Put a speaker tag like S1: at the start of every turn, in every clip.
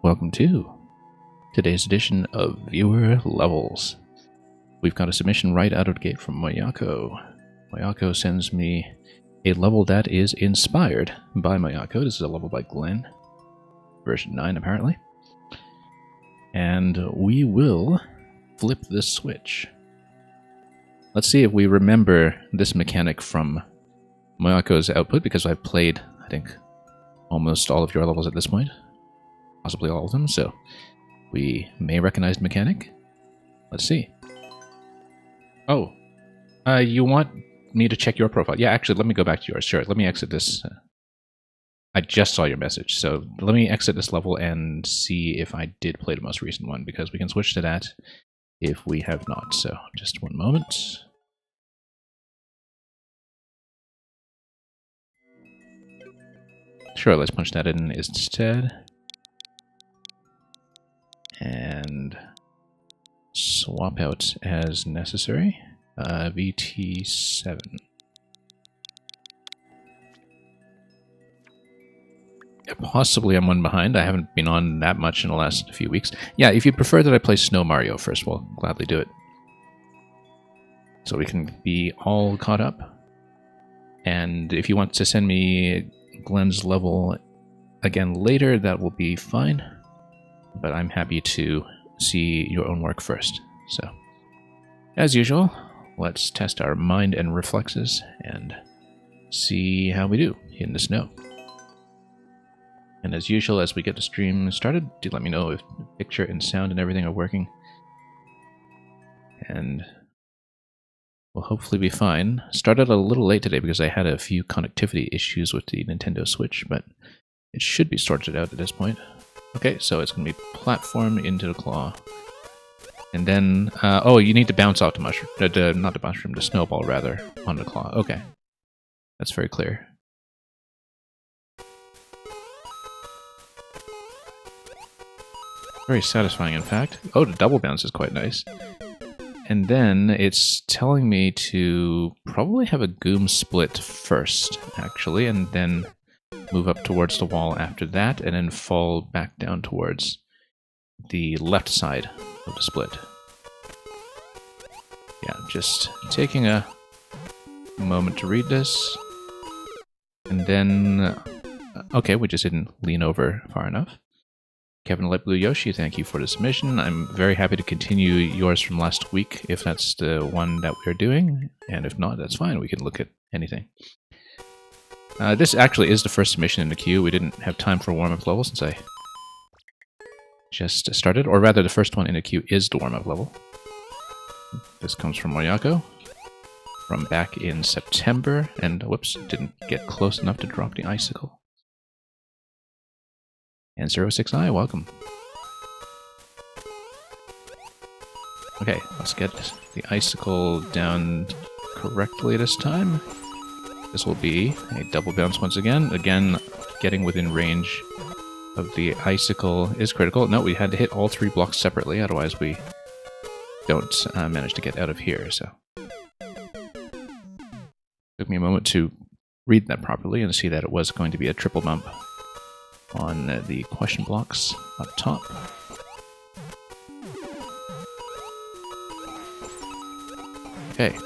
S1: welcome to today's edition of Viewer Levels. We've got a submission right out of the gate from Mayako. Mayako sends me a level that is inspired by Mayako. This is a level by Glenn, version 9 apparently. And we will flip this switch. Let's see if we remember this mechanic from Mayako's output, because I've played, I think, almost all of your levels at this point. Possibly all of them, so we may recognize the mechanic. Let's see. Oh, you want me to check your profile? Yeah, actually, let me go back to yours. Sure, let me exit this. I just saw your message, so let me exit this level and see if I did play the most recent one, because we can switch to that if we have not. So, just one moment. Sure, let's punch that in instead. And swap out as necessary. VT7. Possibly I'm one behind. I haven't been on that much in the last few weeks. Yeah, if you prefer that I play Snow Mario first, we'll gladly do it. So we can be all caught up. And if you want to send me Glenn's level again later, that will be fine. But I'm happy to see your own work first. So, as usual, let's test our mind and reflexes and see how we do in the snow. And as usual, as we get the stream started, do let me know if the picture and sound and everything are working. And we'll hopefully be fine. Started a little late today because I had a few connectivity issues with the Nintendo Switch, but it should be sorted out at this point. Okay, so it's going to be platform into the claw. And then, oh, you need to bounce off the mushroom. Not the mushroom, the snowball, rather, on the claw. Okay. That's very clear. Very satisfying, in fact. Oh, the double bounce is quite nice. And then it's telling me to probably have a Goom split first, actually, and then move up towards the wall after that, and then fall back down towards the left side of the split. Yeah, just taking a moment to read this. And then, okay, we just didn't lean over far enough. Kevin Light Blue Yoshi, thank you for the submission. I'm very happy to continue yours from last week if that's the one that we're doing. And if not, that's fine. We can look at anything. This actually is the first submission in the queue. We didn't have time for a warm-up level since I just started. Or rather, the first one in the queue is the warm-up level. This comes from Mayako from back in September. And, whoops, didn't get close enough to drop the icicle. And 06i, welcome. Okay, let's get the icicle down correctly this time. This will be a double bounce once again. Again, getting within range of the icicle is critical. No, we had to hit all three blocks separately, otherwise we don't manage to get out of here. So, took me a moment to read that properly and see that it was going to be a triple bump on the question blocks up top. Okay,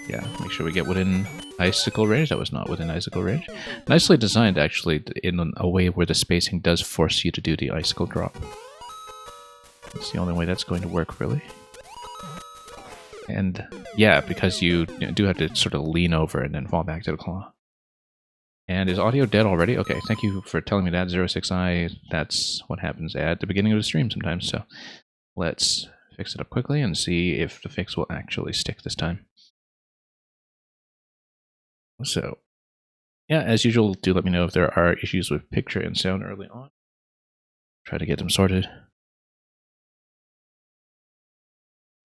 S1: yeah, make sure we get within icicle range. That was not within icicle range. Nicely designed, actually, in a way where the spacing does force you to do the icicle drop. It's the only way that's going to work, really. And yeah, because you do have to sort of lean over and then fall back to the claw. And is audio dead already? Okay, thank you for telling me that, 06i. That's what happens at the beginning of the stream sometimes. So let's fix it up quickly and see if the fix will actually stick this time. So, yeah, as usual, do let me know if there are issues with picture and sound early on. Try to get them sorted.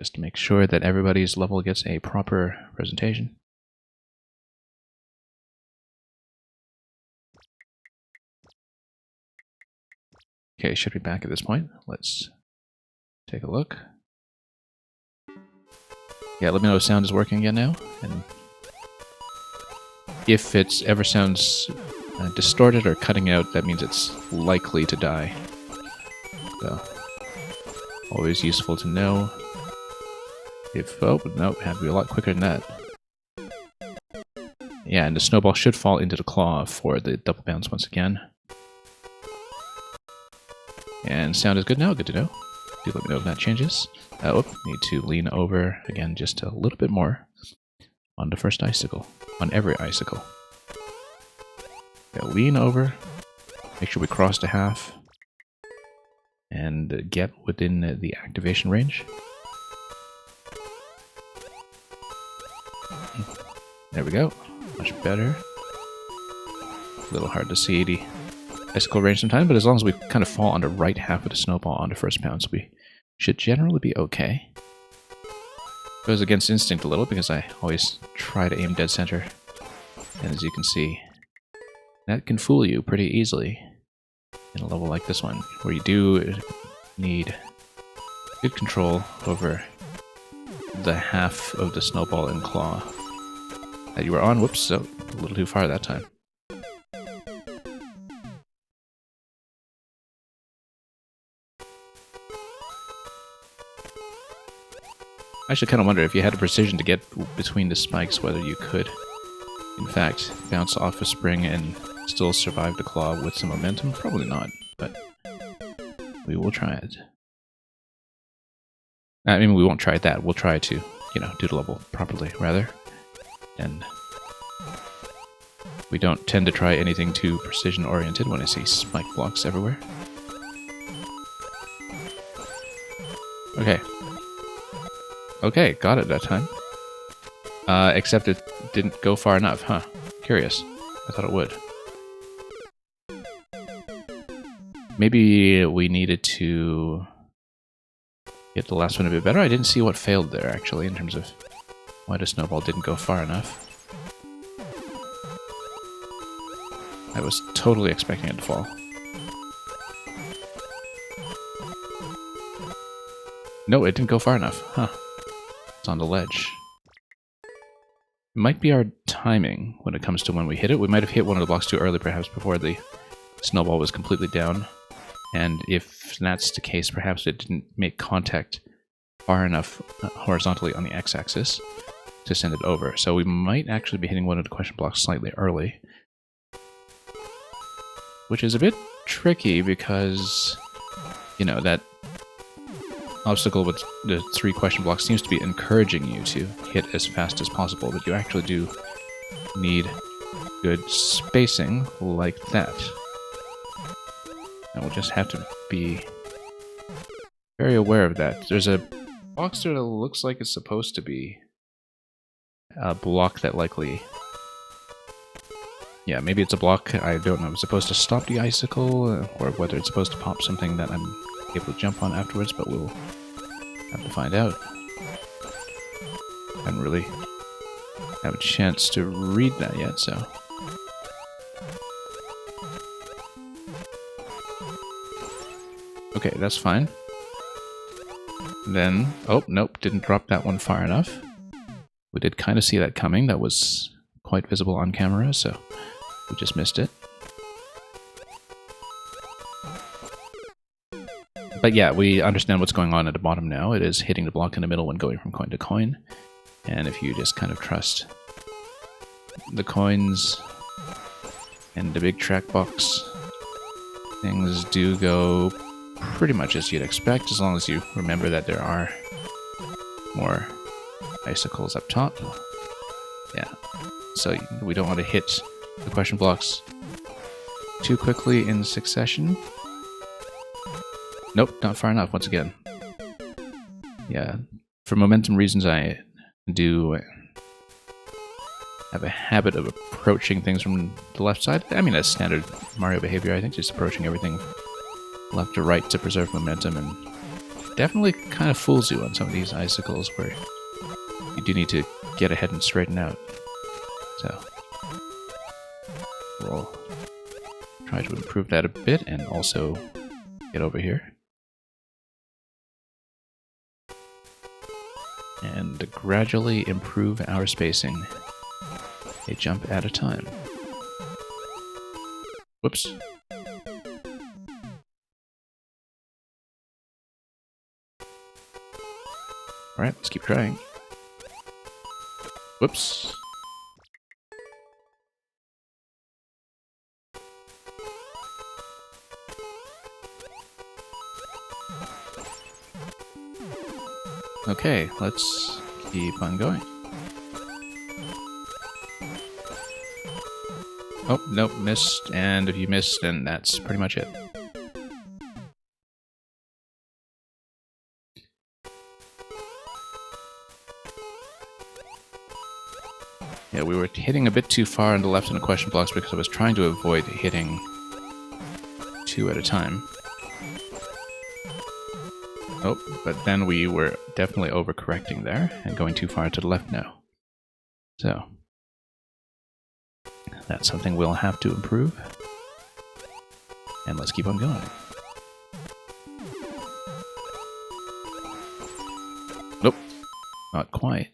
S1: Just to make sure that everybody's level gets a proper presentation. Okay, should be back at this point. Let's take a look. Yeah, let me know if sound is working again now. And if it ever sounds distorted or cutting out, that means it's likely to die. So, always useful to know. If, oh, nope, it had to be a lot quicker than that. Yeah, and the snowball should fall into the claw for the double bounce once again. And sound is good now, good to know. Do let me know if that changes. Need to lean over again just a little bit more on the first icicle, on every icicle. Yeah, lean over, make sure we cross the half, and get within the activation range. There we go. Much better. A little hard to see the icicle range sometimes, but as long as we kind of fall on the right half of the snowball on the first bounce, we should generally be okay. Goes against instinct a little because I always try to aim dead center. And as you can see, that can fool you pretty easily in a level like this one, where you do need good control over the half of the snowball and claw that you were on. Whoops, so a little too far that time. I actually kind of wonder if you had a precision to get between the spikes, whether you could, in fact, bounce off a spring and still survive the claw with some momentum. Probably not, but we will try it. I mean, we won't try that. We'll try to, you know, do the level properly, rather. And we don't tend to try anything too precision-oriented when I see spike blocks everywhere. Okay. Okay, got it that time. Except it didn't go far enough, huh? Curious. I thought it would. Maybe we needed to get the last one a bit better. I didn't see what failed there, actually, in terms of why the snowball didn't go far enough. I was totally expecting it to fall. No, it didn't go far enough. Huh. It's on the ledge. It might be our timing when it comes to when we hit it. We might have hit one of the blocks too early, perhaps, before the snowball was completely down. And if that's the case, perhaps it didn't make contact far enough horizontally on the x-axis to send it over. So we might actually be hitting one of the question blocks slightly early. Which is a bit tricky because, you know, that obstacle with the 3 question blocks seems to be encouraging you to hit as fast as possible, but you actually do need good spacing like that. And we'll just have to be very aware of that. There's a box there that looks like it's supposed to be a block that likely... Yeah, maybe it's a block, I don't know, it's supposed to stop the icicle, or whether it's supposed to pop something that I'm able to jump on afterwards, but we'll have to find out. I haven't really had a chance to read that yet, so... Okay, that's fine. Then, oh, nope, didn't drop that one far enough. We did kind of see that coming. That was quite visible on camera, so we just missed it. But yeah, we understand what's going on at the bottom now. It is hitting the block in the middle when going from coin to coin. And if you just kind of trust the coins and the big track box, things do go pretty much as you'd expect, as long as you remember that there are more icicles up top. Yeah, so we don't want to hit the question blocks too quickly in succession. Nope, not far enough once again. Yeah, for momentum reasons I do have a habit of approaching things from the left side. I mean, that's standard Mario behavior, I think, just approaching everything left to right to preserve momentum, and definitely kind of fools you on some of these icicles where you do need to get ahead and straighten out. So we'll try to improve that a bit and also get over here and gradually improve our spacing, a jump at a time. Whoops. Alright, let's keep trying. Whoops. Okay, let's keep on going. Oh, nope, missed, and if you missed, then that's pretty much it. Yeah, we were hitting a bit too far on the left in the question blocks because I was trying to avoid hitting 2 at a time. Oh, but then we were definitely overcorrecting there and going too far to the left now. So, that's something we'll have to improve. And let's keep on going. Nope, not quite.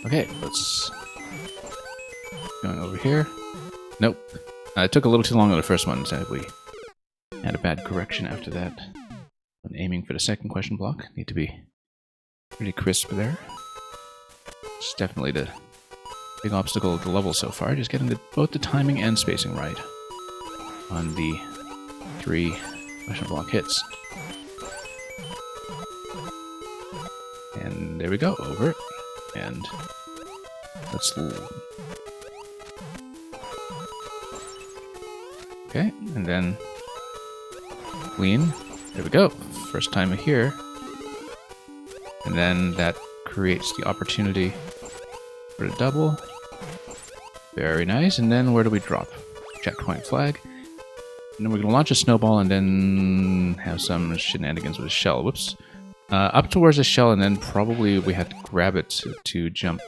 S1: Okay, let's... going over here. Nope. It took a little too long on the first one, so we had a bad correction after that. When aiming for the second question block, need to be pretty crisp there. It's definitely the big obstacle of the level so far, just getting both the timing and spacing right on the 3 question block hits. And there we go, over. And let's... Okay, and then clean. There we go. First time here. And then that creates the opportunity for the double. Very nice. And then where do we drop? Checkpoint flag. And then we're going to launch a snowball and then have some shenanigans with a shell. Whoops. Up towards the shell, and then probably we had to grab it to jump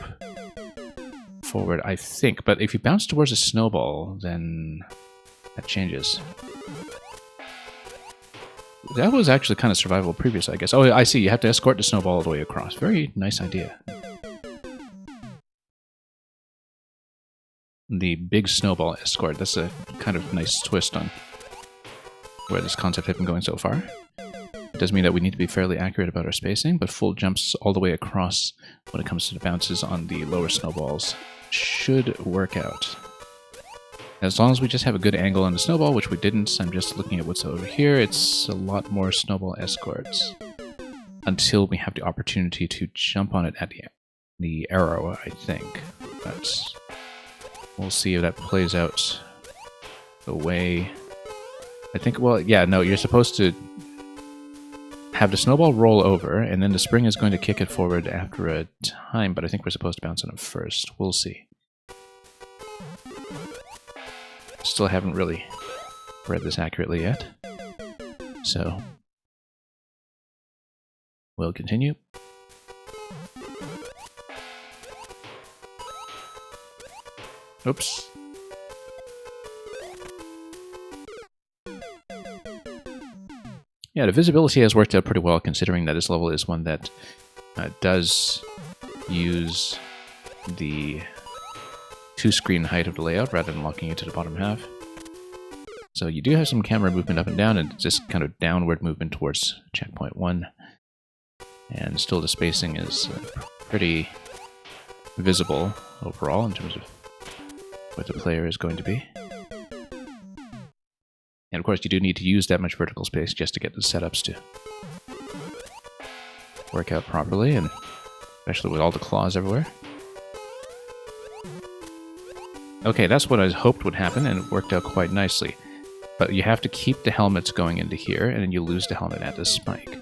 S1: forward, I think. But if you bounce towards a snowball, then that changes. That was actually kind of survivable previous, I guess. Oh, I see. You have to escort the snowball all the way across. Very nice idea. The big snowball escort. That's a kind of nice twist on where this concept has been going so far. It does mean that we need to be fairly accurate about our spacing, but full jumps all the way across when it comes to the bounces on the lower snowballs should work out. As long as we just have a good angle on the snowball, which we didn't, I'm just looking at what's over here, it's a lot more snowball escorts. Until we have the opportunity to jump on it at the arrow, I think. But we'll see if that plays out the way... I think, well, yeah, no, you're supposed to have the snowball roll over, and then the spring is going to kick it forward after a time, but I think we're supposed to bounce on it first. We'll see. Still haven't really read this accurately yet. So, we'll continue. Oops. Yeah, the visibility has worked out pretty well, considering that this level is one that does use the 2-screen height of the layout rather than locking it to the bottom half. So you do have some camera movement up and down, and just kind of downward movement towards checkpoint 1. And still the spacing is pretty visible overall in terms of what the player is going to be. And of course, you do need to use that much vertical space just to get the setups to work out properly, and especially with all the claws everywhere. Okay, that's what I hoped would happen, and it worked out quite nicely. But you have to keep the helmets going into here, and then you lose the helmet at the spike.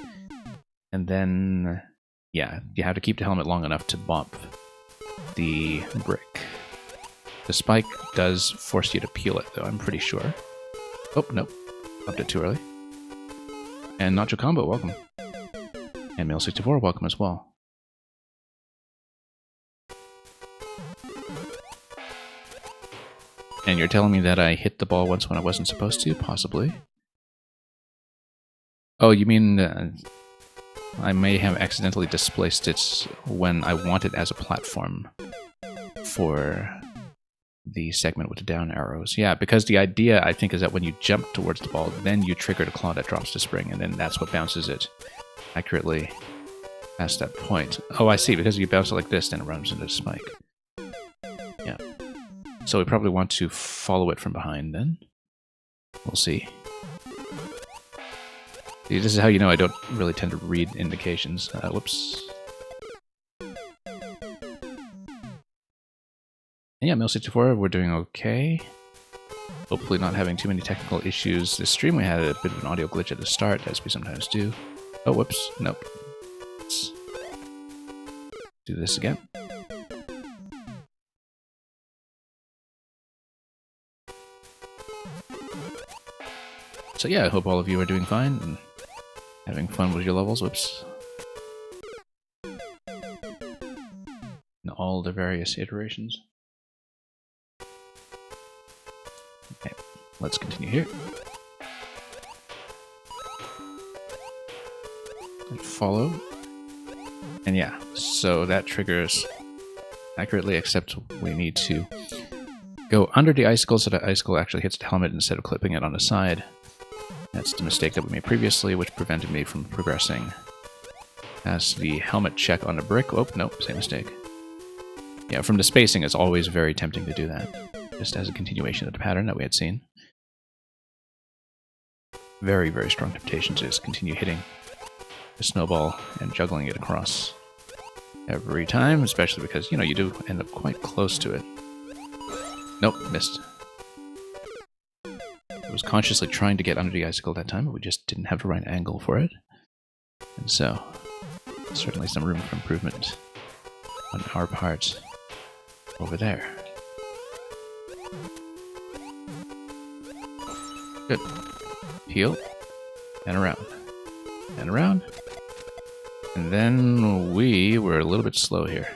S1: And then, yeah, you have to keep the helmet long enough to bump the brick. The spike does force you to peel it, though, I'm pretty sure. Oh, nope. Upped it too early. And Nacho Combo, welcome. And Mail64, welcome as well. And you're telling me that I hit the ball once when I wasn't supposed to? Possibly. Oh, you mean... I may have accidentally displaced it when I want it as a platform for the segment with the down arrows. Yeah, because the idea, I think, is that when you jump towards the ball, then you trigger the claw that drops the spring, and then that's what bounces it accurately past that point. Oh, I see, because you bounce it like this, then it runs into the spike. Yeah. So we probably want to follow it from behind, then. We'll see. See, this is how you know I don't really tend to read indications. Whoops. Yeah, Mill64, we're doing okay. Hopefully not having too many technical issues. This stream we had a bit of an audio glitch at the start, as we sometimes do. Oh, whoops. Nope. Let's do this again. So yeah, I hope all of you are doing fine and having fun with your levels. Whoops. In all the various iterations. Okay, let's continue here. And follow. And yeah, so that triggers accurately, except we need to go under the icicle so that icicle actually hits the helmet instead of clipping it on the side. That's the mistake that we made previously, which prevented me from progressing past the helmet check on the brick. Oh, nope, same mistake. Yeah, from the spacing, it's always very tempting to do that, just as a continuation of the pattern that we had seen. Very, very strong temptation to just continue hitting the snowball and juggling it across every time, especially because, you know, you do end up quite close to it. Nope, missed. I was consciously trying to get under the icicle that time, but we just didn't have the right angle for it. And so, certainly some room for improvement on our part over there. Good. Peel. And around. And around. And then we were a little bit slow here.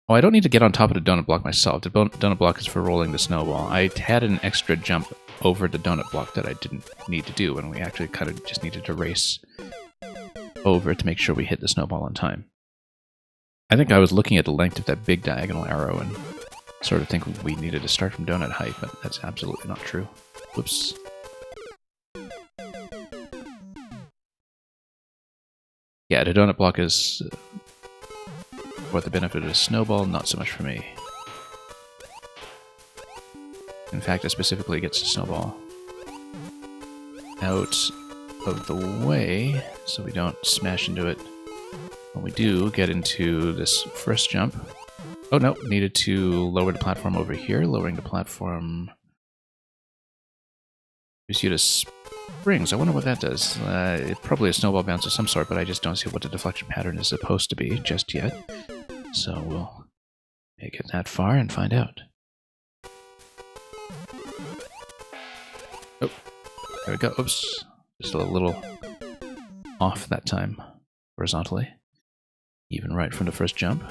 S1: Oh, I don't need to get on top of the donut block myself. The donut block is for rolling the snowball. I had an extra jump over the donut block that I didn't need to do, and we actually kind of just needed to race over to make sure we hit the snowball on time. I think I was looking at the length of that big diagonal arrow and sort of think we needed to start from donut height, but that's absolutely not true. Whoops. Yeah, the donut block is for the benefit of the snowball, not so much for me. In fact, it specifically gets the snowball out of the way so we don't smash into it when we do get into this first jump. Oh no, needed to lower the platform over here. Lowering the platform gives you the springs. I wonder what that does. It's probably a snowball bounce of some sort, but I just don't see what the deflection pattern is supposed to be just yet. So we'll make it that far and find out. Oh, there we go. Oops. Just a little off that time, horizontally. Even right from the first jump.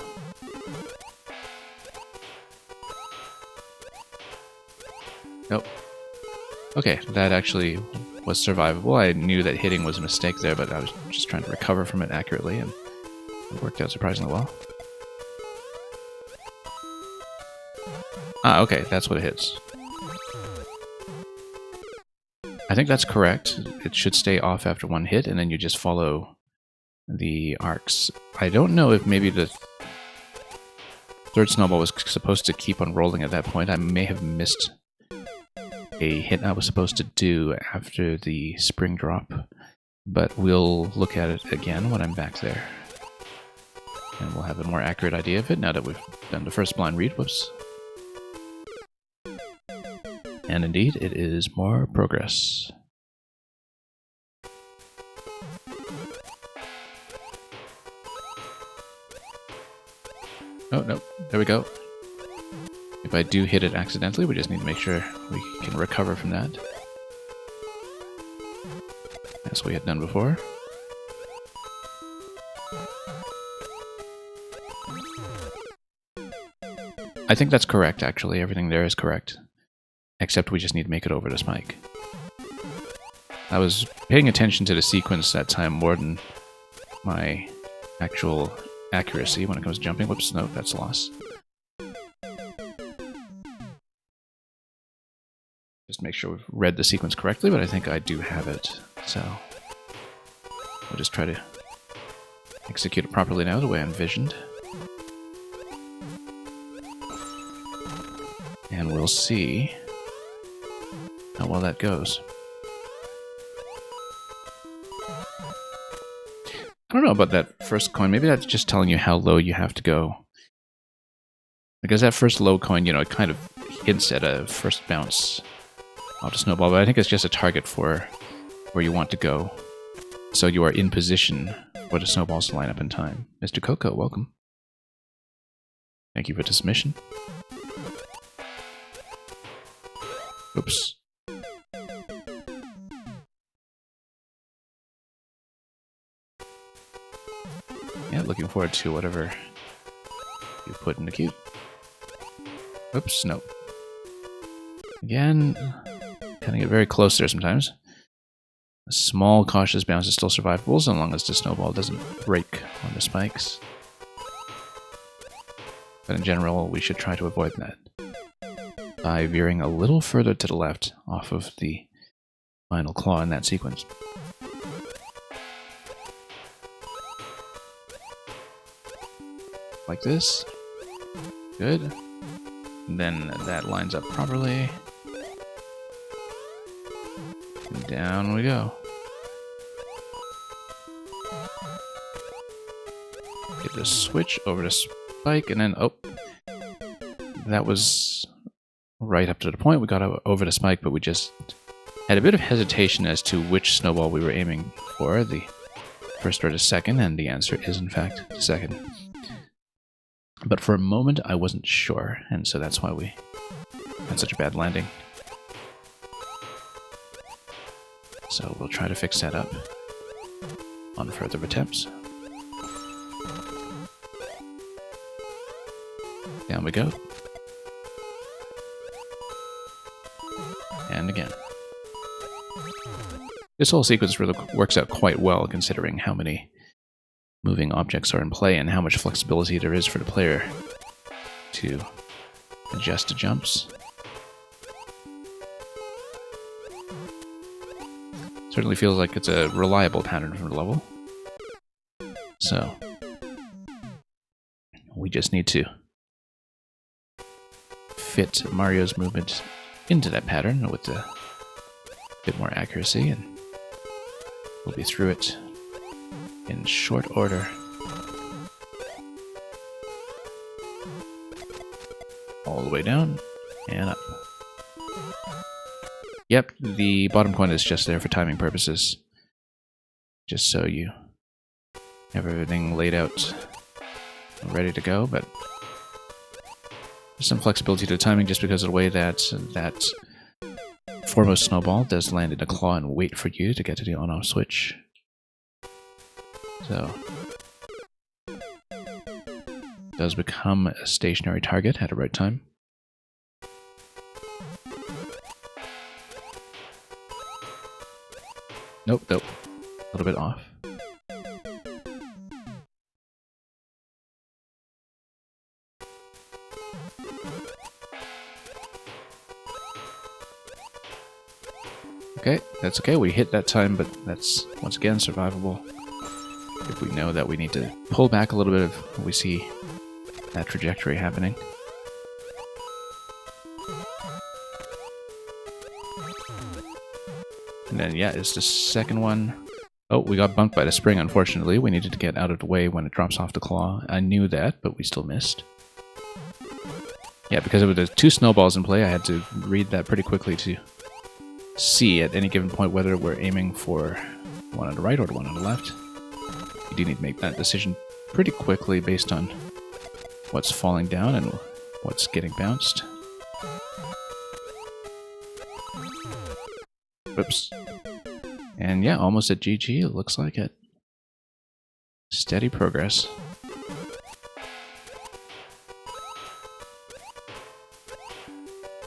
S1: Nope. Okay, that actually was survivable. I knew that hitting was a mistake there, but I was just trying to recover from it accurately, and it worked out surprisingly well. Ah, okay, that's what it hits. I think that's correct. It should stay off after one hit, and then you just follow the arcs. I don't know if maybe the third snowball was supposed to keep on rolling at that point. I may have missed a hit I was supposed to do after the spring drop, but we'll look at it again when I'm back there. And we'll have a more accurate idea of it now that we've done the first blind read. Whoops. And indeed, it is more progress. Oh, no. There we go. If I do hit it accidentally, we just need to make sure we can recover from that. As we had done before. I think that's correct, actually. Everything there is correct. Except we just need to make it over the spike. I was paying attention to the sequence that time more than my actual accuracy when it comes to jumping. Whoops, no, that's a loss. Just make sure we've read the sequence correctly, but I think I do have it. So we'll just try to execute it properly now, the way I envisioned. And we'll see how well that goes. I don't know about that first coin. Maybe that's just telling you how low you have to go. Because that first low coin, you know, it kind of hints at a first bounce off the snowball, but I think it's just a target for where you want to go. So you are in position for the snowballs to line up in time. Mr. Coco, welcome. Thank you for the submission. Oops. Yeah, looking forward to whatever you put in the queue. Oops, no. Again, kind of get very close there sometimes. A small cautious bounce is still survivable as long as the snowball doesn't break on the spikes. But in general, we should try to avoid that by veering a little further to the left off of the final claw in that sequence. Like this. Good. And then that lines up properly. And down we go. Get the switch over to spike, and then, oh, that was right up to the point. We got over the spike, but we just had a bit of hesitation as to which snowball we were aiming for, the first or the second, and the answer is, in fact, the second. But for a moment, I wasn't sure, and so that's why we had such a bad landing. So we'll try to fix that up on further attempts. Down we go. And again. This whole sequence really works out quite well, considering how many moving objects are in play and how much flexibility there is for the player to adjust to jumps. Certainly feels like it's a reliable pattern from the level. So we just need to fit Mario's movement into that pattern with a bit more accuracy, and we'll be through it in short order. All the way down and up. Yep, the bottom coin is just there for timing purposes. Just so you have everything laid out ready to go, but there's some flexibility to the timing just because of the way that that foremost snowball does land in a claw and wait for you to get to the on-off switch. So it does become a stationary target at the right time. Nope, nope. A little bit off. Okay, that's okay. We hit that time, but that's, once again, survivable. If we know that we need to pull back a little bit if we see that trajectory happening. And then, yeah, it's the second one. Oh, we got bumped by the spring, unfortunately. We needed to get out of the way when it drops off the claw. I knew that, but we still missed. Yeah, because of the two snowballs in play, I had to read that pretty quickly to see at any given point whether we're aiming for one on the right or the one on the left. You do need to make that decision pretty quickly based on what's falling down and what's getting bounced. Oops. And yeah, almost at GG, it looks like it. Steady progress.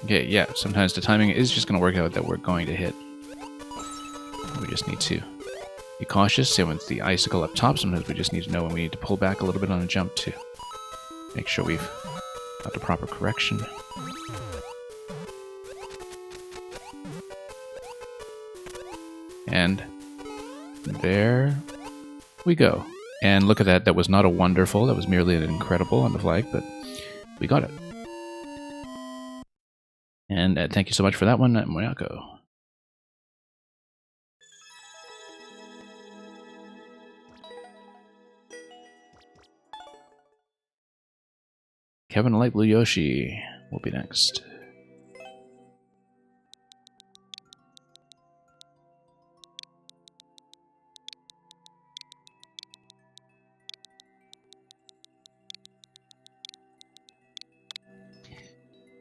S1: Okay, yeah, sometimes the timing is just going to work out that we're going to hit we just need to be cautious. And with the icicle up top, sometimes we just need to know when we need to pull back a little bit on a jump to make sure we've got the proper correction. And there we go. And look at that, that was not a wonderful, that was merely an incredible on the flag, but we got it. And thank you so much for that one, Moyako. Kevin Light Blue Yoshi will be next.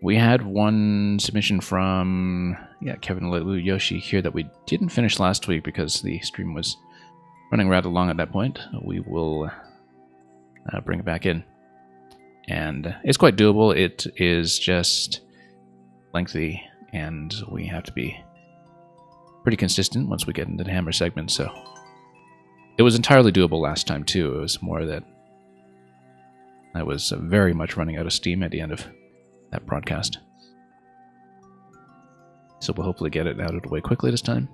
S1: We had one submission from Kevin Light Blue Yoshi here that we didn't finish last week because the stream was running rather long at that point. We will bring it back in. And it's quite doable. It is just lengthy, and we have to be pretty consistent once we get into the hammer segment. So it was entirely doable last time too. It was more that I was very much running out of steam at the end of that broadcast. So we'll hopefully get it out of the way quickly this time.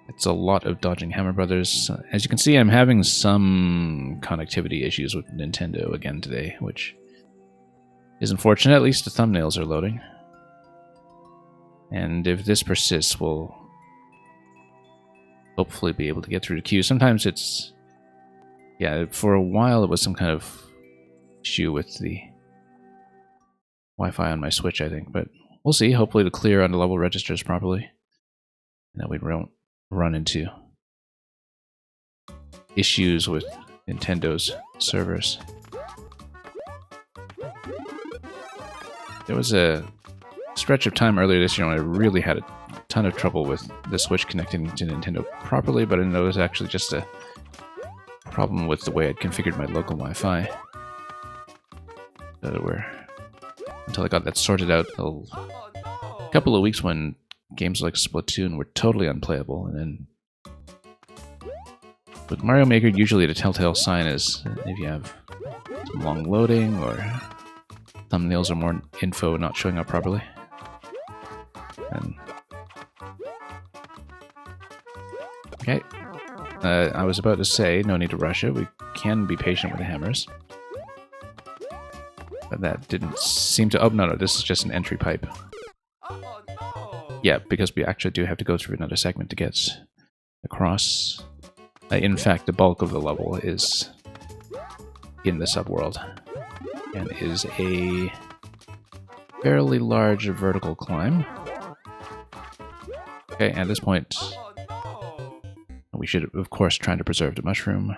S1: It's a lot of dodging Hammer Brothers. As you can see, I'm having some connectivity issues with Nintendo again today, which is unfortunate. At least the thumbnails are loading. And if this persists, we'll hopefully be able to get through the queue. Sometimes it's... yeah, for a while it was some kind of issue with the Wi-Fi on my Switch, I think. But we'll see. Hopefully the clear on the level registers properly. And that we won't run into issues with Nintendo's servers. There was a stretch of time earlier this year when I really had a ton of trouble with the Switch connecting to Nintendo properly, but I know it was actually just a problem with the way I'd configured my local Wi-Fi. Until I got that sorted out a couple of weeks when games like Splatoon were totally unplayable, and then with Mario Maker, usually the telltale sign is if you have some long loading or thumbnails or more info not showing up properly. And okay, I was about to say no need to rush it. We can be patient with the hammers, but that didn't seem to. Oh no, this is just an entry pipe. Yeah, because we actually do have to go through another segment to get across. In fact, the bulk of the level is in the subworld, and is a fairly large vertical climb. Okay, at this point, we should, of course, try to preserve the mushroom.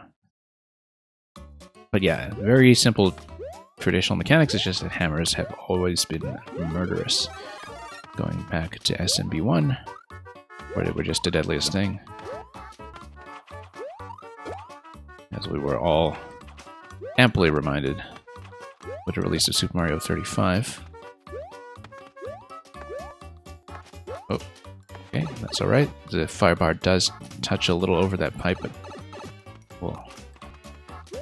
S1: But yeah, very simple traditional mechanics. It's just that hammers have always been murderous. Going back to SMB1, where they were just the deadliest thing. As we were all amply reminded with the release of Super Mario 35. Oh, okay, that's alright. The fire bar does touch a little over that pipe, but we'll go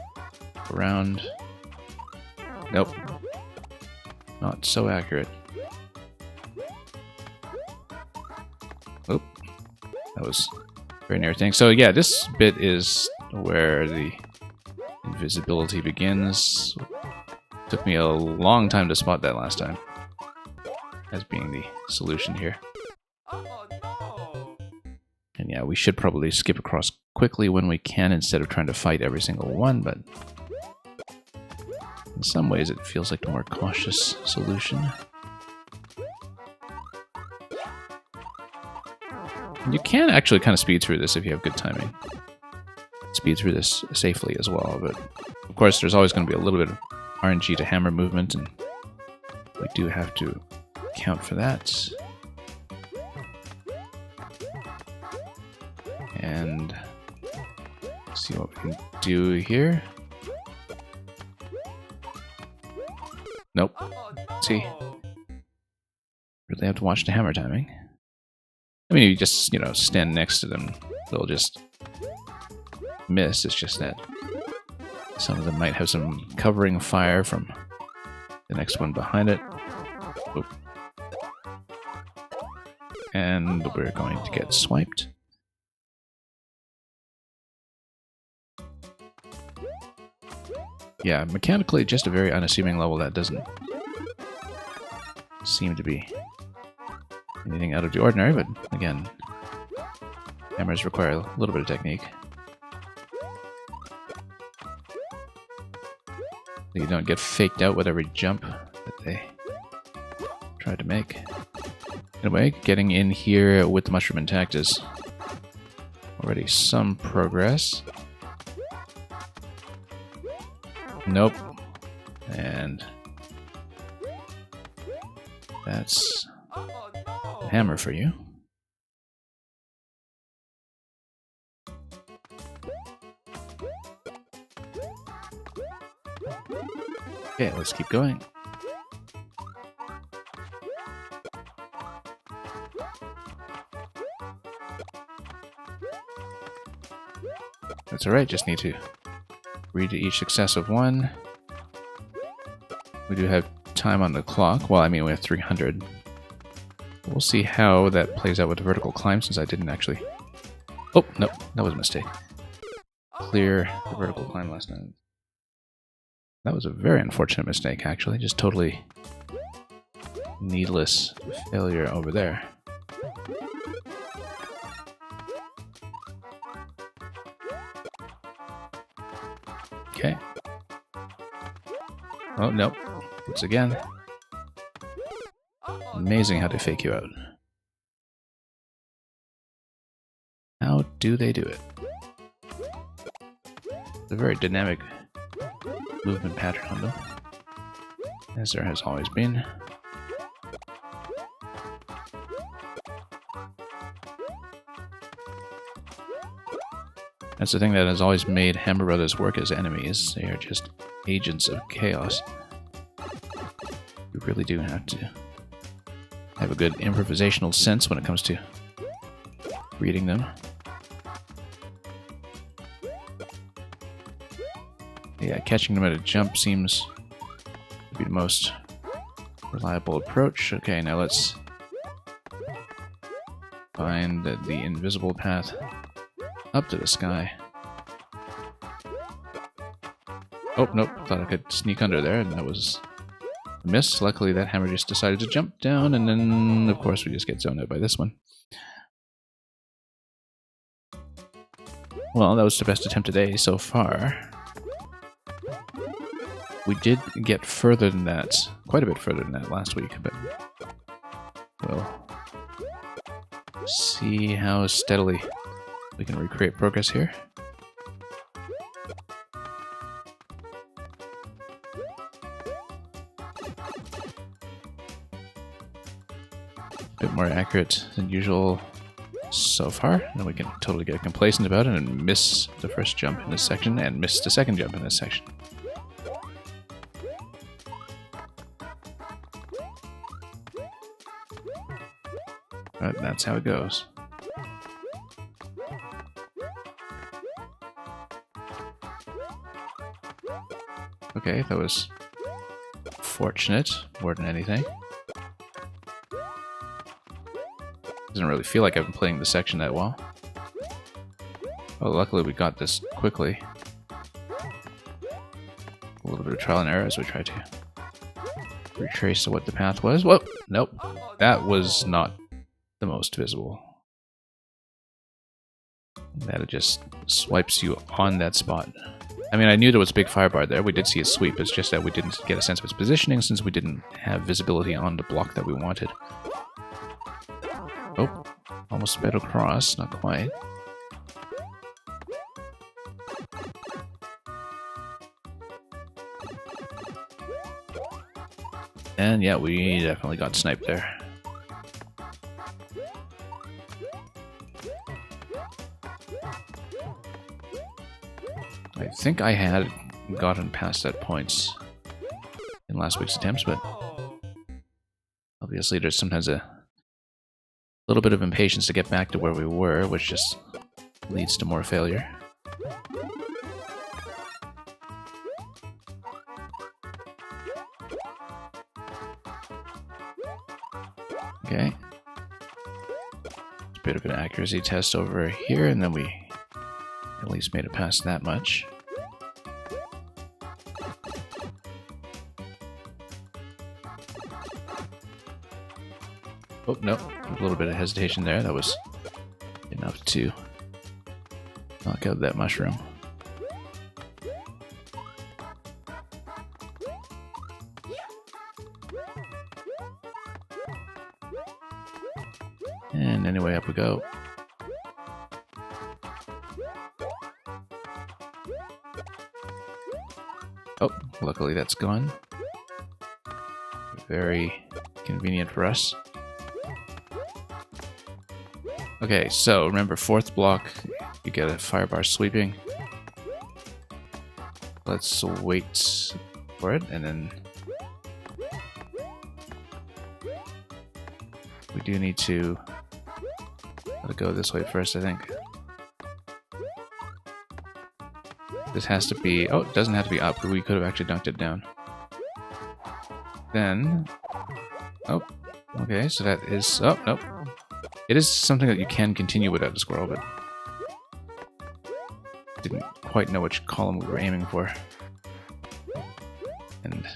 S1: around. Nope. Not so accurate. Oh, that was very near thing. So yeah, this bit is where the invisibility begins. Took me a long time to spot that last time as being the solution here. And yeah, we should probably skip across quickly when we can instead of trying to fight every single one, but in some ways it feels like the more cautious solution. You can actually kind of speed through this if you have good timing. Speed through this safely as well, but of course there's always going to be a little bit of RNG to hammer movement, and we do have to account for that. And see what we can do here. Nope. See? Really have to watch the hammer timing. I mean, you just, stand next to them. They'll just miss. It's just that some of them might have some covering fire from the next one behind it. Oop. And we're going to get swiped. Yeah, mechanically just a very unassuming level that doesn't seem to be anything out of the ordinary, but again, hammers require a little bit of technique. So you don't get faked out with every jump that they try to make. Anyway, getting in here with the mushroom intact is already some progress. Nope. And that's a hammer for you. Okay, let's keep going. That's alright, just need to read each successive one. We do have time on the clock. Well, I mean, we have 300. We'll see how that plays out with the vertical climb, since I didn't actually... Oh, no, that was a mistake. Clear the vertical climb last night. That was a very unfortunate mistake, actually. Just totally needless failure over there. Okay. Oh, nope. Once again. Amazing how they fake you out. How do they do it? It's a very dynamic movement pattern on them, as there has always been. That's the thing that has always made Hammer Brothers work as enemies. They are just agents of chaos. You really do have to have a good improvisational sense when it comes to reading them. Yeah, catching them at a jump seems to be the most reliable approach. Okay, now let's find the invisible path up to the sky. Oh, nope. Thought I could sneak under there, and that was a miss. Luckily, that hammer just decided to jump down, and then, of course, we just get zoned out by this one. Well, that was the best attempt today so far. We did get further than that, quite a bit further than that last week, but we'll see how steadily we can recreate progress here. A bit more accurate than usual so far, and we can totally get complacent about it and miss the first jump in this section and miss the second jump in this section. But that's how it goes. Okay, that was fortunate more than anything. Doesn't really feel like I've been playing the section that well. Oh, luckily we got this quickly. A little bit of trial and error as we try to retrace what the path was. Whoa! Nope. That was not the most visible. That it just swipes you on that spot. I mean, I knew there was a big firebar there. We did see a sweep. It's just that we didn't get a sense of its positioning since we didn't have visibility on the block that we wanted. Oh, almost sped across. Not quite. And yeah, we definitely got sniped there. I think I had gotten past that points in last week's attempts, but obviously there's sometimes a little bit of impatience to get back to where we were, which just leads to more failure. Okay. A bit of an accuracy test over here, and then we at least made it past that much. Oh, no. A little bit of hesitation there. That was enough to knock out that mushroom. And anyway, up we go. Oh, luckily that's gone. Very convenient for us. Okay, so remember, fourth block, you get a fire bar sweeping. Let's wait for it, and then we do need to let it go this way first, I think. This has to be... oh, it doesn't have to be up. We could have actually dunked it down. Then... oh, okay, so that is... oh, nope. It is something that you can continue without a squirrel, but... didn't quite know which column we were aiming for. And...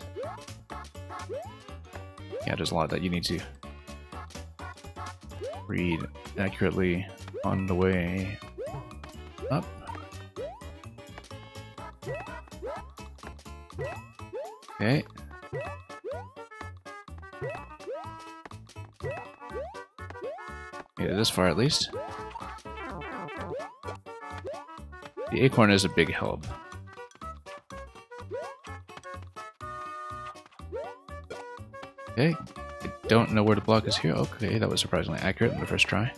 S1: yeah, there's a lot that you need to read accurately on the way up. Okay. Yeah, this far at least. The acorn is a big help. Okay. I don't know where the block is here. Okay, that was surprisingly accurate in the first try.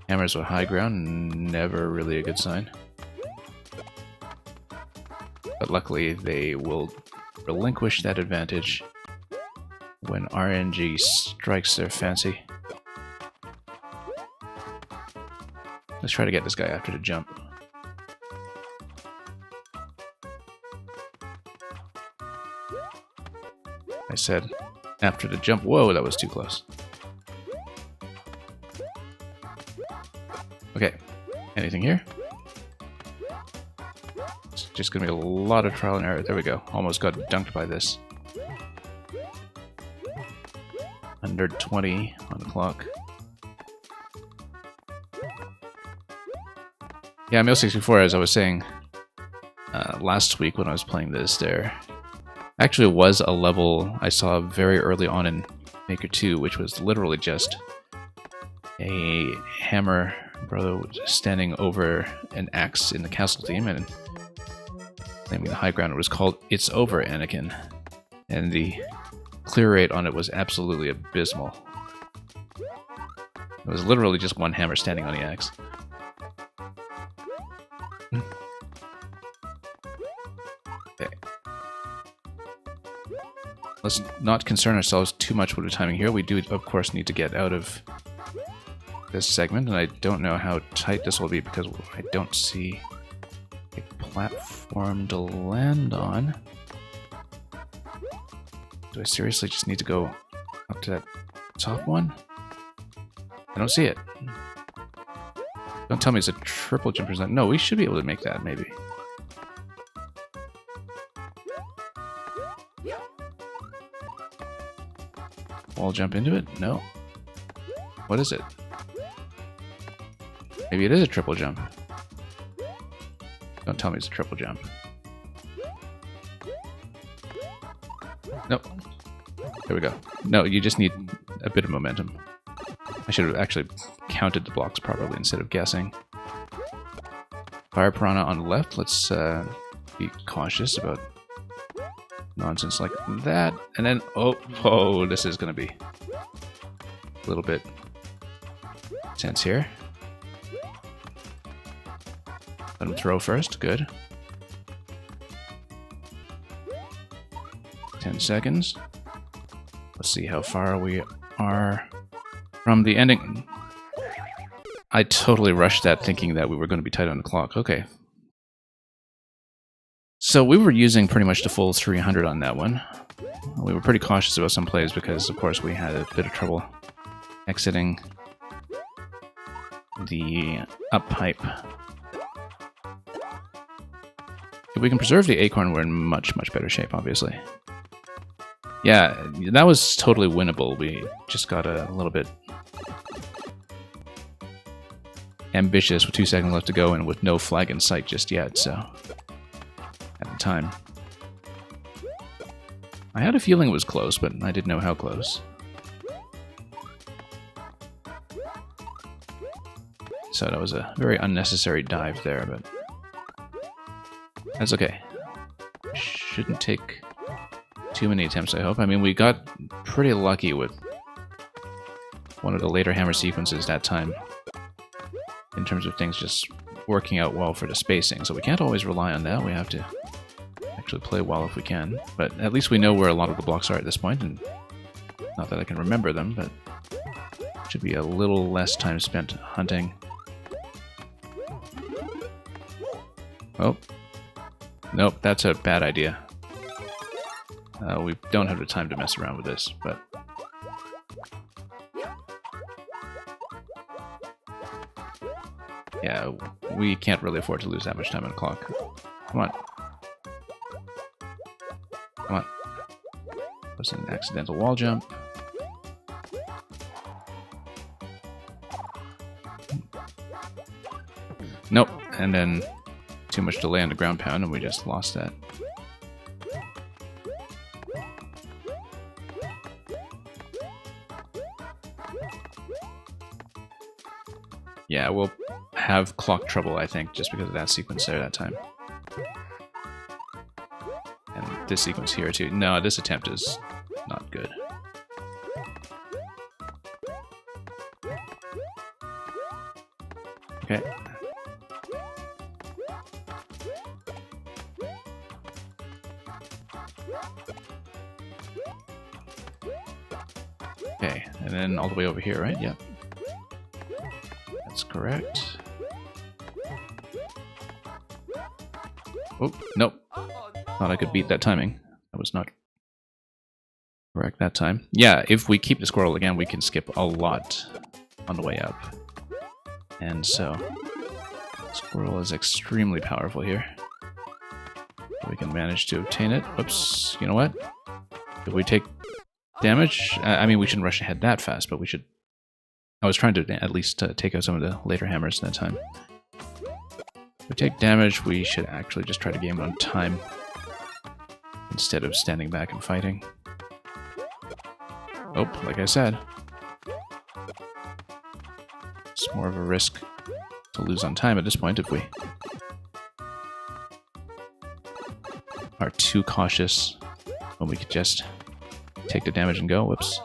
S1: Hammers with high ground, never really a good sign. But luckily, they will relinquish that advantage when RNG strikes their fancy. Let's try to get this guy after the jump. I said after the jump. Whoa, that was too close. Okay, anything here? It's just gonna be a lot of trial and error. There we go. Almost got dunked by this. 120 on the clock. Yeah, Meal 64, as I was saying last week when I was playing this, there actually was a level I saw very early on in Maker 2, which was literally just a hammer brother standing over an axe in the castle theme, and claiming the high ground. It was called It's Over, Anakin, and the clear rate on it was absolutely abysmal. It was literally just one hammer standing on the axe. Okay. Let's not concern ourselves too much with the timing here. We do, of course, need to get out of this segment, and I don't know how tight this will be because I don't see a platform to land on. Do I seriously just need to go up to that top one? I don't see it. Don't tell me it's a triple jump or something. No, we should be able to make that, maybe. Wall jump into it? No. What is it? Maybe it is a triple jump. Don't tell me it's a triple jump. Nope. There we go. No, you just need a bit of momentum. I should have actually counted the blocks properly instead of guessing. Fire Piranha on the left. Let's be cautious about nonsense like that. And then, oh, this is going to be a little bit tense here. Let him throw first. Good. 10 seconds. Let's see how far we are from the ending. I totally rushed that thinking that we were going to be tight on the clock. Okay. So we were using pretty much the full 300 on that one. We were pretty cautious about some plays because, of course, we had a bit of trouble exiting the up pipe. If we can preserve the acorn, we're in much, much better shape, obviously. Yeah, that was totally winnable. We just got a little bit ambitious with 2 seconds left to go and with no flag in sight just yet, so at the time. I had a feeling it was close, but I didn't know how close. So that was a very unnecessary dive there, but that's okay. Shouldn't take too many attempts, I hope. I mean, we got pretty lucky with one of the later hammer sequences that time in terms of things just working out well for the spacing. So we can't always rely on that. We have to actually play well if we can. But at least we know where a lot of the blocks are at this point, and not that I can remember them, but should be a little less time spent hunting. Oh. Nope, that's a bad idea. We don't have the time to mess around with this, but... yeah, we can't really afford to lose that much time on the clock. Come on. Come on. That was an accidental wall jump. Nope, and then too much delay on the ground pound, and we just lost that. Yeah, we'll have clock trouble, I think, just because of that sequence there that time. And this sequence here, too. No, this attempt is not good. Okay. Okay, and then all the way over here, right? Yep. That's correct. Oh, nope. Thought I could beat that timing. That was not correct that time. Yeah, if we keep the squirrel again, we can skip a lot on the way up. And so, squirrel is extremely powerful here. We can manage to obtain it. Whoops, you know what? If we take damage, I mean, we shouldn't rush ahead that fast, but we should... I was trying to at least take out some of the later hammers that time. If we take damage, we should actually just try to game it on time instead of standing back and fighting. Oh, like I said, it's more of a risk to lose on time at this point if we are too cautious when we could just take the damage and go. Whoops.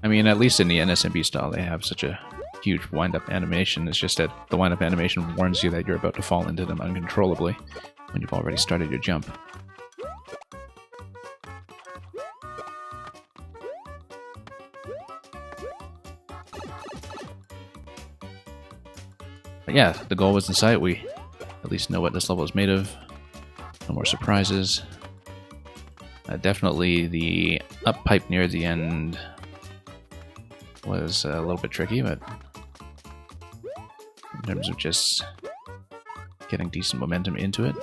S1: I mean, at least in the NSMB style, they have such a huge wind-up animation. It's just that the wind-up animation warns you that you're about to fall into them uncontrollably when you've already started your jump. But yeah, the goal was in sight. We at least know what this level is made of. No more surprises. Definitely the up pipe near the end was a little bit tricky, but in terms of just getting decent momentum into it.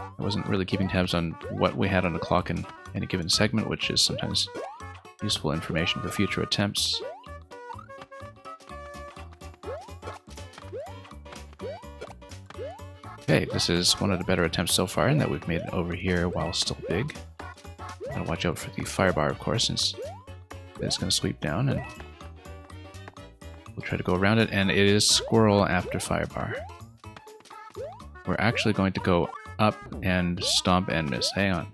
S1: I wasn't really keeping tabs on what we had on the clock in any given segment, which is sometimes useful information for future attempts. Okay, this is one of the better attempts so far in that we've made it over here while still big. Gotta watch out for the fire bar, of course, since it's going to sweep down, and we'll try to go around it, and it is squirrel after fire bar. We're actually going to go up and stomp and miss. Hang on.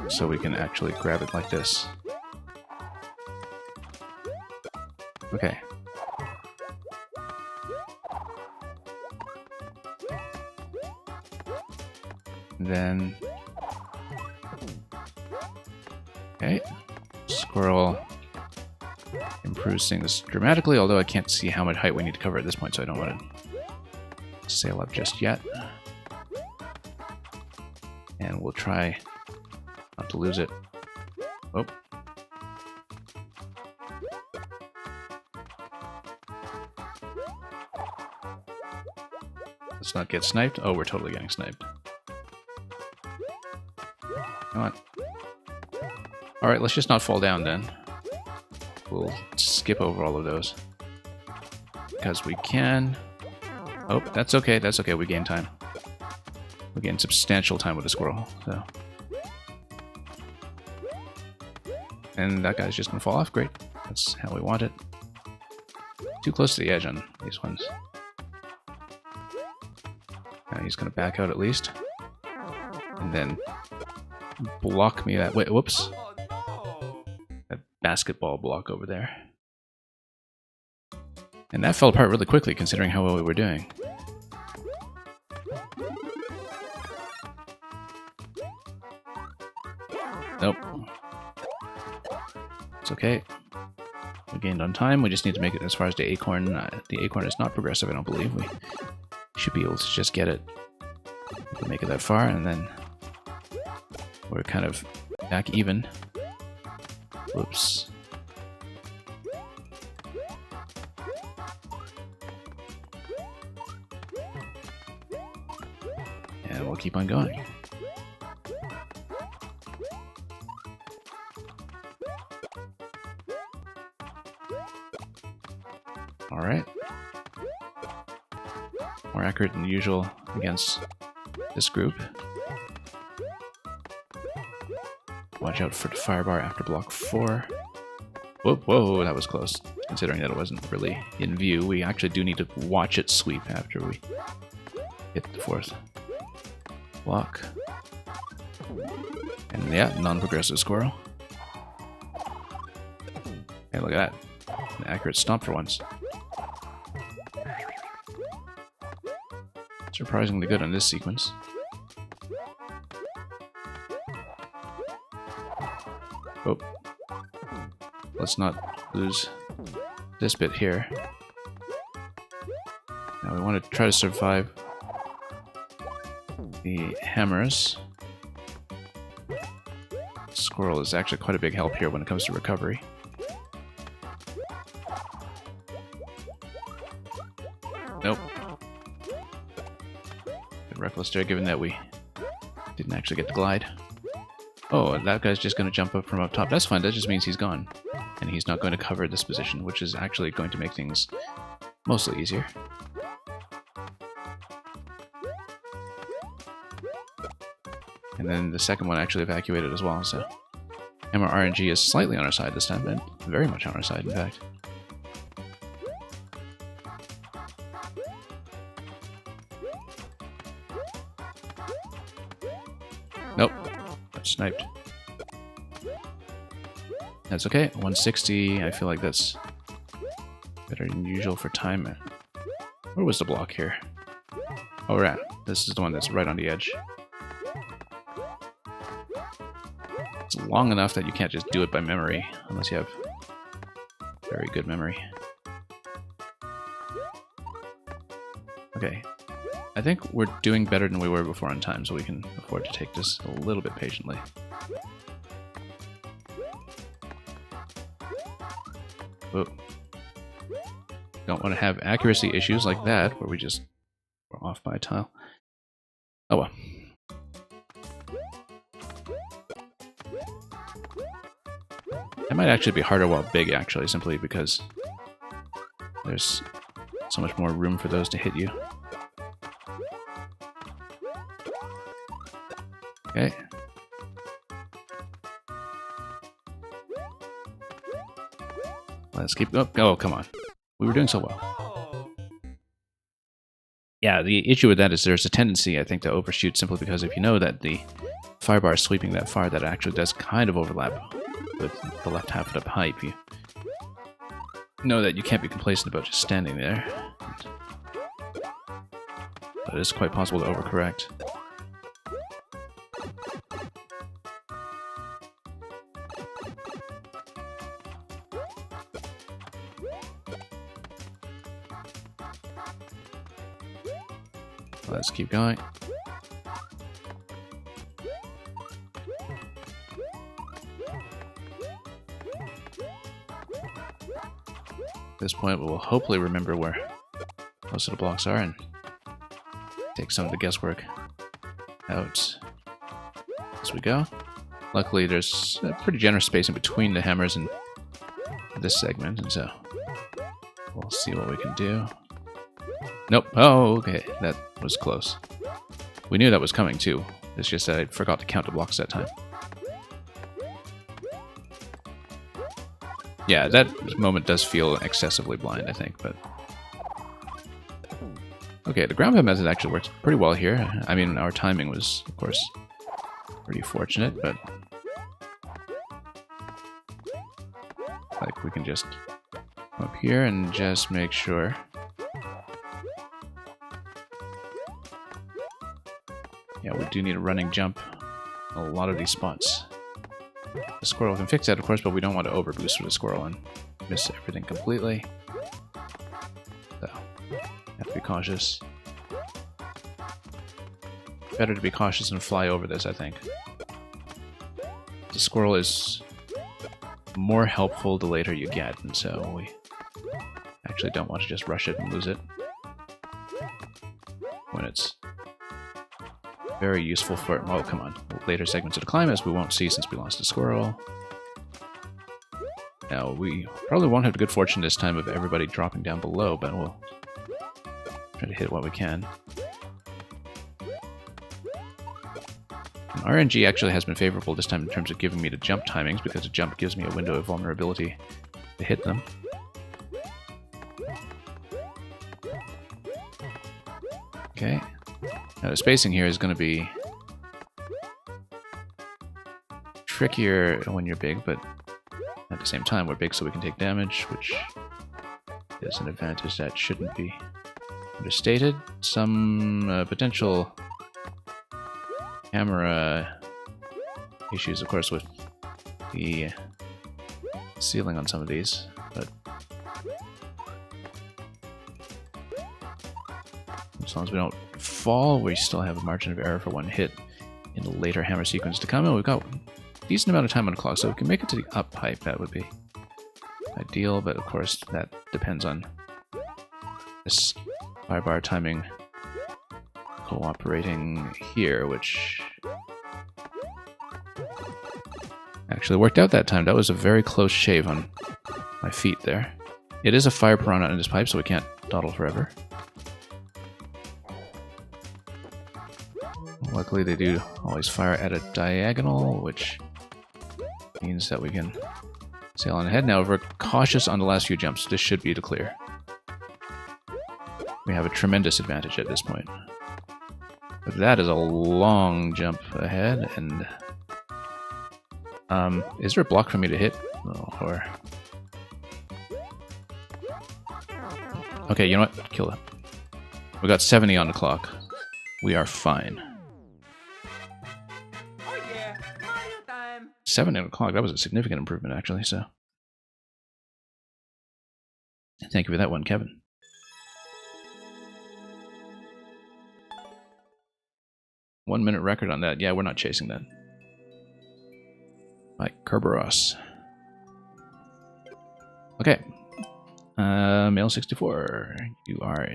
S1: so we can actually grab it like this. Okay. Then... Okay. Squirrel improves things dramatically, although I can't see how much height we need to cover at this point, so I don't want to sail up just yet. And we'll try not to lose it. Oh. Let's not get sniped. Oh, we're totally getting sniped. Come on. Alright, let's just not fall down then. We'll skip over all of those. Because we can... Oh, that's okay, that's okay, we gain time. We gain substantial time with the squirrel, so... And that guy's just gonna fall off, great. That's how we want it. Too close to the edge on these ones. Now he's gonna back out at least. And then block me that way. Whoops. That basketball block over there. And that fell apart really quickly considering how well we were doing. Nope. It's okay. We gained on time. We just need to make it as far as the acorn. The acorn is not progressive, I don't believe. We should be able to just get it. We can make it that far, and then we're kind of back even. Whoops. And we'll keep on going. Alright. More accurate than usual against this group. Watch out for the firebar after block 4. Whoa, whoa, that was close. Considering that it wasn't really in view, we actually do need to watch it sweep after we hit the 4th block. And yeah, non-progressive squirrel. Hey, look at that. An accurate stomp for once. Surprisingly good on this sequence. Oh. Let's not lose this bit here. Now we want to try to survive the hammers. Squirrel is actually quite a big help here when it comes to recovery. Nope. Bit reckless there, given that we didn't actually get the glide. Oh, that guy's just going to jump up from up top. That's fine, that just means he's gone. And he's not going to cover this position, which is actually going to make things mostly easier. And then the second one actually evacuated as well, so... Hammer RNG is slightly on our side this time, and very much on our side, in fact. Nope. Got sniped. That's okay. 160. I feel like that's better than usual for time. Where was the block here? Oh, right. This is the one that's right on the edge. It's long enough that you can't just do it by memory, unless you have very good memory. Okay. I think we're doing better than we were before on time, so we can afford to take this a little bit patiently. Whoa. Don't want to have accuracy issues like that, where we just were off by a tile. Oh well. It might actually be harder while big, actually, simply because there's so much more room for those to hit you. Okay. Let's keep going. Oh, come on. We were doing so well. Yeah, the issue with that is there's a tendency, I think, to overshoot simply because if you know that the fire bar sweeping that far that it actually does kind of overlap with the left half of the pipe. You know that you can't be complacent about just standing there. But it is quite possible to overcorrect. Let's keep going. At this point, we'll hopefully remember where most of the blocks are and take some of the guesswork out as we go. Luckily, there's a pretty generous space in between the hammers and this segment, and so we'll see what we can do. Nope. Oh, okay. That was close. We knew that was coming, too. It's just that I forgot to count the blocks that time. Yeah, that moment does feel excessively blind, I think, but... Okay, the ground pound method actually works pretty well here. I mean, our timing was, of course, pretty fortunate, but... like, we can just come up here and just make sure... Yeah, we do need a running jump in a lot of these spots. The squirrel can fix that, of course, but we don't want to overboost for the squirrel and miss everything completely. So, have to be cautious. Better to be cautious and fly over this, I think. The squirrel is more helpful the later you get, and so we actually don't want to just rush it and lose it when it's very useful for, well, come on, later segments of the climb, as we won't see since we lost the squirrel. Now, we probably won't have the good fortune this time of everybody dropping down below, but we'll try to hit what we can. And RNG actually has been favorable this time in terms of giving me the jump timings, because the jump gives me a window of vulnerability to hit them. Okay. Now, the spacing here is going to be trickier when you're big, but at the same time, we're big so we can take damage, which is an advantage that shouldn't be understated. Some potential camera issues, of course, with the ceiling on some of these, but as long as we don't fall, we still have a margin of error for one hit in the later hammer sequence to come. And we've got a decent amount of time on the clock, so if we can make it to the up pipe, that would be ideal, but of course that depends on this fire bar timing cooperating here, which actually worked out that time. That was a very close shave on my feet there. It is a fire piranha in this pipe, so we can't dawdle forever. Luckily, they do always fire at a diagonal, which means that we can sail on ahead. Now, if we're cautious on the last few jumps, this should be the clear. We have a tremendous advantage at this point. But that is a long jump ahead, and... is there a block for me to hit? Oh, or... Okay, you know what? Kill it. We got 70 on the clock. We are fine. 7 o'clock, that was a significant improvement, actually, so... Thank you for that one, Kevin. One-minute record on that. Yeah, we're not chasing that. Like Kerberos. Okay. Male 64, you are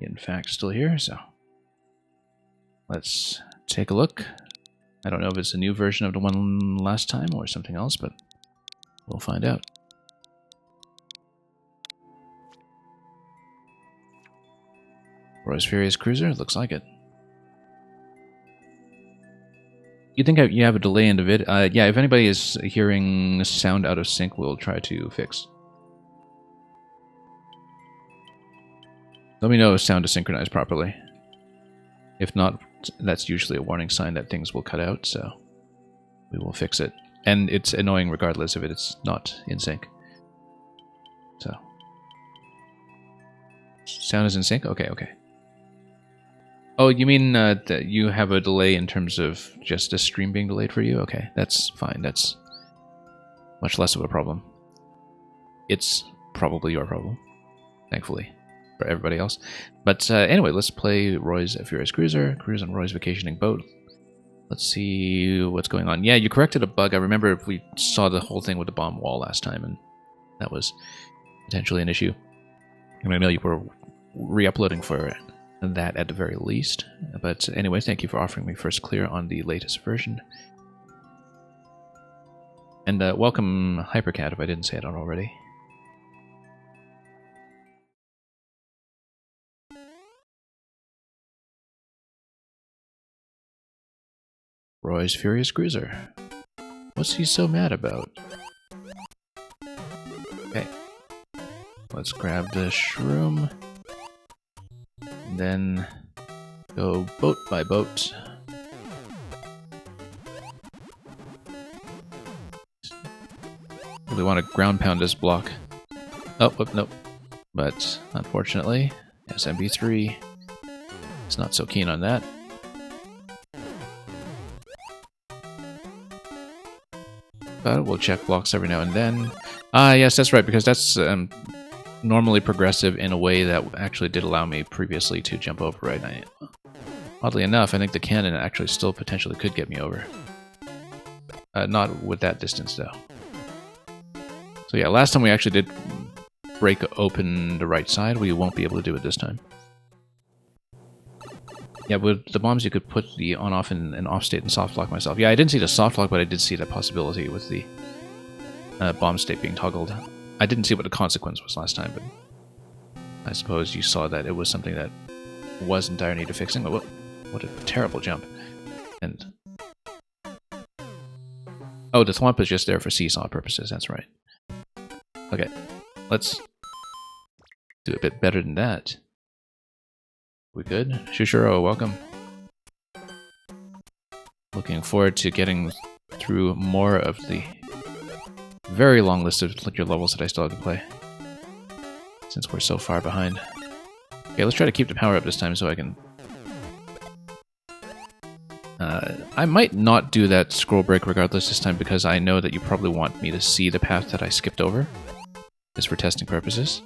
S1: in fact still here, so... Let's take a look. I don't know if it's a new version of the one last time or something else, but we'll find out. Roy's Furious Cruiser? Looks like it. You think you have a delay in the vid? Yeah, if anybody is hearing sound out of sync, we'll try to fix. Let me know if sound is synchronized properly. If not, that's usually a warning sign that things will cut out, so we will fix it. And it's annoying regardless if it's not in sync. So. Sound is in sync? Okay, okay. Oh, you mean that you have a delay in terms of just a stream being delayed for you? Okay, that's fine. That's much less of a problem. It's probably your problem, thankfully, for everybody else. But anyway, let's play Roy's Furious Cruiser, cruise on Roy's vacationing boat. Let's see what's going on. Yeah, you corrected a bug. I remember we saw the whole thing with the bomb wall last time, and that was potentially an issue. And I know you were re-uploading for that at the very least. But anyway, thank you for offering me first clear on the latest version. And welcome Hypercat, if I didn't say it already. Roy's Furious Cruiser. What's he so mad about? Okay. Let's grab the shroom. And then go boat by boat. Really want to ground pound this block. Oh, whoop, nope. But unfortunately, SMB3 is not so keen on that. But we'll check blocks every now and then. Ah, yes, that's right, because that's normally progressive in a way that actually did allow me previously to jump over, right? Oddly enough, I think the cannon actually still potentially could get me over. Not with that distance, though. So yeah, last time we actually did break open the right side. We won't be able to do it this time. Yeah, with the bombs you could put the on-off and off-state and soft-lock myself. Yeah, I didn't see the soft-lock, but I did see the possibility with the bomb state being toggled. I didn't see what the consequence was last time, but I suppose you saw that it was something that was in dire need of fixing. But what a terrible jump. And oh, the thwomp is just there for seesaw purposes, that's right. Okay, let's do a bit better than that. We good? Shushuro, welcome. Looking forward to getting through more of the very long list of your levels that I still have to play, since we're so far behind. Okay, let's try to keep the power up this time so I can... I might not do that scroll break regardless this time, because I know that you probably want me to see the path that I skipped over, just for testing purposes.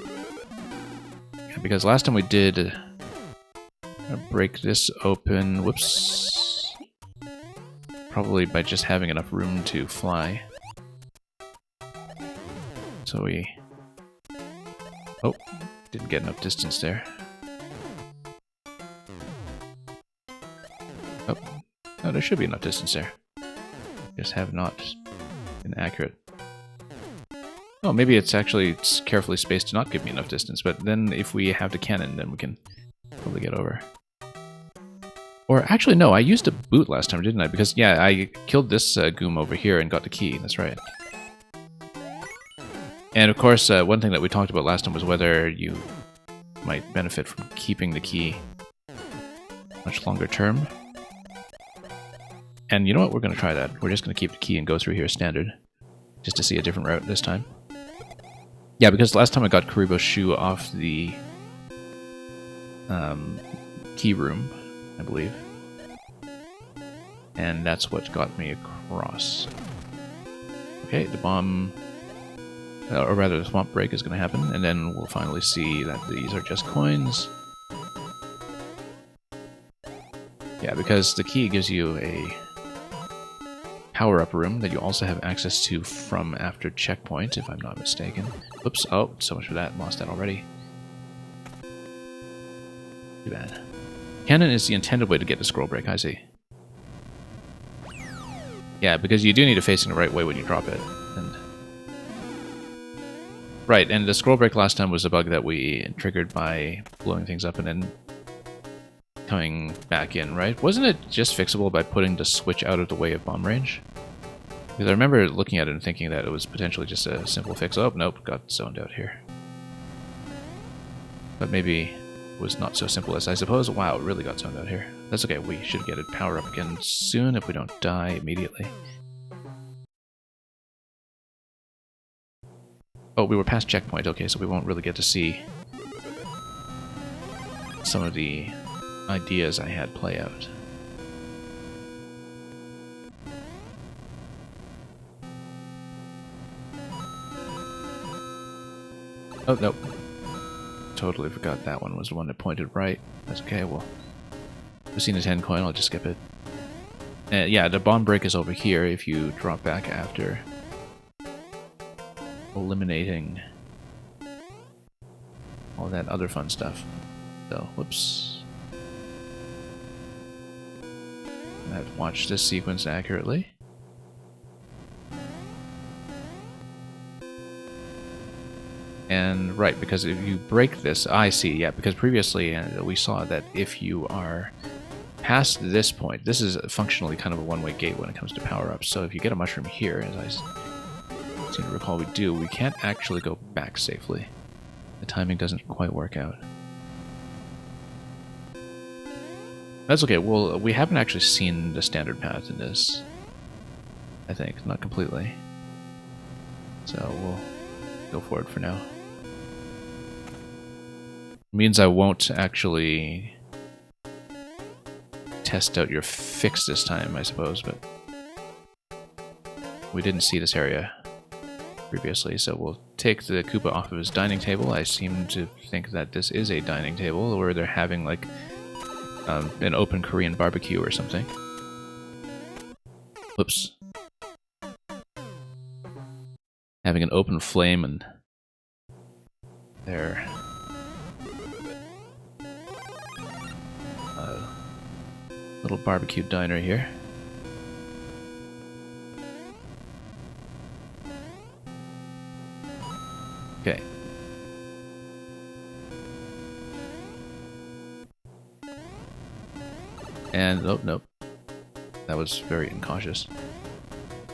S1: Yeah, because last time we did break this open, whoops, probably by just having enough room to fly. So we... oh, didn't get enough distance there. Oh, no, there should be enough distance there. Just have not been accurate. Oh, maybe it's actually carefully spaced to not give me enough distance, but then if we have the cannon, then we can probably get over. Or actually, no, I used a boot last time, didn't I? Because, yeah, I killed this goom over here and got the key, that's right. And of course, one thing that we talked about last time was whether you might benefit from keeping the key much longer term. And you know what? We're going to try that. We're just going to keep the key and go through here standard, just to see a different route this time. Yeah, because last time I got Kuribo's shoe off the key room, I believe. And that's what got me across. Okay, the bomb... or rather, the swamp break is going to happen, and then we'll finally see that these are just coins. Yeah, because the key gives you a power-up room that you also have access to from after checkpoint, if I'm not mistaken. Oops, oh, so much for that. Lost that already. Too bad. Cannon is the intended way to get the scroll break, I see. Yeah, because you do need to face it the right way when you drop it. And right, and the scroll break last time was a bug that we triggered by blowing things up and then coming back in, right? Wasn't it just fixable by putting the switch out of the way of bomb range? Because I remember looking at it and thinking that it was potentially just a simple fix. Oh, nope, got zoned out here. But maybe was not so simple as I suppose. Wow, it really got zoned out here. That's okay, we should get it power up again soon if we don't die immediately. Oh, we were past checkpoint, okay, so we won't really get to see some of the ideas I had play out. Oh, nope. Totally forgot that one was the one that pointed right. That's okay, well, I've seen a 10 coin, I'll just skip it. Yeah, the bomb break is over here if you drop back after eliminating all that other fun stuff. So, whoops. I have to watch this sequence accurately. And, right, because if you break this, I see, yeah, because previously we saw that if you are past this point, this is functionally kind of a one-way gate when it comes to power-ups, so if you get a mushroom here, as I seem to recall we do, we can't actually go back safely. The timing doesn't quite work out. That's okay, well, we haven't actually seen the standard path in this, I think, not completely. So we'll go for it for now. Means I won't actually test out your fix this time, I suppose, but we didn't see this area previously, so we'll take the Koopa off of his dining table. I seem to think that this is a dining table, where they're having like an open Korean barbecue or something. Whoops. Having an open flame and their little barbecue diner here. Okay. And, oh, nope. That was very incautious.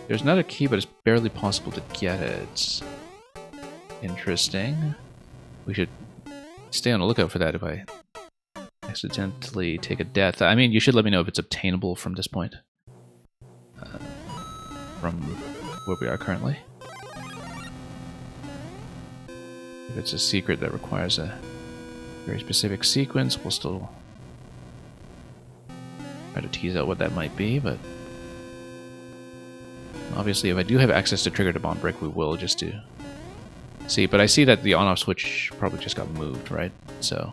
S1: There's another key, but it's barely possible to get it. Interesting. We should stay on the lookout for that if I accidentally take a death. I mean, you should let me know if it's obtainable from this point. From where we are currently. If it's a secret that requires a very specific sequence, we'll still try to tease out what that might be, but obviously if I do have access to trigger the bomb break, we will, just to see. But I see that the on-off switch probably just got moved, right? So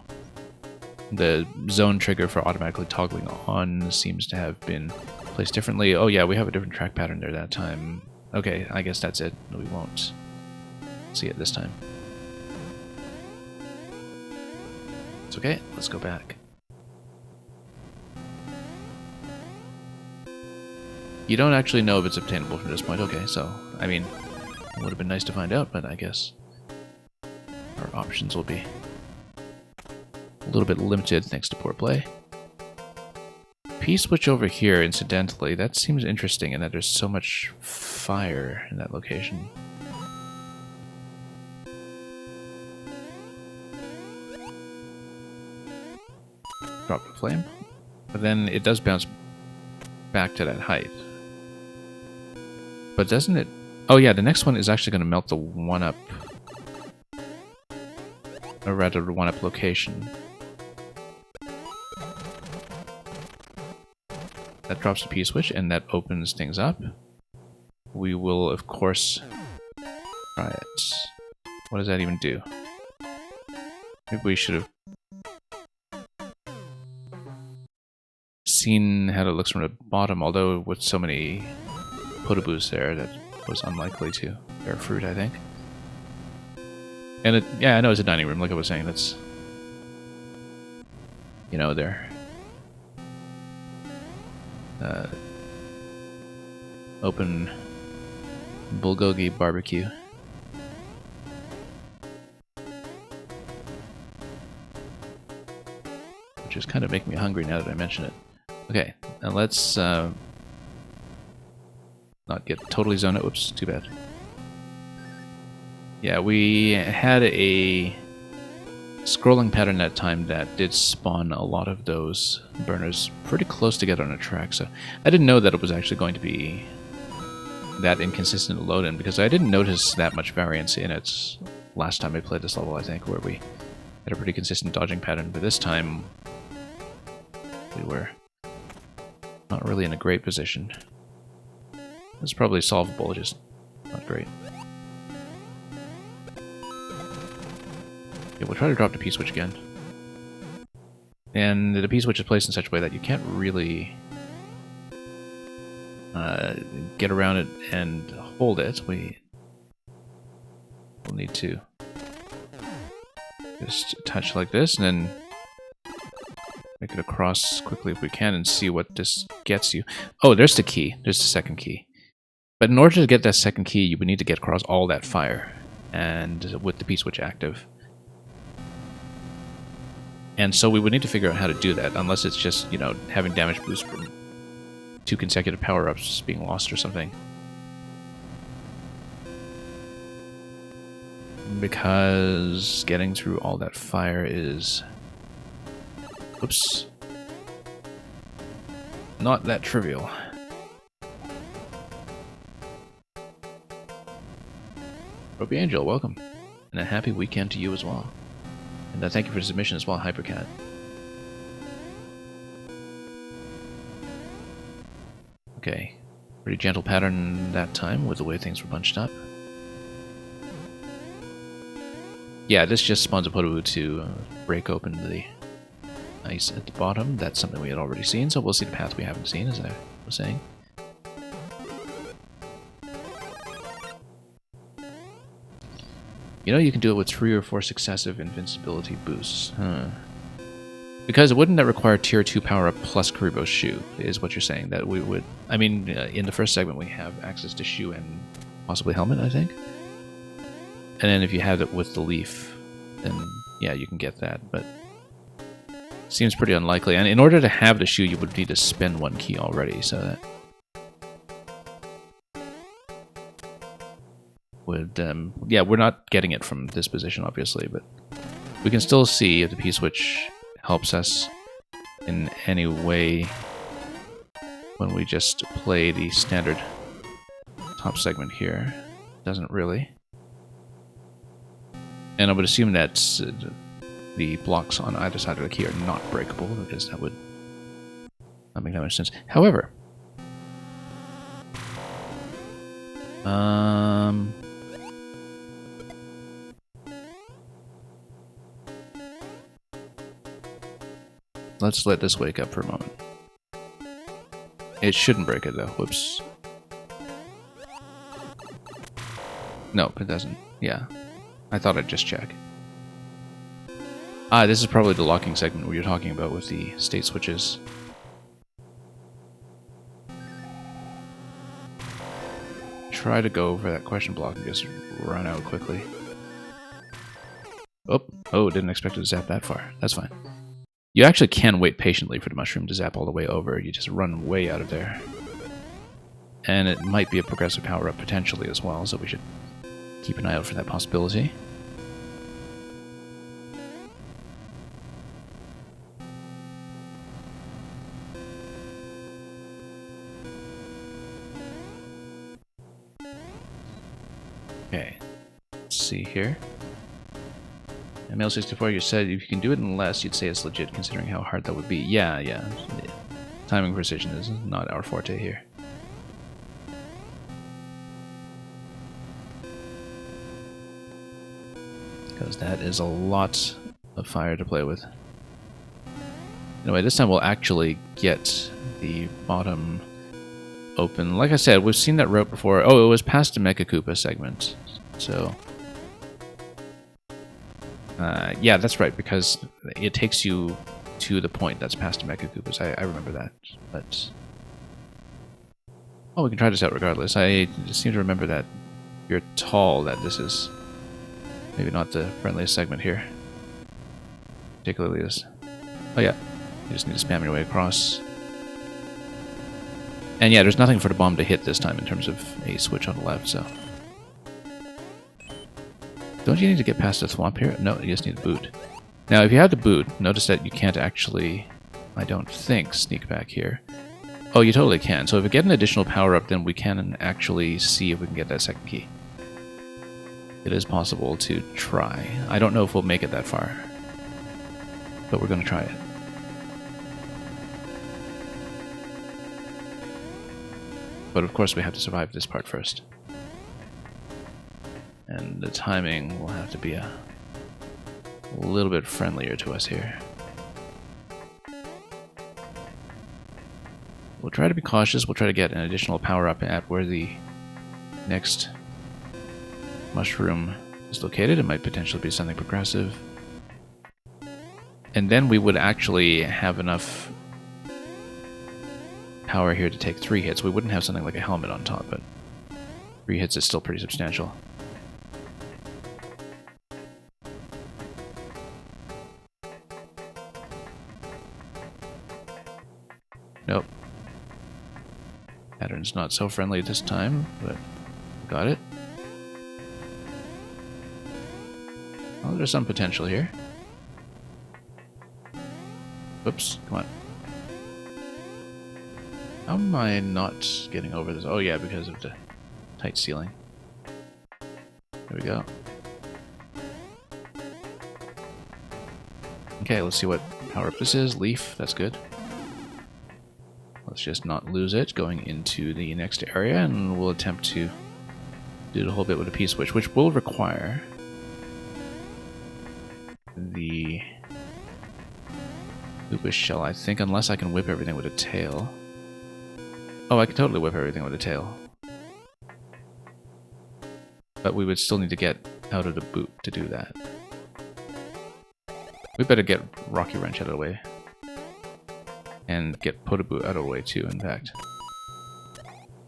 S1: the zone trigger for automatically toggling on seems to have been placed differently. Oh yeah, we have a different track pattern there that time. Okay, I guess that's it. We won't see it this time. It's okay, let's go back. You don't actually know if it's obtainable from this point. Okay, so, I mean, it would have been nice to find out, but I guess our options will be a little bit limited thanks to poor play. P-switch over here, incidentally, that seems interesting in that there's so much fire in that location. Drop the flame, but then it does bounce back to that height. But doesn't it... Oh yeah, the next one is actually going to melt the one-up, or rather the one-up location. That drops the P-switch, and that opens things up. We will, of course, try it. What does that even do? Maybe we should have seen how it looks from the bottom, although with so many Podoboos there, that was unlikely to bear fruit, I think. And it, yeah, I know it's a dining room, like I was saying, that's, you know, they're open bulgogi barbecue. Which is kind of making me hungry now that I mention it. Okay, now let's not get totally zoned out. Whoops, too bad. Yeah, we had a scrolling pattern that time that did spawn a lot of those burners pretty close together on a track, so I didn't know that it was actually going to be that inconsistent load-in, because I didn't notice that much variance in it last time I played this level, I think, where we had a pretty consistent dodging pattern, but this time we were not really in a great position. It's probably solvable, just not great. Yeah, we'll try to drop the P-switch again. And the P-switch is placed in such a way that you can't really get around it and hold it. We'll need to just touch like this and then make it across quickly if we can and see what this gets you. Oh, there's the key. There's the second key. But in order to get that second key, you would need to get across all that fire, and with the P-switch active. And so we would need to figure out how to do that, unless it's just, you know, having damage boost from 2 consecutive power-ups being lost or something. Because getting through all that fire is... Oops. Not that trivial. Ropey Angel, welcome. And a happy weekend to you as well. And thank you for the submission as well, Hypercat. Okay. Pretty gentle pattern that time with the way things were bunched up. Yeah, this just spawns a Podoboo to break open the ice at the bottom. That's something we had already seen, so we'll see the path we haven't seen, as I was saying. You know, you can do it with 3 or 4 successive invincibility boosts. Huh. Because wouldn't that require tier 2 power up plus Kuribo's shoe, is what you're saying? That we would... I mean, in the first segment we have access to shoe and possibly helmet, I think? And then if you have it with the leaf, then yeah, you can get that, but... Seems pretty unlikely. And in order to have the shoe, you would need to spend 1 key already, so that... would, yeah, we're not getting it from this position, obviously, but we can still see if the P-switch helps us in any way when we just play the standard top segment here. Doesn't really. And I would assume that the blocks on either side of the key are not breakable, because that would not make that much sense. However, let's let this wake up for a moment. It shouldn't break it, though. Whoops. Nope, it doesn't. Yeah. I thought I'd just check. Ah, this is probably the locking segment where you're talking about with the state switches. Try to go over that question block and just run out quickly. Oh, didn't expect it to zap that far. That's fine. You actually can wait patiently for the mushroom to zap all the way over. You just run way out of there. And it might be a progressive power-up potentially as well, so we should keep an eye out for that possibility. Okay, let's see here. ML64, you said if you can do it in less, you'd say it's legit, considering how hard that would be. Yeah. Timing precision is not our forte here. Because that is a lot of fire to play with. Anyway, this time we'll actually get the bottom open. Like I said, we've seen that route before. Oh, it was past the Mecha Koopa segment. So... yeah, that's right, because it takes you to the point that's past the Mecha Koopas. I remember that, but... Oh, we can try this out regardless. I seem to remember that you're tall, that this is maybe not the friendliest segment here. Particularly this. Oh yeah, you just need to spam your way across. And yeah, there's nothing for the bomb to hit this time in terms of a switch on the left, so... Don't you need to get past the thwomp here? No, you just need a boot. Now, if you have the boot, notice that you can't actually, I don't think, sneak back here. Oh, you totally can. So if we get an additional power-up, then we can actually see if we can get that second key. It is possible to try. I don't know if we'll make it that far, but we're going to try it. But of course we have to survive this part first. And the timing will have to be a little bit friendlier to us here. We'll try to be cautious. We'll try to get an additional power-up at where the next mushroom is located. It might potentially be something progressive. And then we would actually have enough power here to take 3 hits. We wouldn't have something like a helmet on top, but 3 hits is still pretty substantial. Nope. Pattern's not so friendly this time, but got it. Well, there's some potential here. Whoops, come on. How am I not getting over this? Oh yeah, because of the tight ceiling. There we go. Okay, let's see what power-up this is. Leaf, that's good. Let's just not lose it going into the next area, and we'll attempt to do the whole bit with a P-switch, which will require the Lupus shell, I think, unless I can whip everything with a tail. Oh, I can totally whip everything with a tail. But we would still need to get out of the boot to do that. We better get Rocky Wrench out of the way. And get Podoboo out of the way too, in fact.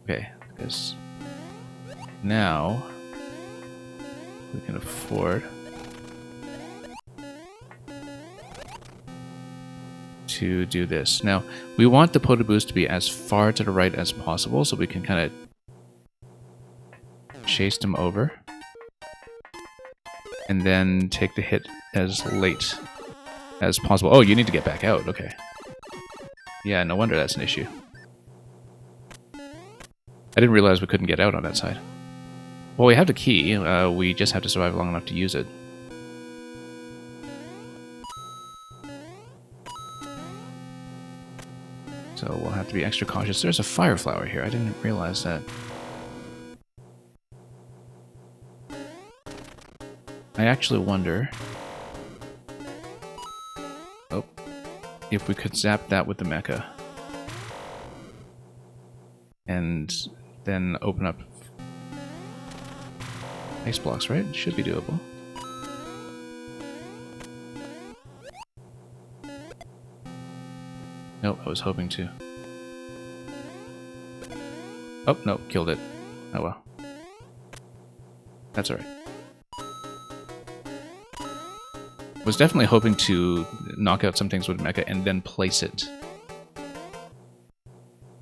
S1: Okay, because now we can afford to do this. Now, we want the Podoboos to be as far to the right as possible so we can kind of chase them over. And then take the hit as late as possible. Oh, you need to get back out, okay. Yeah, no wonder that's an issue. I didn't realize we couldn't get out on that side. Well, we have the key. We just have to survive long enough to use it. So we'll have to be extra cautious. There's a fire flower here. I didn't realize that. I actually wonder... Oh. If we could zap that with the mecha. And then open up ice blocks, right? It should be doable. Nope, I was hoping to. Oh, no, killed it. Oh well. That's alright. Was definitely hoping to knock out some things with mecha and then place it.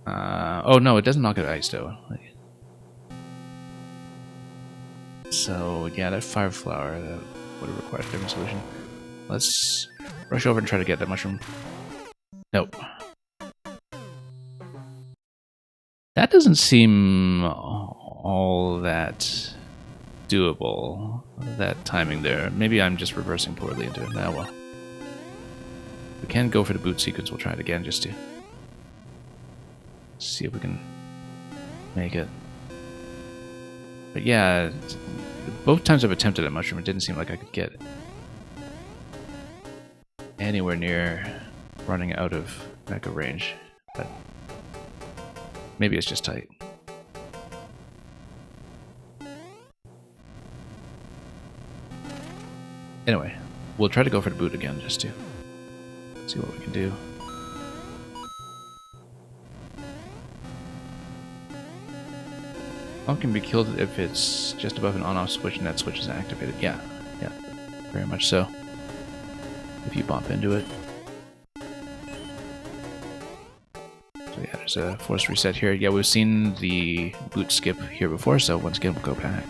S1: Oh no, it doesn't knock out ice though. So yeah, that fire flower that would have required a different solution. Let's rush over and try to get that mushroom. Nope. That doesn't seem all that doable, that timing there. Maybe I'm just reversing poorly into it. Ah, well. We can go for the boot sequence. We'll try it again just to see if we can make it. But yeah, both times I've attempted a mushroom, it didn't seem like I could get anywhere near running out of mecha range. But maybe it's just tight. Anyway, we'll try to go for the boot again just to see what we can do. All can be killed if it's just above an on-off switch and that switch is activated. Yeah, yeah, very much so. If you bump into it. So yeah, there's a force reset here. Yeah, we've seen the boot skip here before, so once again we'll go back.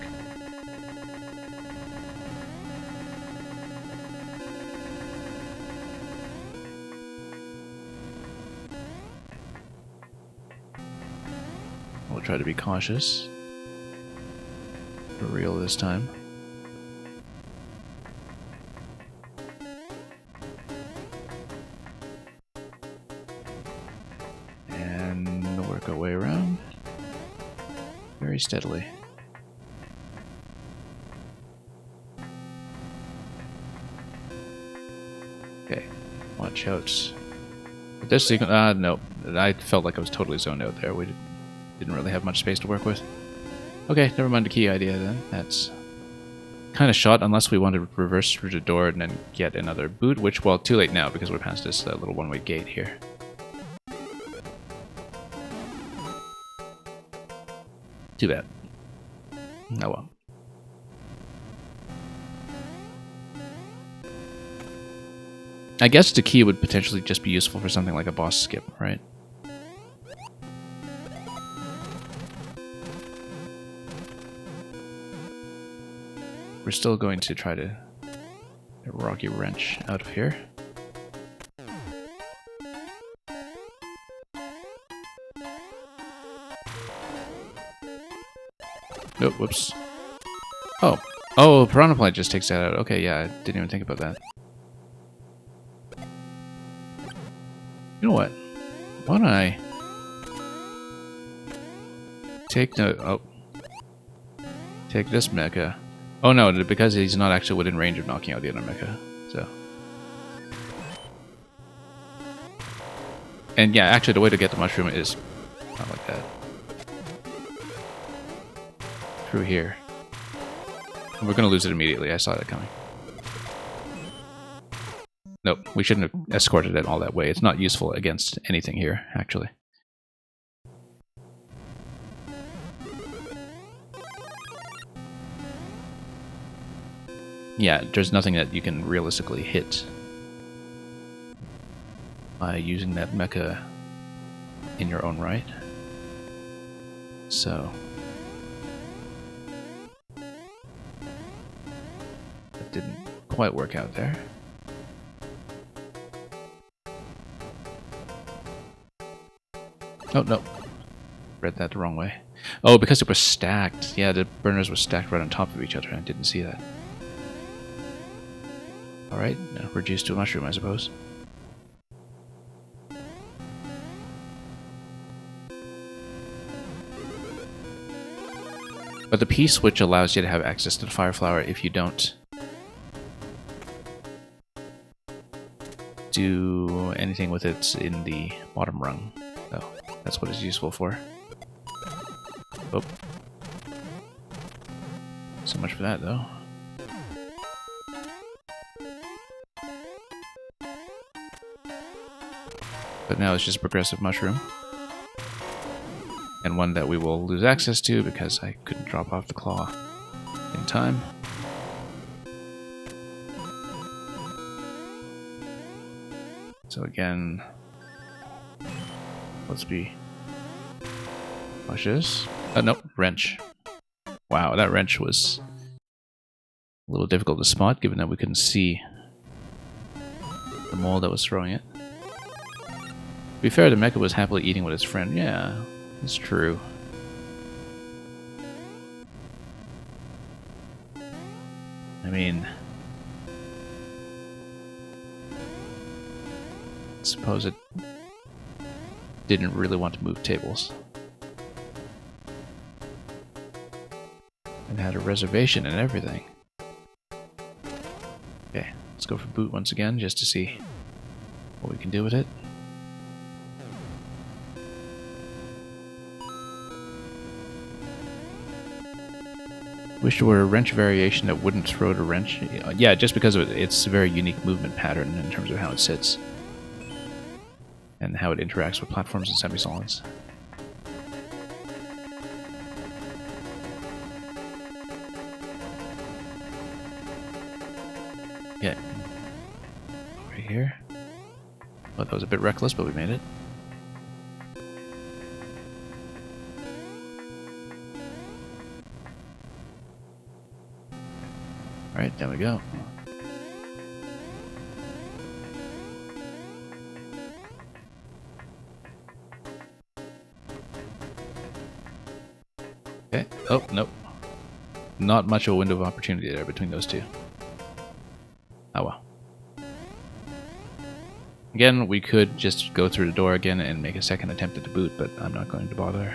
S1: try to be cautious. For real this time. And work our way around. Very steadily. Okay, watch out. But this sequence, no, I felt like I was totally zoned out there. We didn't really have much space to work with. Okay, never mind the key idea then. That's kind of shot unless we want to reverse through the door and then get another boot, which, well, too late now because we're past this little one-way gate here. Too bad. Oh well. I guess the key would potentially just be useful for something like a boss skip, right? We're still going to try to get a Rocky Wrench out of here. Nope, whoops. Oh. Oh, Piranha Plant just takes that out. Okay, yeah, I didn't even think about that. You know what? Why don't I take take this mecha? Oh no, because he's not actually within range of knocking out the other mecha. So, and yeah, actually, the way to get the mushroom is not like that. Through here. And we're gonna lose it immediately. I saw that coming. Nope, we shouldn't have escorted it all that way. It's not useful against anything here, actually. Yeah, there's nothing that you can realistically hit by using that mecha in your own right. So that didn't quite work out there. Oh, no. Read that the wrong way. Oh, because it was stacked. Yeah, the burners were stacked right on top of each other. I didn't see that. Alright, reduced to a mushroom, I suppose. But the P-switch allows you to have access to the Fire Flower if you don't do anything with it in the bottom rung. So that's what it's useful for. Oh. So much for that, though. But now it's just a progressive mushroom. And one that we will lose access to because I couldn't drop off the claw in time. So again, let's be cautious. Nope, wrench. Wow, that wrench was a little difficult to spot given that we couldn't see the mole that was throwing it. To be fair, the mecha was happily eating with its friend. Yeah, it's true. I mean, I suppose it didn't really want to move tables. And had a reservation and everything. Okay, let's go for boot once again just to see what we can do with it. Wish there were a wrench variation that wouldn't throw the wrench. Yeah, just because of its a very unique movement pattern in terms of how it sits. And how it interacts with platforms and semi-solids. Yeah. Right here. Well, that was a bit reckless, but we made it. Alright, there we go. Okay. Oh, nope. Not much of a window of opportunity there between those two. Oh well. Again, we could just go through the door again and make a second attempt at the boot, but I'm not going to bother.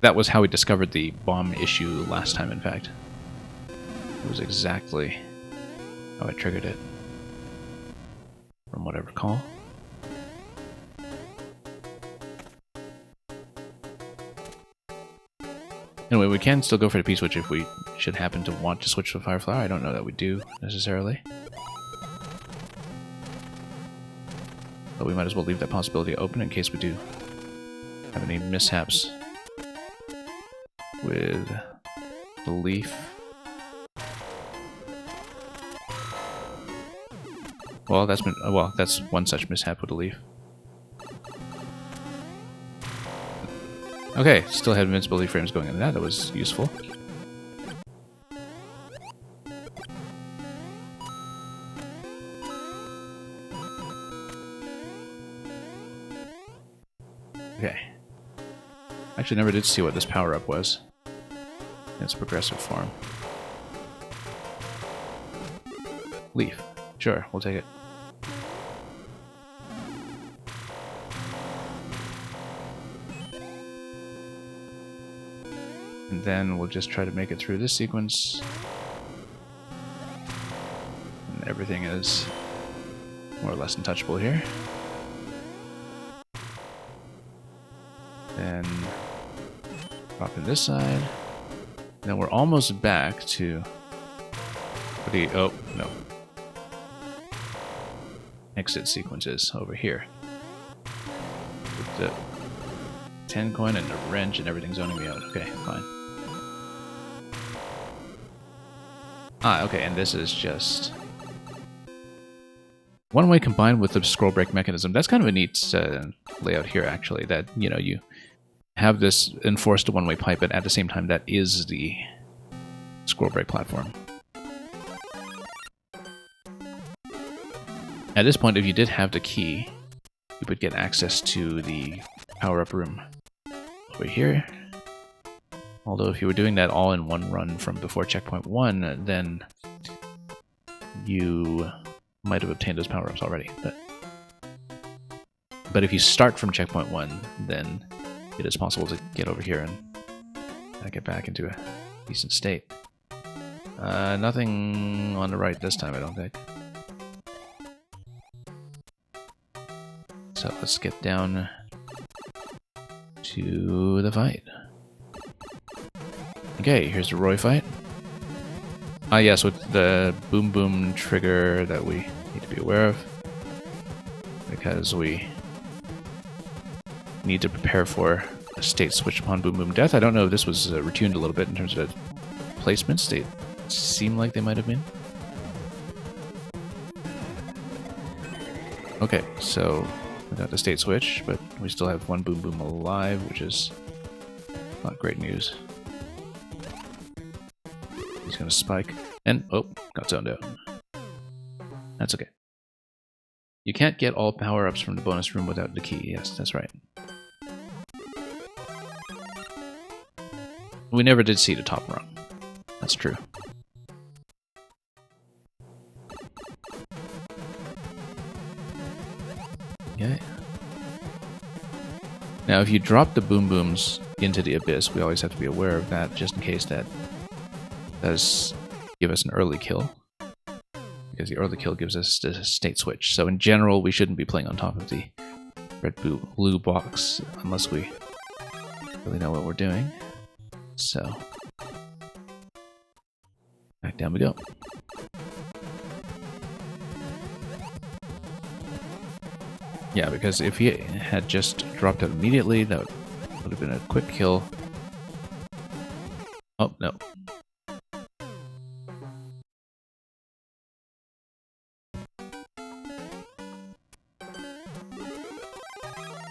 S1: That was how we discovered the bomb issue last time, in fact. It was exactly how I triggered it, from what I recall. Anyway, we can still go for the P-switch if we should happen to want to switch to Fire Flower. I don't know that we do, necessarily. But we might as well leave that possibility open in case we do have any mishaps with the leaf. Well, that's one such mishap with the leaf. Okay, still had invincibility frames going into that. That was useful. Okay. Actually, never did see what this power-up was in its progressive form. Leaf. Sure, we'll take it. And then we'll just try to make it through this sequence. And everything is more or less untouchable here. Then drop in this side. Then we're almost back to the oh no. Exit sequences over here. With the 10 coin and the wrench and everything zoning me out. Okay, fine. Ah, okay, and this is just one way combined with the scroll break mechanism. That's kind of a neat layout here, actually, that, you know, you have this enforced one-way pipe, but at the same time, that is the scroll break platform. At this point, if you did have the key, you would get access to the power-up room over here. Although if you were doing that all in one run from before checkpoint 1, then you might have obtained those power-ups already. But if you start from checkpoint 1, then it is possible to get over here and get back into a decent state. Nothing on the right this time, I don't think. So let's get down to the fight. Okay, here's the Roy fight. Ah yes, with the boom boom trigger that we need to be aware of. Because we need to prepare for a state switch upon boom boom death. I don't know if this was retuned a little bit in terms of placements. They seem like they might have been. Okay, so we got the state switch, but we still have one boom boom alive, which is not great news. He's gonna spike, and oh, got zoned out. That's okay. You can't get all power-ups from the bonus room without the key. Yes, that's right. We never did see the top rung. That's true. Okay. Now, if you drop the boom booms into the abyss, we always have to be aware of that, just in case that does give us an early kill. Because the early kill gives us the state switch. So in general, we shouldn't be playing on top of the red blue box unless we really know what we're doing. So back down we go. Yeah, because if he had just dropped out immediately, that would have been a quick kill. Oh, no.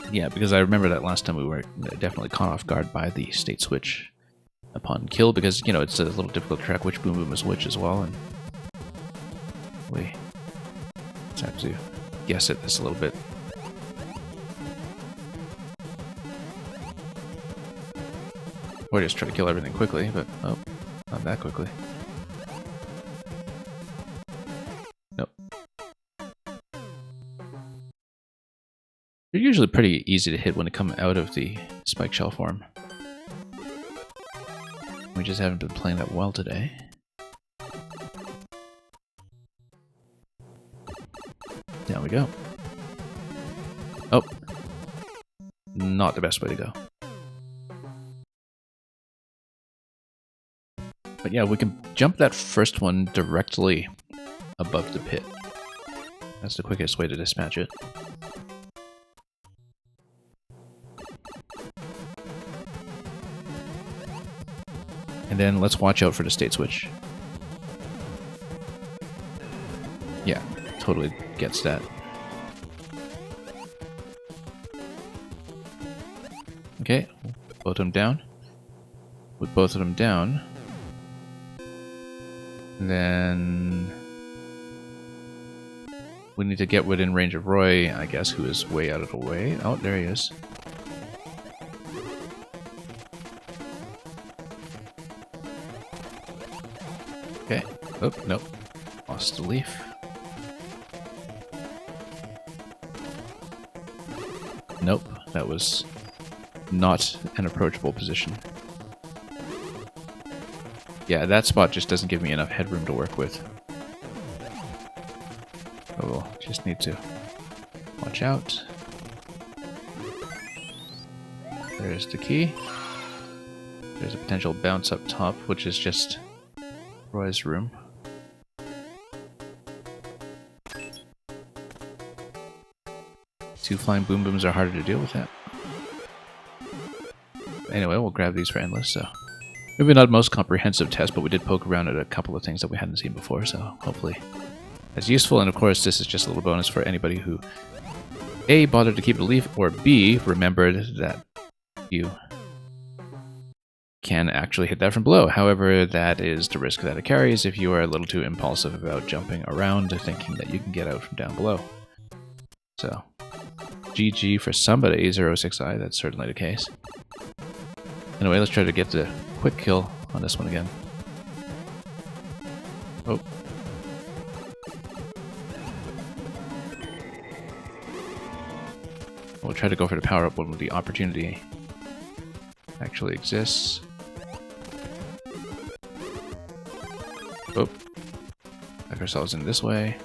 S1: Yeah, because I remember that last time we were definitely caught off guard by the state switch upon kill, because, you know, it's a little difficult to track which boom boom is which as well, and we just have to guess at this a little bit. Or just try to kill everything quickly, but oh, not that quickly. Nope. They're usually pretty easy to hit when they come out of the spike shell form. We just haven't been playing that well today. There we go. Oh. Not the best way to go. But yeah, we can jump that first one directly above the pit. That's the quickest way to dispatch it. And then let's watch out for the state switch. Yeah, totally gets that. Okay, both of them down. With both of them down, then we need to get within range of Roy, I guess, who is way out of the way. Oh, there he is. Okay. Oh, nope. Lost the leaf. Nope, that was not an approachable position. Yeah, that spot just doesn't give me enough headroom to work with. Oh, just need to watch out. There's the key. There's a potential bounce up top, which is just Roy's room. Two flying boom booms are harder to deal with that. Anyway, we'll grab these for endless, so... Maybe not the most comprehensive test, but we did poke around at a couple of things that we hadn't seen before, so hopefully that's useful. And of course, this is just a little bonus for anybody who A, bothered to keep a leaf, or B, remembered that you can actually hit that from below. However, that is the risk that it carries if you are a little too impulsive about jumping around, thinking that you can get out from down below. So, GG for somebody, 06i, that's certainly the case. Anyway, let's try to get the quick kill on this one again. Oh. We'll try to go for the power-up when the opportunity actually exists. Oh. Back ourselves in this way.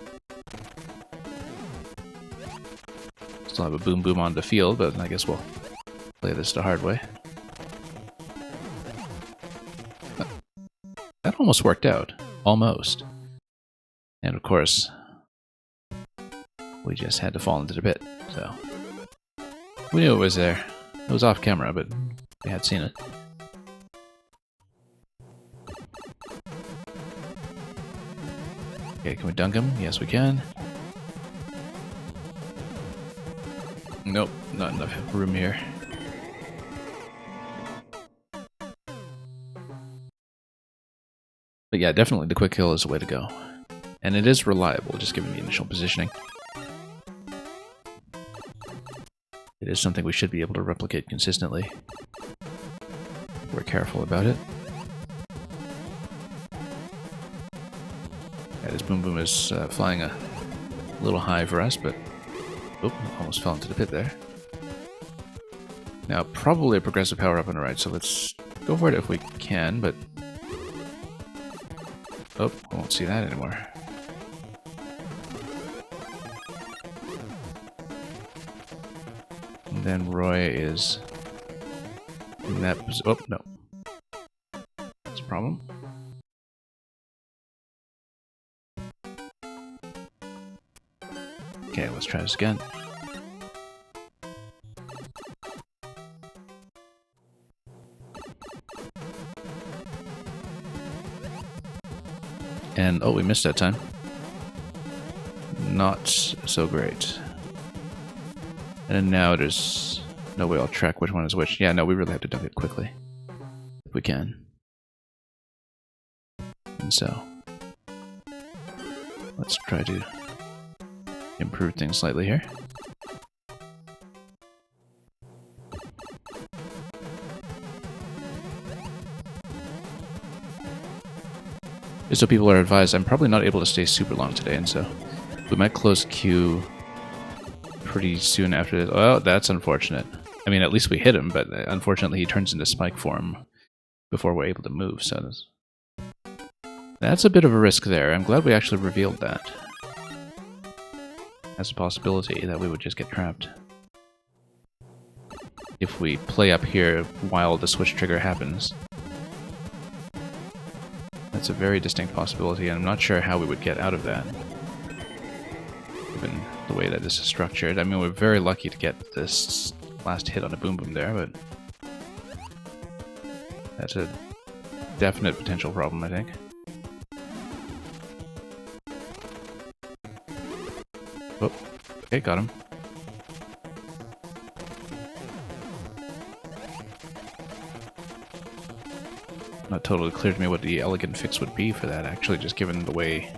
S1: Still have a boom boom on the field, but I guess we'll play this the hard way. That almost worked out. Almost. And of course, we just had to fall into the pit, so... We knew it was there. It was off camera, but we had seen it. Okay, can we dunk him? Yes, we can. Nope, not enough room here. But yeah, definitely the quick kill is the way to go. And it is reliable, just given the initial positioning. It is something we should be able to replicate consistently. We're careful about it. Yeah, this boom boom is flying a little high for us, but... Oh, almost fell into the pit there. Now, probably a progressive power up on the right, so let's go for it if we can, but... Oh, I won't see that anymore. And then Roy is in that position. Oh, no. That's a problem. Okay, let's try this again. And, oh, we missed that time. Not so great. And now there's no way I'll track which one is which. Yeah, no, we really have to dunk it quickly. If we can. And so, let's try to improve things slightly here. Just so people are advised, I'm probably not able to stay super long today, and so we might close queue pretty soon after this. Oh, that's unfortunate. I mean, at least we hit him, but unfortunately he turns into spike form before we're able to move, so that's a bit of a risk there. I'm glad we actually revealed that. That's a possibility that we would just get trapped if we play up here while the switch trigger happens. That's a very distinct possibility, and I'm not sure how we would get out of that, given the way that this is structured. I mean, we're very lucky to get this last hit on a Boom Boom there, but that's a definite potential problem, I think. Oh, okay, got him. Not totally clear to me what the elegant fix would be for that, actually, just given the way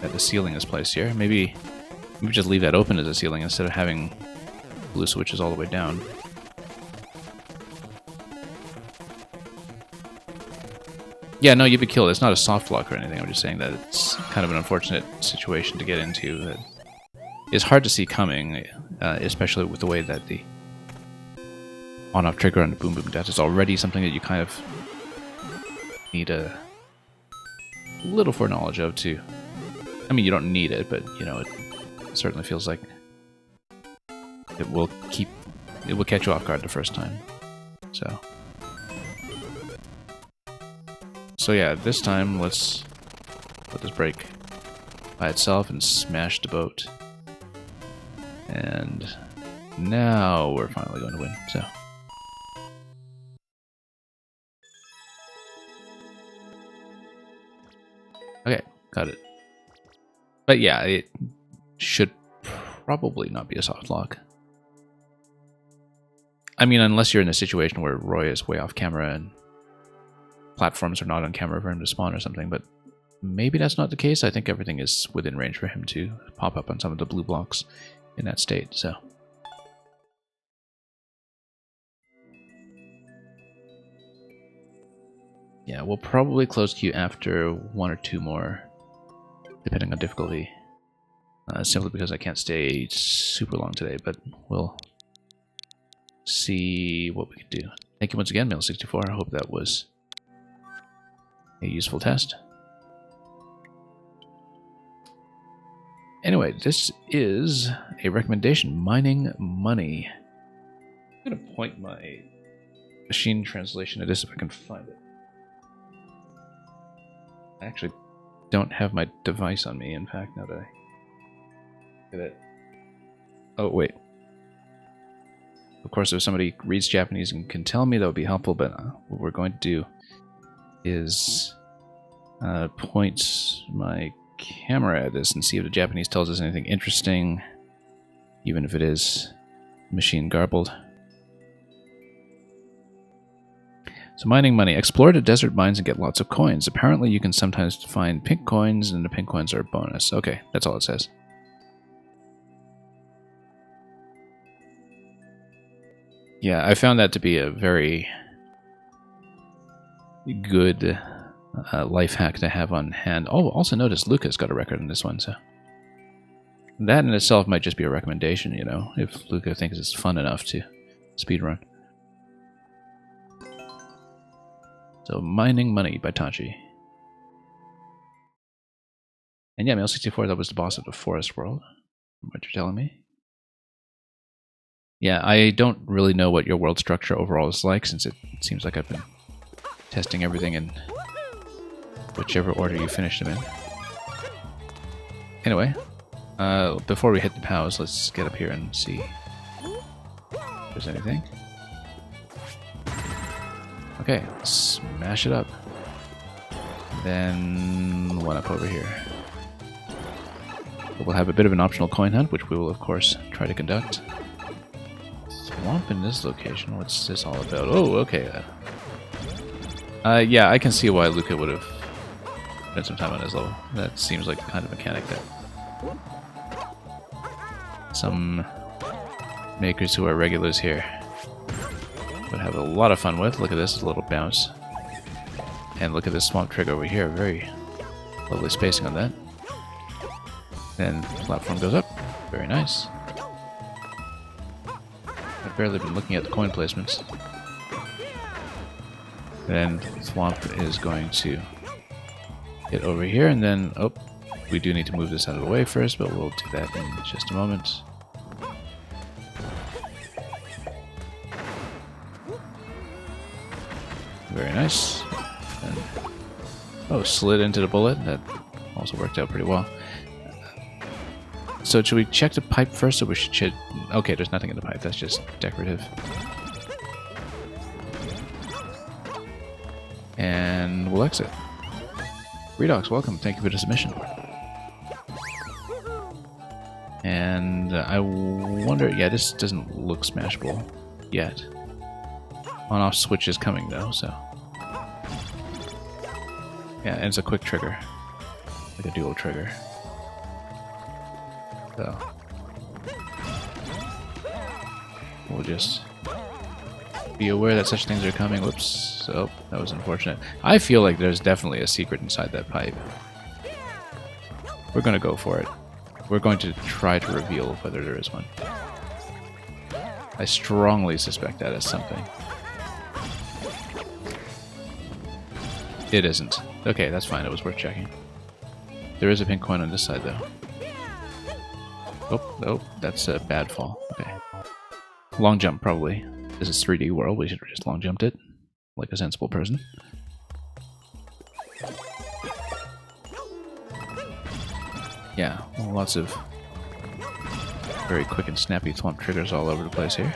S1: that the ceiling is placed here. Maybe just leave that open as a ceiling instead of having blue switches all the way down. Yeah, no, you'd be killed. It's not a soft lock or anything. I'm just saying that it's kind of an unfortunate situation to get into that is hard to see coming, especially with the way that the on-off trigger on the Boom Boom death is already something that you kind of need a little foreknowledge of too. I mean, you don't need it, but you know, it certainly feels like it will catch you off guard the first time. So yeah, this time let's let this break by itself and smash the boat. And now we're finally going to win. So. Okay, got it. But yeah, it should probably not be a soft lock. I mean, unless you're in a situation where Roy is way off camera and platforms are not on camera for him to spawn or something, but maybe that's not the case. I think everything is within range for him to pop up on some of the blue blocks in that state, so. Yeah, we'll probably close queue after one or two more, depending on difficulty. Simply because I can't stay super long today, but we'll see what we can do. Thank you once again, Mail64. I hope that was a useful test. Anyway, this is a recommendation, Mining Money. I'm going to point my machine translation at this if I can find it. I actually don't have my device on me, in fact, now that I look at it. Oh, wait. Of course, if somebody reads Japanese and can tell me, that would be helpful, but what we're going to do is point my camera at this and see if the Japanese tells us anything interesting, even if it is machine garbled. So mining money. Explore the desert mines and get lots of coins. Apparently you can sometimes find pink coins, and the pink coins are a bonus. Okay, that's all it says. Yeah, I found that to be a very good life hack to have on hand. Oh, also notice Lucas got a record in this one, so that in itself might just be a recommendation, you know, if Luca thinks it's fun enough to speedrun. So, Mining Money by Tachi. And yeah, Mail64, that was the boss of the Forest World, from what you're telling me. Yeah, I don't really know what your world structure overall is like, since it seems like I've been testing everything in whichever order you finished them in. Anyway, before we hit the POWs, let's get up here and see if there's anything. Okay, smash it up. Then one up over here. We'll have a bit of an optional coin hunt, which we will, of course, try to conduct. Swamp in this location. What's this all about? Oh, okay. Yeah, I can see why Luca would have spent some time on his level. That seems like the kind of mechanic that some makers who are regulars here would have a lot of fun with. Look at this little bounce. And look at this swamp trick over here. Very Lovely spacing on that. Then platform goes up. Very nice. I've barely been looking at the coin placements. Then Thwomp is going to hit over here, and then, oh, we do need to move this out of the way first, but we'll do that in just a moment. Very nice. And, oh, slid into the bullet. That also worked out pretty well. So should we check the pipe first, or we should... Okay, there's nothing in the pipe. That's just decorative. And we'll exit. Redox, welcome. Thank you for the submission. And I wonder... Yeah, this doesn't look smashable yet. On-off switch is coming, though, so... Yeah, and it's a quick trigger. Like a dual trigger. So... We'll just... be aware that such things are coming. Whoops. Oh, that was unfortunate. I feel like there's definitely a secret inside that pipe. We're gonna go for it. We're going to try to reveal whether there is one. I strongly suspect that is something. It isn't. Okay, that's fine. It was worth checking. There is a pink coin on this side, though. Oh, oh, that's a bad fall. Okay. Long jump, probably. This is 3D World. We should have just long jumped it, like a sensible person. Yeah, well, lots of very quick and snappy Thwomp triggers all over the place here.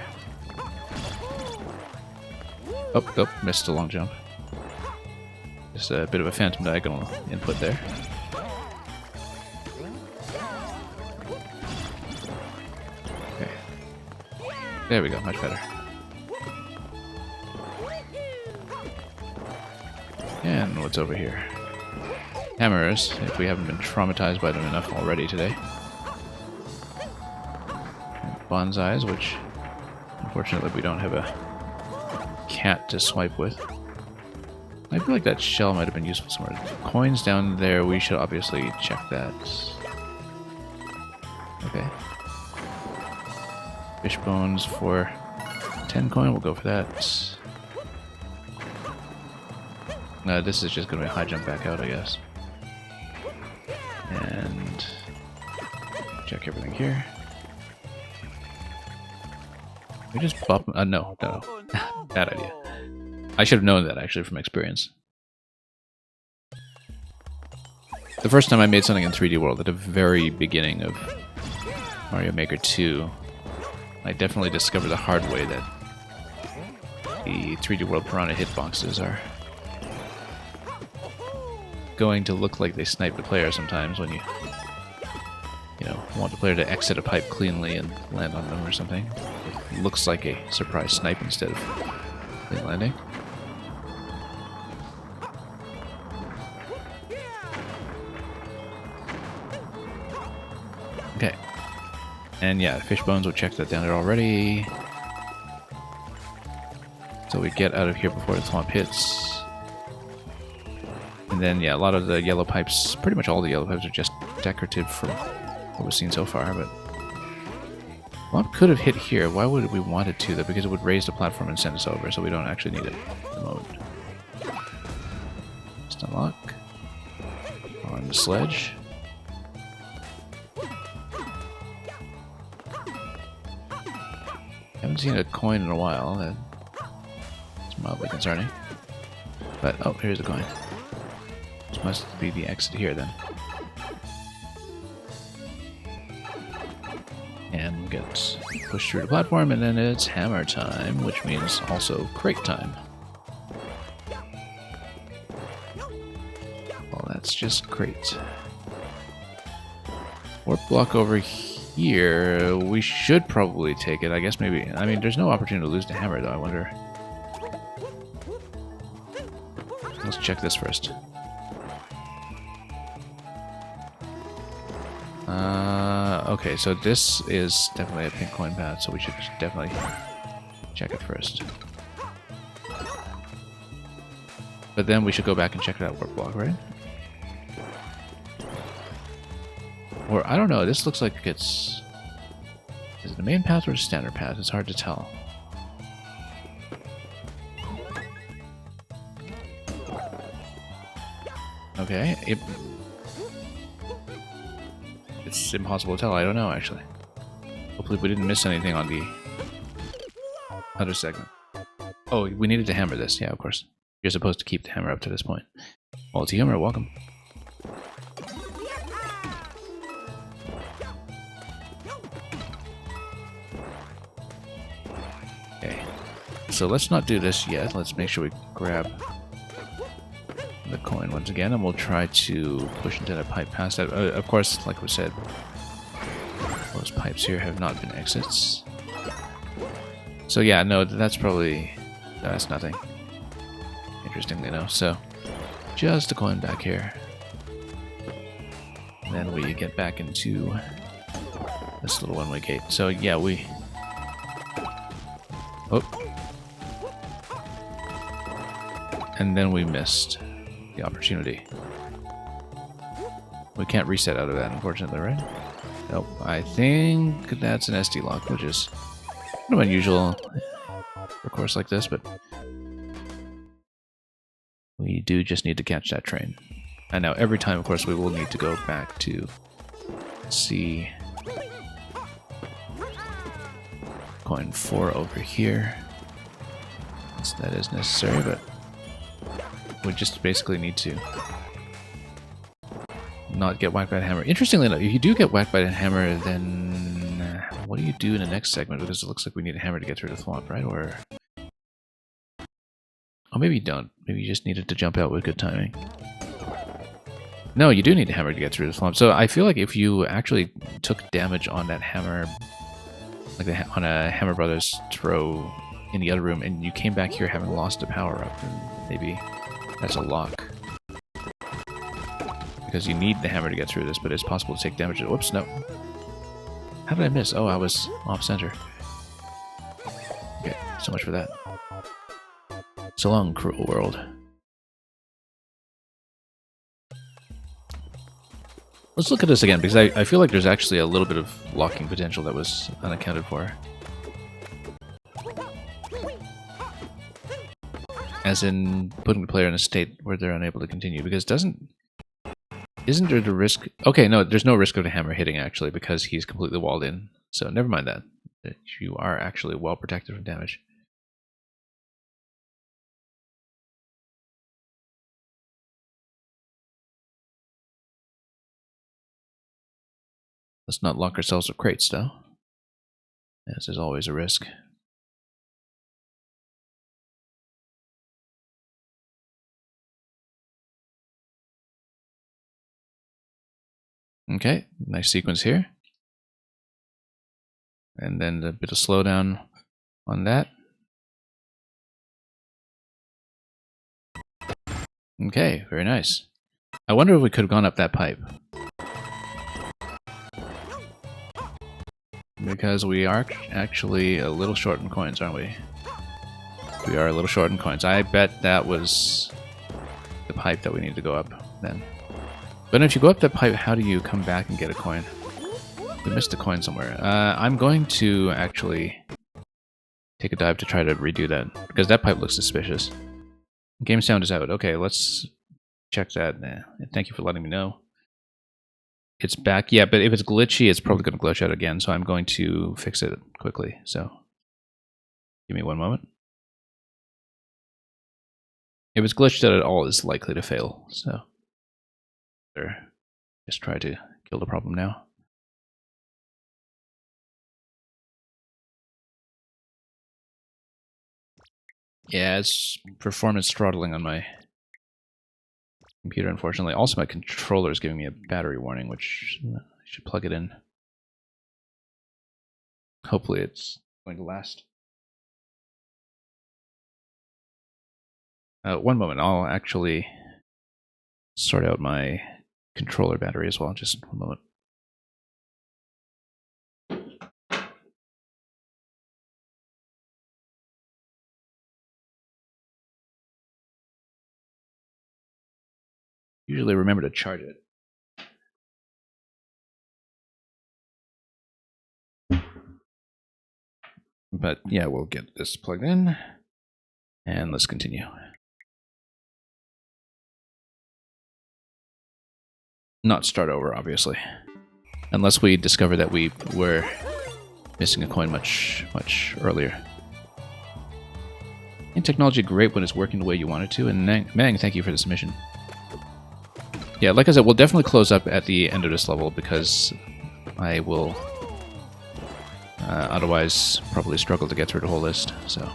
S1: Oh, oh, missed a long jump. Just a bit of a phantom diagonal input there. Okay. There we go, much better. And what's over here? Hammers, if we haven't been traumatized by them enough already today. And bonsais, which unfortunately we don't have a cat to swipe with. I feel like that shell might have been useful somewhere. Coins down there, we should obviously check that. Okay. Fish bones for 10 coin, we'll go for that. This is just going to be a high jump back out, I guess. And check everything here. We just bop... no. Bad idea. I should have known that, actually, from experience. The first time I made something in 3D World, at the very beginning of Mario Maker 2, I definitely discovered the hard way that the 3D World Piranha hitboxes are going to look like they snipe the player sometimes when you want the player to exit a pipe cleanly and land on them or something. It looks like a surprise snipe instead of clean landing. Okay. And yeah, fish bones, we'll check that down there already. So we get out of here before the Thwomp hits. And then, yeah, a lot of the yellow pipes, pretty much all the yellow pipes are just decorative from what we've seen so far, but Thwomp could have hit here. Why would we want it to, though? Because it would raise the platform and send us over, so we don't actually need it at the moment. Just unlock. On the sledge. Haven't seen a coin in a while. That's mildly concerning. But, oh, here's the coin. This must be the exit here, then. And we get pushed through the platform, and then it's hammer time, which means also crate time. Well, that's just crate. Warp block over here. We should probably take it. I guess maybe... I mean, there's no opportunity to lose the hammer, though. I wonder... Let's check this first. Okay, so this is definitely a pink coin path, so we should definitely check it first. But then we should go back and check that warp block, right? Or, I don't know, this looks like it's... Is it a main path or a standard path? It's hard to tell. Okay, it's impossible to tell. I don't know, actually. Hopefully we didn't miss anything on the other segment. Oh, we needed to hammer this. Yeah, of course. You're supposed to keep the hammer up to this point. Multi-humor, welcome. Okay. So let's not do this yet. Let's make sure we grab the coin once again, and we'll try to push into that pipe past that. Of course, like we said, those pipes here have not been exits. So yeah, no, that's probably... that's nothing. Interestingly enough, so just a coin back here. And then we get back into this little one-way gate. So yeah, we... Oh. And then we missed the opportunity. We can't reset out of that, unfortunately, right? Nope. I think that's an SD lock, which is kind of unusual for a course like this, but we do just need to catch that train. And now every time, of course, we will need to go back to see coin 4 over here. So that is necessary, but we just basically need to not get whacked by the hammer. Interestingly enough, if you do get whacked by the hammer, then what do you do in the next segment? Because it looks like we need a hammer to get through the swamp, right? Or... oh, maybe you don't. Maybe you just needed to jump out with good timing. No, you do need a hammer to get through the swamp. So I feel like if you actually took damage on that hammer, like on a Hammer Brothers throw in the other room, and you came back here having lost a power-up, then maybe that's a lock. Because you need the hammer to get through this, but it's possible to take damage. Whoops, no. How did I miss? Oh, I was off-center. Okay, so much for that. So long, cruel world. Let's look at this again, because I feel like there's actually a little bit of locking potential that was unaccounted for. As in putting the player in a state where they're unable to continue, because isn't there the risk... okay, no, there's no risk of the hammer hitting, actually, because he's completely walled in. So never mind that. You are actually well protected from damage. Let's not lock ourselves with crates, though. As there's always a risk. Okay, nice sequence here. And then a bit of slowdown on that. Okay, very nice. I wonder if we could have gone up that pipe. Because we are actually a little short in coins, aren't we? We are a little short in coins. I bet that was the pipe that we need to go up then. But if you go up that pipe, how do you come back and get a coin? We missed a coin somewhere. I'm going to actually take a dive to try to redo that, because that pipe looks suspicious. Game sound is out. Okay, let's check that. Thank you for letting me know. It's back. Yeah, but if it's glitchy, it's probably going to glitch out again, so I'm going to fix it quickly. So, give me one moment. If it's glitched out at all, it's likely to fail, so just try to kill the problem now. Yeah, it's performance throttling on my computer, unfortunately. Also, my controller is giving me a battery warning, which I should plug it in. Hopefully it's going to last. One moment, I'll actually sort out my controller battery as well. Just one moment. Usually remember to charge it. But yeah, we'll get this plugged in. And let's continue. Not start over, obviously. Unless we discover that we were missing a coin much earlier. And technology great when it's working the way you want it to. And Mang, thank you for the submission. Yeah, like I said, we'll definitely close up at the end of this level because I will otherwise probably struggle to get through the whole list. So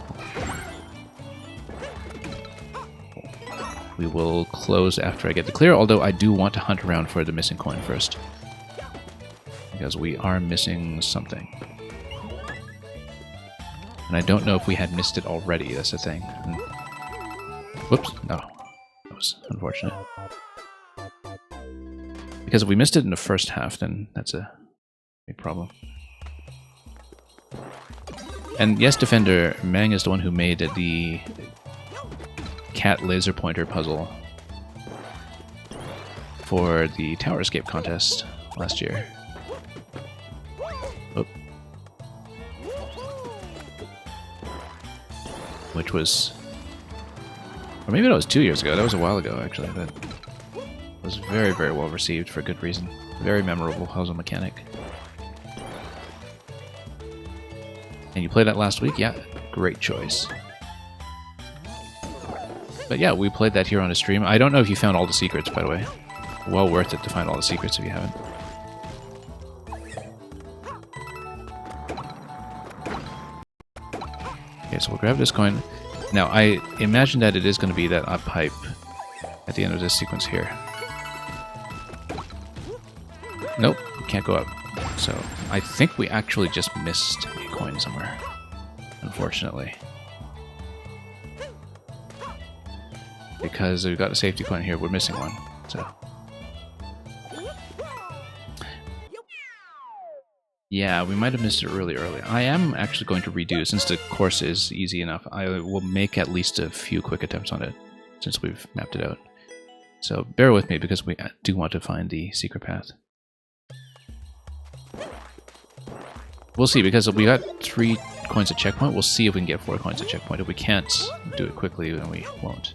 S1: we will close after I get the clear, although I do want to hunt around for the missing coin first. Because we are missing something. And I don't know if we had missed it already, that's the thing. Whoops, no. That was unfortunate. Because if we missed it in the first half, then that's a big problem. And yes, Defender, Mang is the one who made the cat laser pointer puzzle for the Tower Escape contest last year. Oh. Which was... Or maybe that was 2 years ago. That was a while ago, actually. But it was very, very well received for good reason. Very memorable puzzle mechanic. And you played that last week? Yeah, great choice. But yeah, we played that here on a stream. I don't know if you found all the secrets, by the way. Well worth it to find all the secrets if you haven't. Okay, so we'll grab this coin. Now, I imagine that it is going to be that up pipe at the end of this sequence here. Nope, can't go up. So, I think we actually just missed a coin somewhere, unfortunately. Because we've got a safety coin here, we're missing one. So, yeah, we might have missed it really early. I am actually going to redo, since the course is easy enough, I will make at least a few quick attempts on it, since we've mapped it out. So bear with me, because we do want to find the secret path. We'll see, because we got 3 coins at checkpoint, we'll see if we can get 4 coins at checkpoint. If we can't do it quickly, then we won't.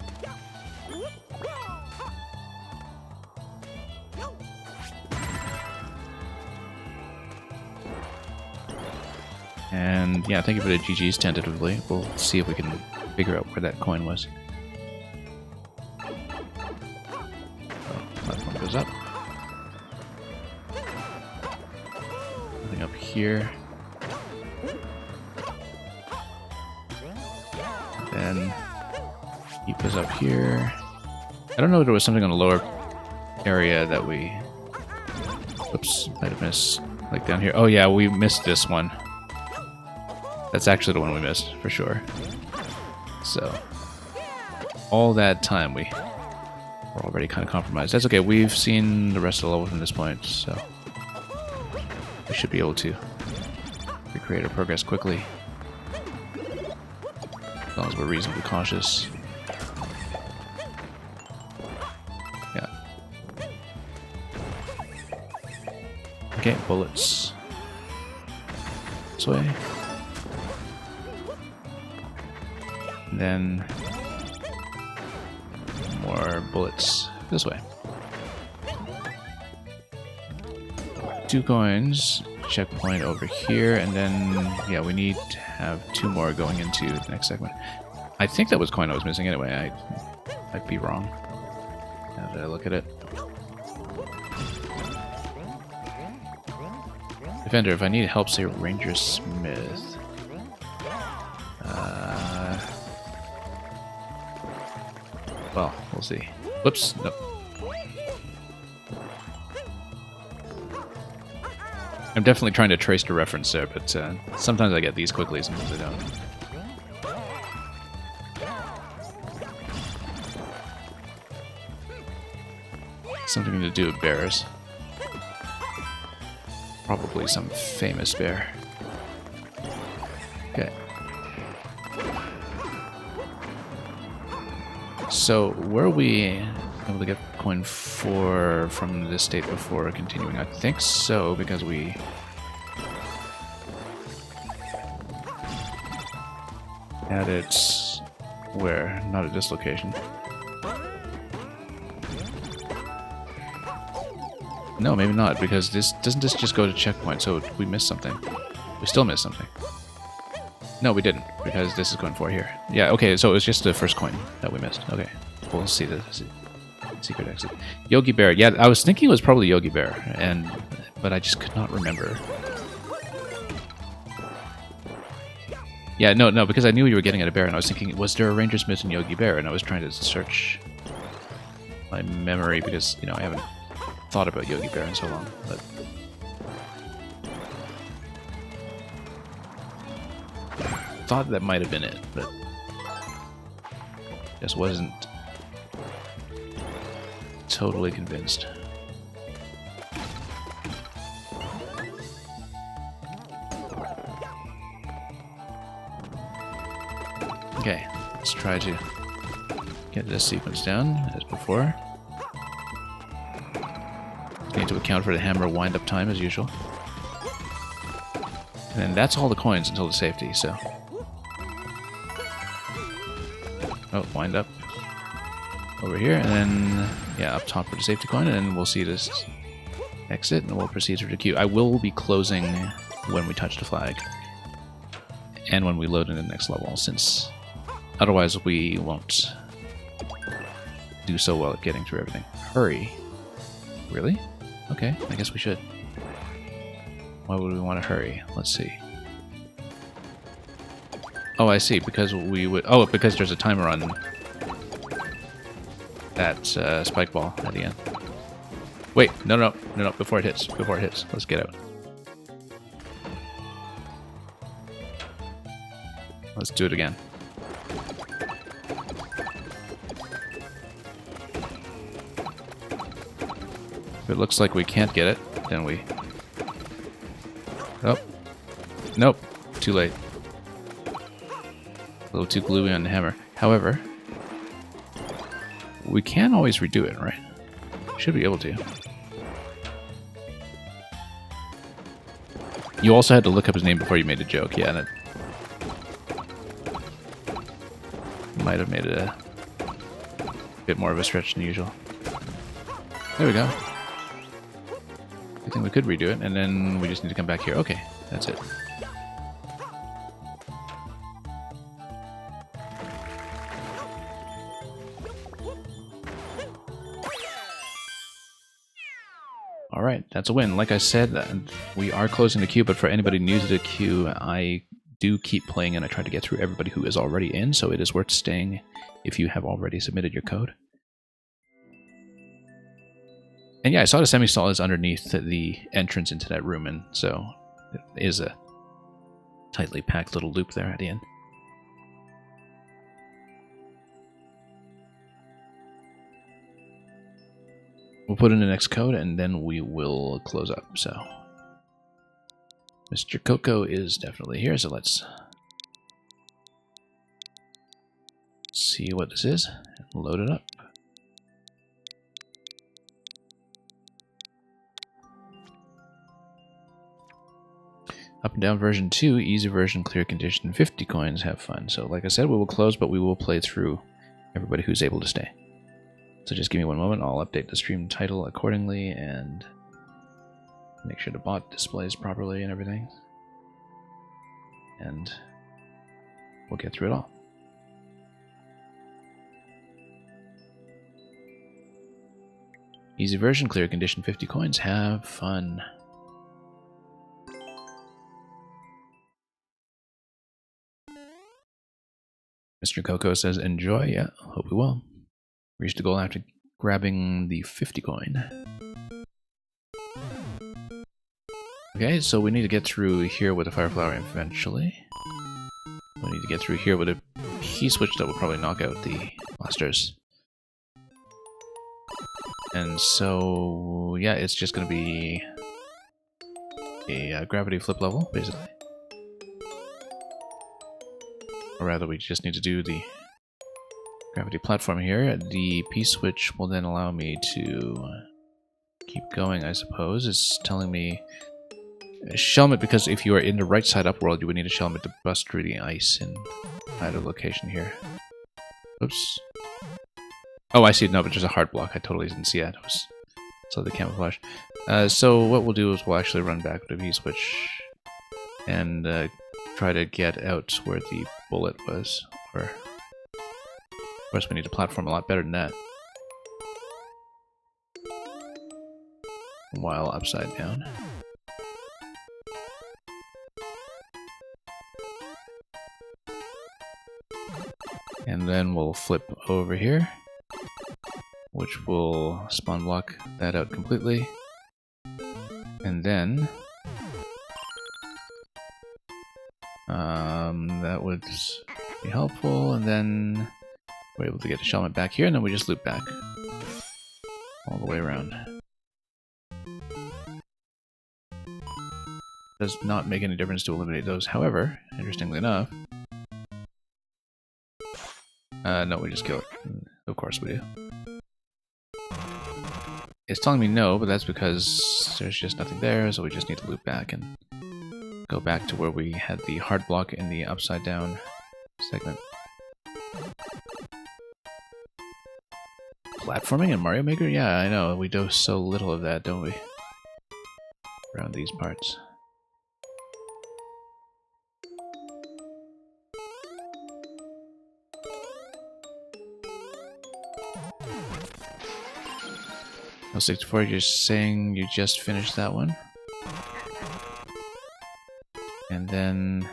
S1: And yeah, thank you for the GGs tentatively. We'll see if we can figure out where that coin was. Oh, platform goes up. Nothing up here. Then keep us up here. I don't know if there was something on the lower area that we... Oops, might have missed. Like down here. Oh yeah, we missed this one. That's actually the one we missed, for sure. So, all that time we're already kind of compromised. That's okay, we've seen the rest of the level from this point, so we should be able to recreate our progress quickly. As long as we're reasonably cautious. Yeah. Okay, bullets. This way. And then more bullets this way. 2 coins, checkpoint over here, and then, yeah, we need to have 2 more going into the next segment. I think that was coin I was missing anyway, I might be wrong. Now that I look at it. Defender, if I need help, say Ranger Smith. Well, we'll see. Whoops, no. I'm definitely trying to trace the reference there, but sometimes I get these quickly, sometimes I don't. Something to do with bears. Probably some famous bear. Okay. So, were we able to get coin 4 from this state before continuing? I think so, because we At its... where? Not at this location. No, maybe not, because this... doesn't this just go to checkpoint, so we missed something. We still missed something. No, we didn't, because this is going for here. Yeah, okay, so it was just the first coin that we missed. Okay, we'll see the secret exit. Yogi Bear. Yeah, I was thinking it was probably Yogi Bear, but I just could not remember. Yeah, no, because I knew you were getting at a bear, and I was thinking, was there a Ranger Smith and Yogi Bear? And I was trying to search my memory, because, you know, I haven't thought about Yogi Bear in so long, but... thought that might have been it, but... just wasn't totally convinced. Okay, let's try to get this sequence down as before. Need to account for the hammer wind-up time as usual. And then that's all the coins until the safety, so... oh, wind up over here, and then, yeah, up top for the safety coin, and then we'll see this exit, and we'll proceed through the queue. I will be closing when we touch the flag, and when we load into the next level, since otherwise we won't do so well at getting through everything. Hurry. Really? Okay, I guess we should. Why would we want to hurry? Let's see. Oh, I see, because we would... oh, because there's a timer on that spike ball at the end. Wait, no, before it hits, let's get out. Let's do it again. If it looks like we can't get it, then we... oh, nope, too late. A little too gluey on the hammer. However, we can always redo it, right? Should be able to. You also had to look up his name before you made a joke, yeah, and it might have made it a bit more of a stretch than usual. There we go. I think we could redo it, and then we just need to come back here. Okay, that's it. Alright, that's a win. Like I said, we are closing the queue, but for anybody new to the queue, I do keep playing and I try to get through everybody who is already in, so it is worth staying if you have already submitted your code. And yeah, I saw the semi-stall is underneath the entrance into that room, and so it is a tightly packed little loop there at the end. We'll put in the next code, and then we will close up, so... Mr. Coco is definitely here, so let's see what this is. Load it up. Up and down version 2, easy version, clear condition, 50 coins, have fun. So like I said, we will close, but we will play through everybody who's able to stay. So just give me one moment, I'll update the stream title accordingly and make sure the bot displays properly and everything. And we'll get through it all. Easy version, clear condition, 50 coins, have fun. Mr. Coco says, enjoy. Yeah, hope we will. Reach the goal after grabbing the 50 coin. Okay, so we need to get through here with a fire flower eventually. We need to get through here with a P-switch that will probably knock out the blasters. And so, yeah, it's just going to be a gravity flip level, basically. Or rather, we just need to do the gravity platform here. The P-switch will then allow me to keep going, I suppose. It's telling me Shelmet, because if you are in the right side up world, you would need a Shelmet to bust through the ice in either location here. Oops. Oh, I see. No, but there's a hard block. I totally didn't see that. It was so the camouflage. So what we'll do is we'll actually run back to V-switch and try to get out where the bullet was. Or, of course, we need to platform a lot better than that. While upside down. And then we'll flip over here, which will spawn block that out completely. And then that would be helpful, and then we're able to get a Shelmet back here, and then we just loop back all the way around. Does not make any difference to eliminate those. However, interestingly enough, no, we just kill it. Of course we do. It's telling me no, but that's because there's just nothing there, so we just need to loop back and go back to where we had the hard block in the upside down segment. Platforming in Mario Maker? Yeah, I know. We do so little of that, don't we? Around these parts. Oh, 64, you're saying you just finished that one? And then,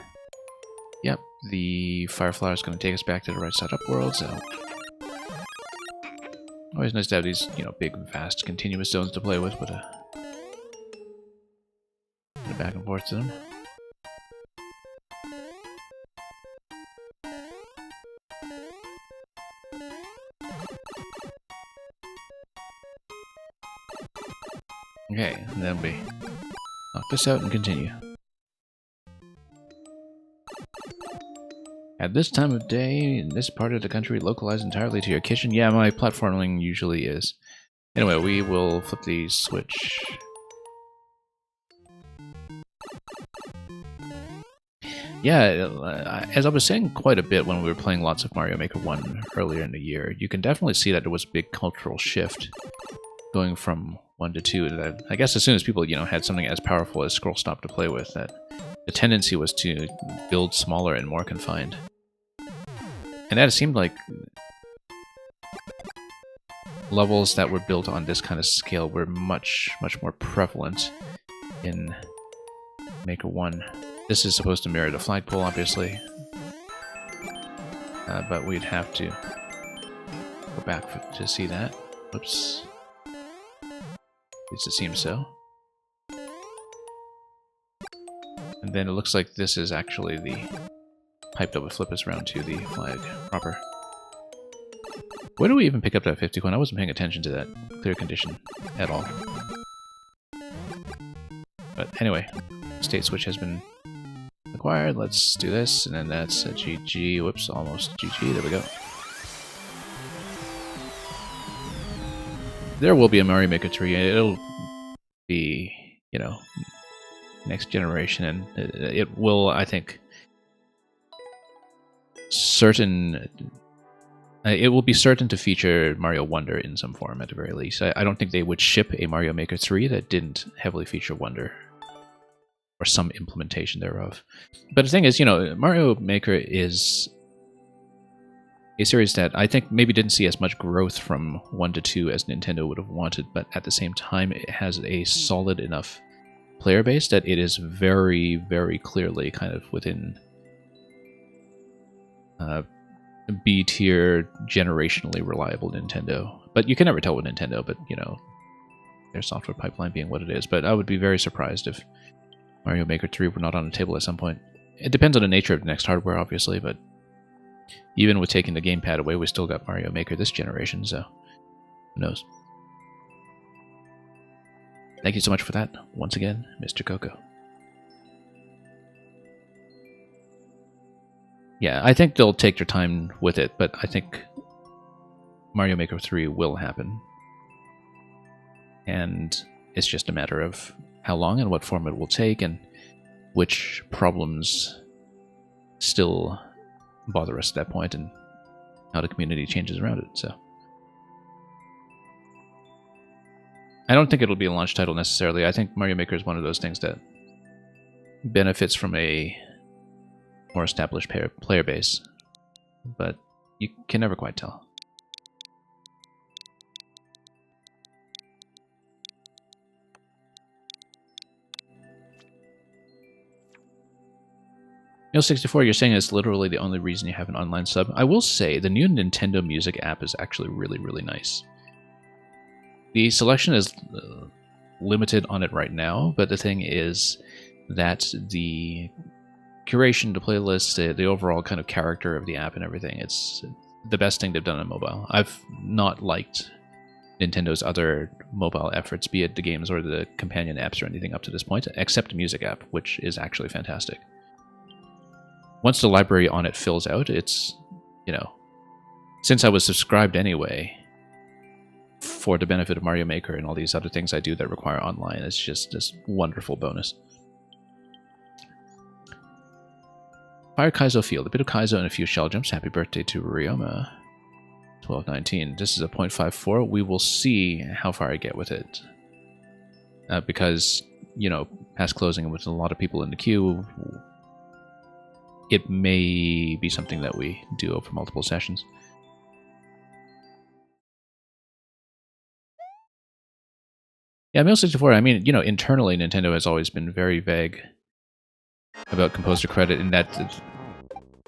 S1: yep, the Fire Flower is going to take us back to the right side up world, so... Always nice to have these, you know, big, vast, continuous zones to play with, but back and forth to them. Okay, and then we knock this out and continue. At this time of day, in this part of the country, localized entirely to your kitchen. Yeah, my platforming usually is. Anyway, we will flip the switch. Yeah, as I was saying quite a bit when we were playing lots of Mario Maker 1 earlier in the year, you can definitely see that there was a big cultural shift going from 1 to 2. I guess as soon as people, you know, had something as powerful as Scroll Stop to play with, that the tendency was to build smaller and more confined. And that it seemed like levels that were built on this kind of scale were much more prevalent in Maker 1. This is supposed to mirror the flagpole, obviously, but we'd have to go back to see that. Whoops. At least it seems so. And then it looks like this is actually the pipe that would flip us around to the flag proper. Where do we even pick up that 50 coin? I wasn't paying attention to that clear condition at all. But anyway, state switch has been acquired. Let's do this, and then that's a GG. Whoops, almost GG. There we go. There will be a Mario Maker 3. It'll be, you know, next generation, and it will, I think, it will be certain to feature Mario Wonder in some form at the very least. I don't think they would ship a Mario Maker 3 that didn't heavily feature Wonder, or some implementation thereof. But the thing is, you know, Mario Maker is a series that I think maybe didn't see as much growth from 1 to 2 as Nintendo would have wanted, but at the same time it has a solid enough player base that it is very, very clearly kind of within B-tier, generationally reliable Nintendo. But you can never tell with Nintendo, but, you know, their software pipeline being what it is. But I would be very surprised if Mario Maker 3 were not on the table at some point. It depends on the nature of the next hardware, obviously, but even with taking the gamepad away, we still got Mario Maker this generation, so who knows. Thank you so much for that, once again, Mr. Coco. Yeah, I think they'll take their time with it, but I think Mario Maker 3 will happen. And it's just a matter of how long and what form it will take, and which problems still bother us at that point, and how the community changes around it. So I don't think it'll be a launch title necessarily. I think Mario Maker is one of those things that benefits from a more established player base, but you can never quite tell. Neil64, you're saying it's literally the only reason you have an online sub. I will say, the new Nintendo Music app is actually really, really nice. The selection is limited on it right now, but the thing is that the curation, the playlist, the overall kind of character of the app and everything, it's the best thing they've done on mobile. I've not liked Nintendo's other mobile efforts, be it the games or the companion apps or anything up to this point, except the music app, which is actually fantastic. Once the library on it fills out, it's, you know, since I was subscribed anyway, for the benefit of Mario Maker and all these other things I do that require online, it's just this wonderful bonus. Fire Kaizo Field, a bit of Kaizo and a few shell jumps. Happy birthday to Ryoma. 1219. This is a 0.54. We will see how far I get with it. Because, you know, past closing with a lot of people in the queue, it may be something that we do over multiple sessions. Yeah, Meal64, I mean, you know, internally Nintendo has always been very vague about composer credit, in that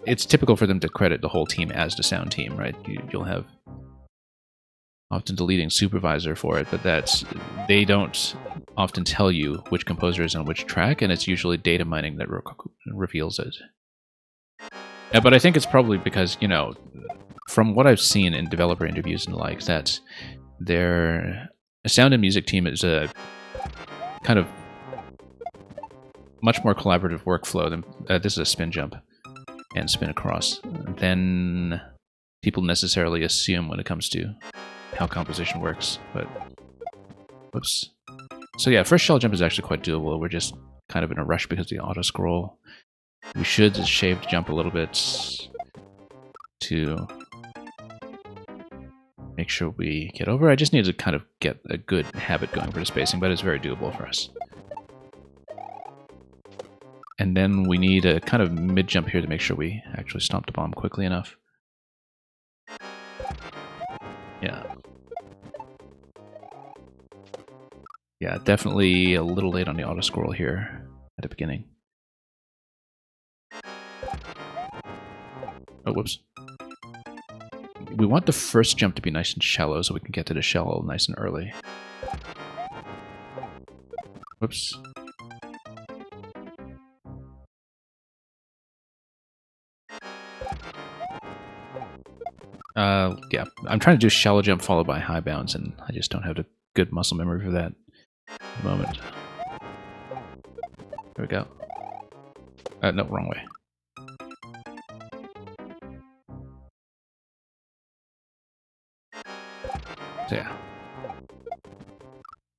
S1: it's typical for them to credit the whole team as the sound team, right? You'll have often the leading supervisor for it, but they don't often tell you which composer is on which track, and it's usually data mining that reveals it. Yeah, but I think it's probably because, you know, from what I've seen in developer interviews and the like, that their sound and music team is a kind of much more collaborative workflow than this is a spin jump and spin across than people necessarily assume when it comes to how composition works. But whoops. So yeah, first shell jump is actually quite doable. We're just kind of in a rush because of the auto scroll. We should shave the jump a little bit to make sure we get over. I just need to kind of get a good habit going for the spacing, but it's very doable for us. And then we need a kind of mid-jump here to make sure we actually stomp the bomb quickly enough. Yeah. Yeah, definitely a little late on the auto-scroll here at the beginning. Oh, whoops. We want the first jump to be nice and shallow so we can get to the shell nice and early. Whoops. Yeah, I'm trying to do shallow jump followed by high bounce, and I just don't have the good muscle memory for that at the moment. There we go. No, wrong way. So yeah.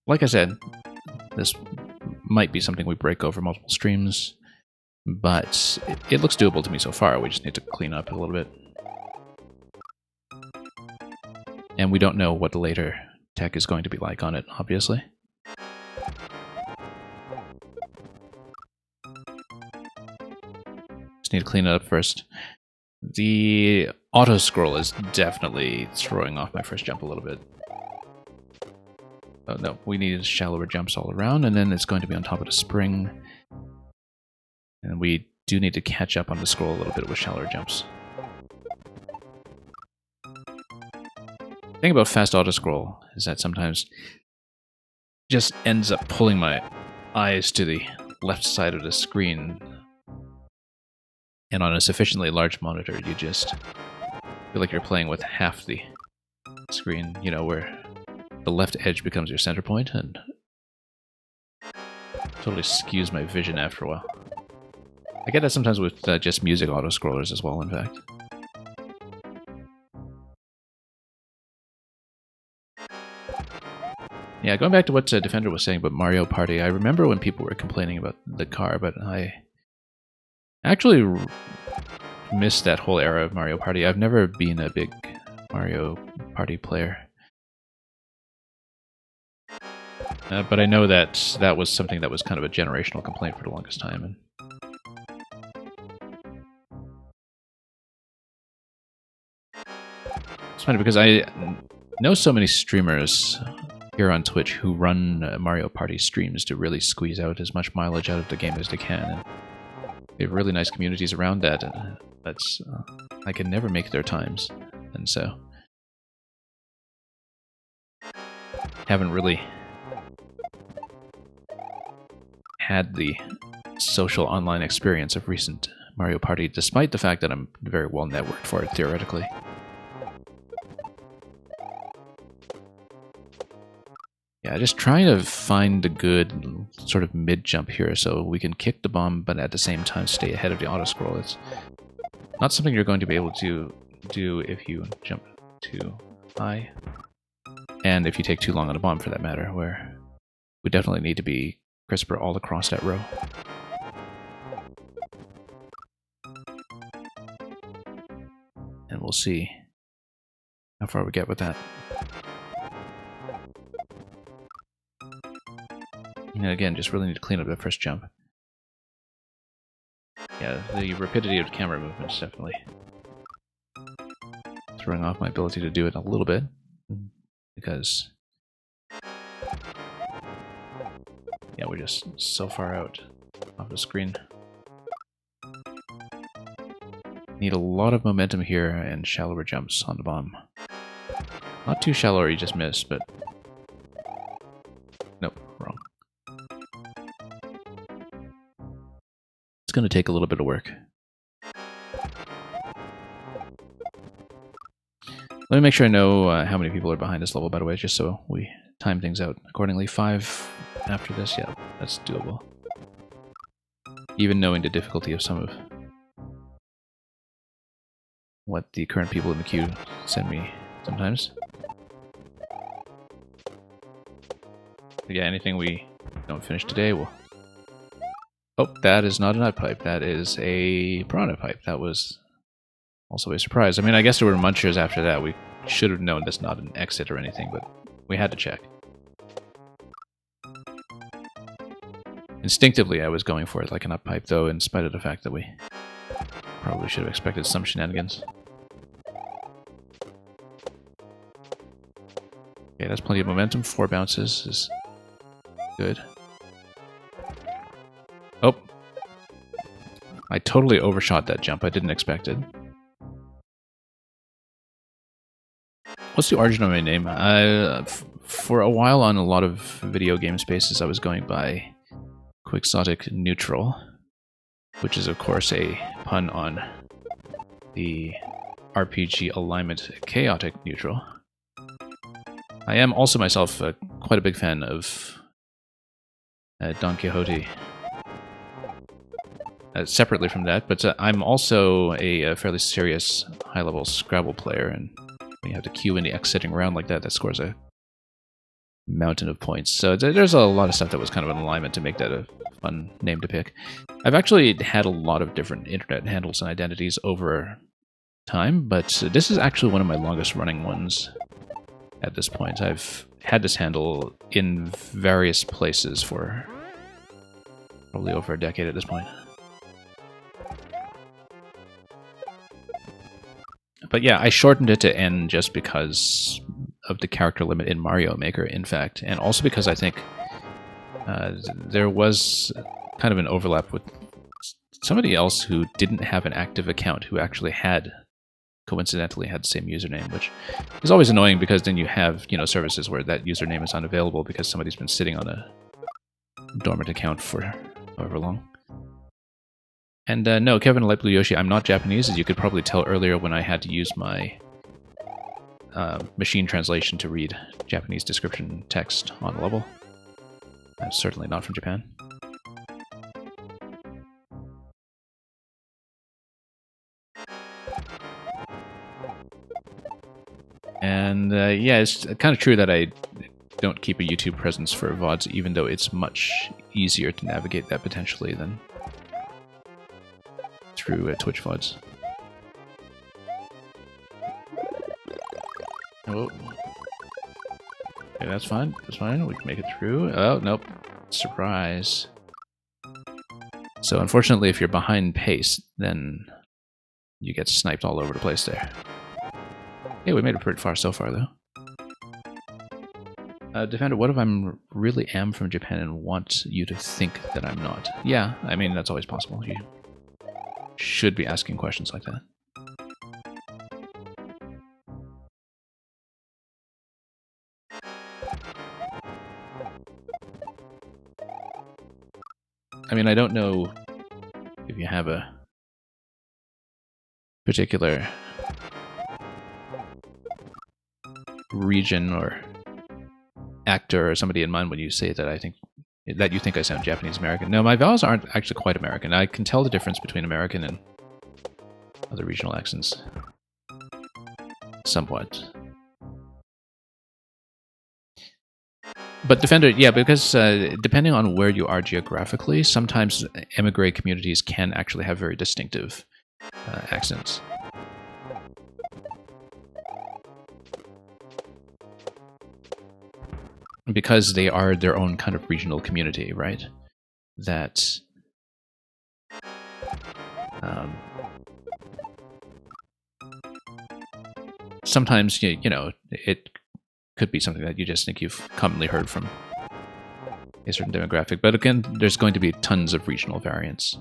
S1: Like I said, this might be something we break over multiple streams, but it looks doable to me so far. We just need to clean up a little bit. And we don't know what the later tech is going to be like on it, obviously. Just need to clean it up first. The auto scroll is definitely throwing off my first jump a little bit. Oh no, we need shallower jumps all around, and then it's going to be on top of the spring. And we do need to catch up on the scroll a little bit with shallower jumps. The thing about fast auto scroll is that sometimes just ends up pulling my eyes to the left side of the screen. And on a sufficiently large monitor, you just feel like you're playing with half the screen, you know, where the left edge becomes your center point, and totally skews my vision after a while. I get that sometimes with just music auto-scrollers as well, in fact. Yeah, going back to what Defender was saying about Mario Party, I remember when people were complaining about the car, but I actually missed that whole era of Mario Party. I've never been a big Mario Party player. But I know that that was something that was kind of a generational complaint for the longest time. And it's funny because I know so many streamers here on Twitch who run Mario Party streams to really squeeze out as much mileage out of the game as they can. And they have really nice communities around that, and that's I can never make their times, and so haven't really had the social online experience of recent Mario Party, despite the fact that I'm very well networked for it theoretically. Yeah, just trying to find a good sort of mid-jump here so we can kick the bomb, but at the same time stay ahead of the auto-scroll. It's not something you're going to be able to do if you jump too high, and if you take too long on a bomb for that matter, where we definitely need to be crisper all across that row. And we'll see how far we get with that. And again, just really need to clean up that first jump. Yeah, the rapidity of the camera movement is definitely throwing off my ability to do it a little bit, because yeah, we're just so far out off the screen. Need a lot of momentum here and shallower jumps on the bomb. Not too shallow or you just miss, but nope, wrong. It's going to take a little bit of work. Let me make sure I know how many people are behind this level, by the way, just so we time things out accordingly. 5 after this, yeah, that's doable. Even knowing the difficulty of some of what the current people in the queue send me sometimes. But yeah, anything we don't finish today will... Oh, that is not a nut pipe. That is a piranha pipe. That was also a surprise. I mean, I guess there were munchers after that. We should have known that's not an exit or anything, but we had to check. Instinctively, I was going for it like a nut pipe, though, in spite of the fact that we probably should have expected some shenanigans. Okay, that's plenty of momentum. 4 bounces is good. Oh. I totally overshot that jump. I didn't expect it. What's the origin of my name? For a while on a lot of video game spaces, I was going by Quixotic Neutral, which is of course a pun on the RPG alignment Chaotic Neutral. I am also myself quite a big fan of Don Quixote. Separately from that, but I'm also a fairly serious high-level Scrabble player, and when you have to queue in the X sitting around like that, that scores a mountain of points. So there's a lot of stuff that was kind of an alignment to make that a fun name to pick. I've actually had a lot of different internet handles and identities over time, but this is actually one of my longest running ones at this point. I've had this handle in various places for probably over a decade at this point. But yeah, I shortened it to N just because of the character limit in Mario Maker, in fact, and also because I think there was kind of an overlap with somebody else who didn't have an active account who actually coincidentally had the same username, which is always annoying because then you have, services where that username is unavailable because somebody's been sitting on a dormant account for however long. And no, Kevin Light Blue Yoshi, I'm not Japanese, as you could probably tell earlier when I had to use my machine translation to read Japanese description text on the level. I'm certainly not from Japan. And yeah, it's kind of true that I don't keep a YouTube presence for VODs, even though it's much easier to navigate that potentially than through Twitch VODs. Oh. Okay, that's fine. That's fine. We can make it through. Oh, nope. Surprise. So unfortunately, if you're behind pace, then you get sniped all over the place there. Hey, we made it pretty far so far, though. Defender, what if I'm really am from Japan and want you to think that I'm not? Yeah, I mean, that's always possible. You should be asking questions like that. I mean, I don't know if you have a particular region or actor or somebody in mind when you say that you think I sound Japanese American. No, my vowels aren't actually quite American. I can tell the difference between American and other regional accents. Somewhat. But Defender, yeah, because depending on where you are geographically, sometimes emigre communities can actually have very distinctive accents. Because they are their own kind of regional community, right? That sometimes, you know, it could be something that you just think you've commonly heard from a certain demographic. But again, there's going to be tons of regional variants.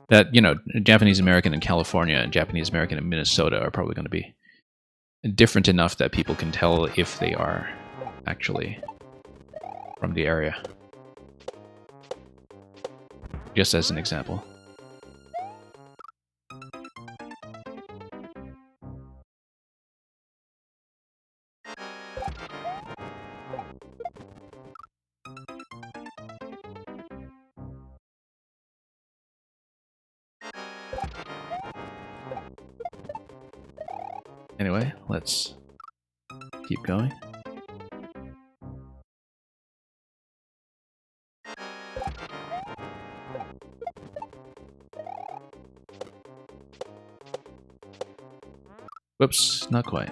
S1: That, you know, Japanese American in California and Japanese American in Minnesota are probably going to be different enough that people can tell if they are actually from the area. Just as an example. Anyway, let's keep going. Whoops, not quite.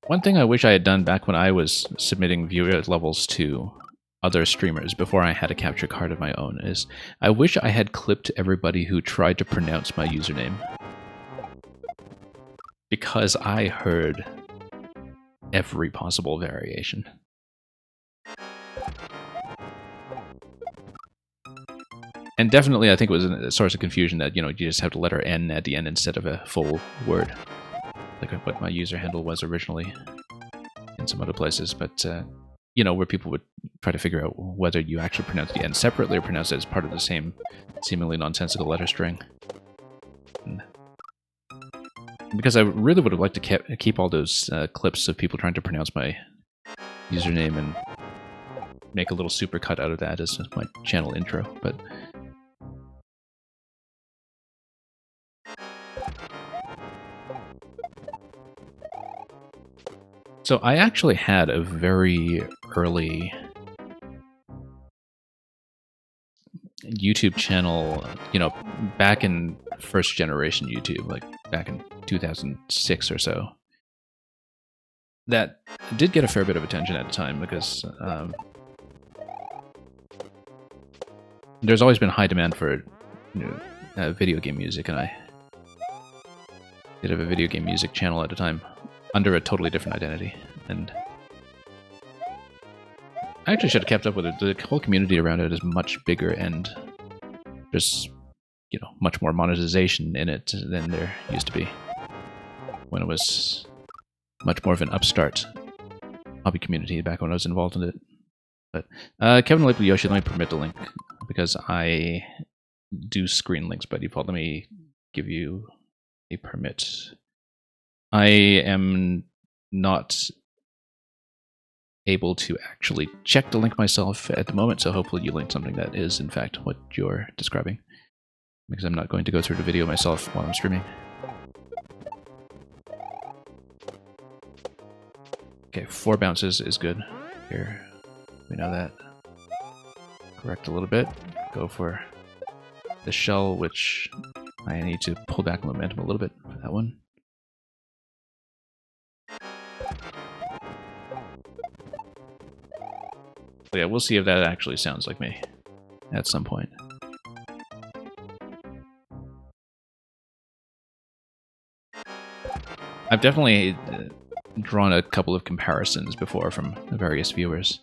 S1: One thing I wish I had done back when I was submitting viewer levels to other streamers before I had a capture card of my own is I wish I had clipped everybody who tried to pronounce my username. Because I heard every possible variation. And definitely I think it was a source of confusion that, you know, you just have the letter N at the end instead of a full word. Like what my user handle was originally in some other places, but you know, where people would try to figure out whether you actually pronounce the N separately or pronounce it as part of the same seemingly nonsensical letter string. And because I really would have liked to keep all those clips of people trying to pronounce my username and make a little supercut out of that as my channel intro, but so I actually had a very early YouTube channel, you know, back in first generation YouTube, like back in 2006 or so. That did get a fair bit of attention at the time because there's always been high demand for video game music, and I did have a video game music channel at the time under a totally different identity, and I actually should have kept up with it. The whole community around it is much bigger, and there's, you know, much more monetization in it than there used to be when it was much more of an upstart hobby community back when I was involved in it. But Kevin Lapely Yoshi, let me permit the link because I do screen links by default. Let me give you a permit. I am not able to actually check the link myself at the moment, so hopefully you linked something that is in fact what you're describing, because I'm not going to go through the video myself while I'm streaming. Okay, 4 bounces is good. Here, we know that. Correct a little bit. Go for the shell, which I need to pull back momentum a little bit for that one. But yeah, we'll see if that actually sounds like me at some point. I've definitely drawn a couple of comparisons before from various viewers.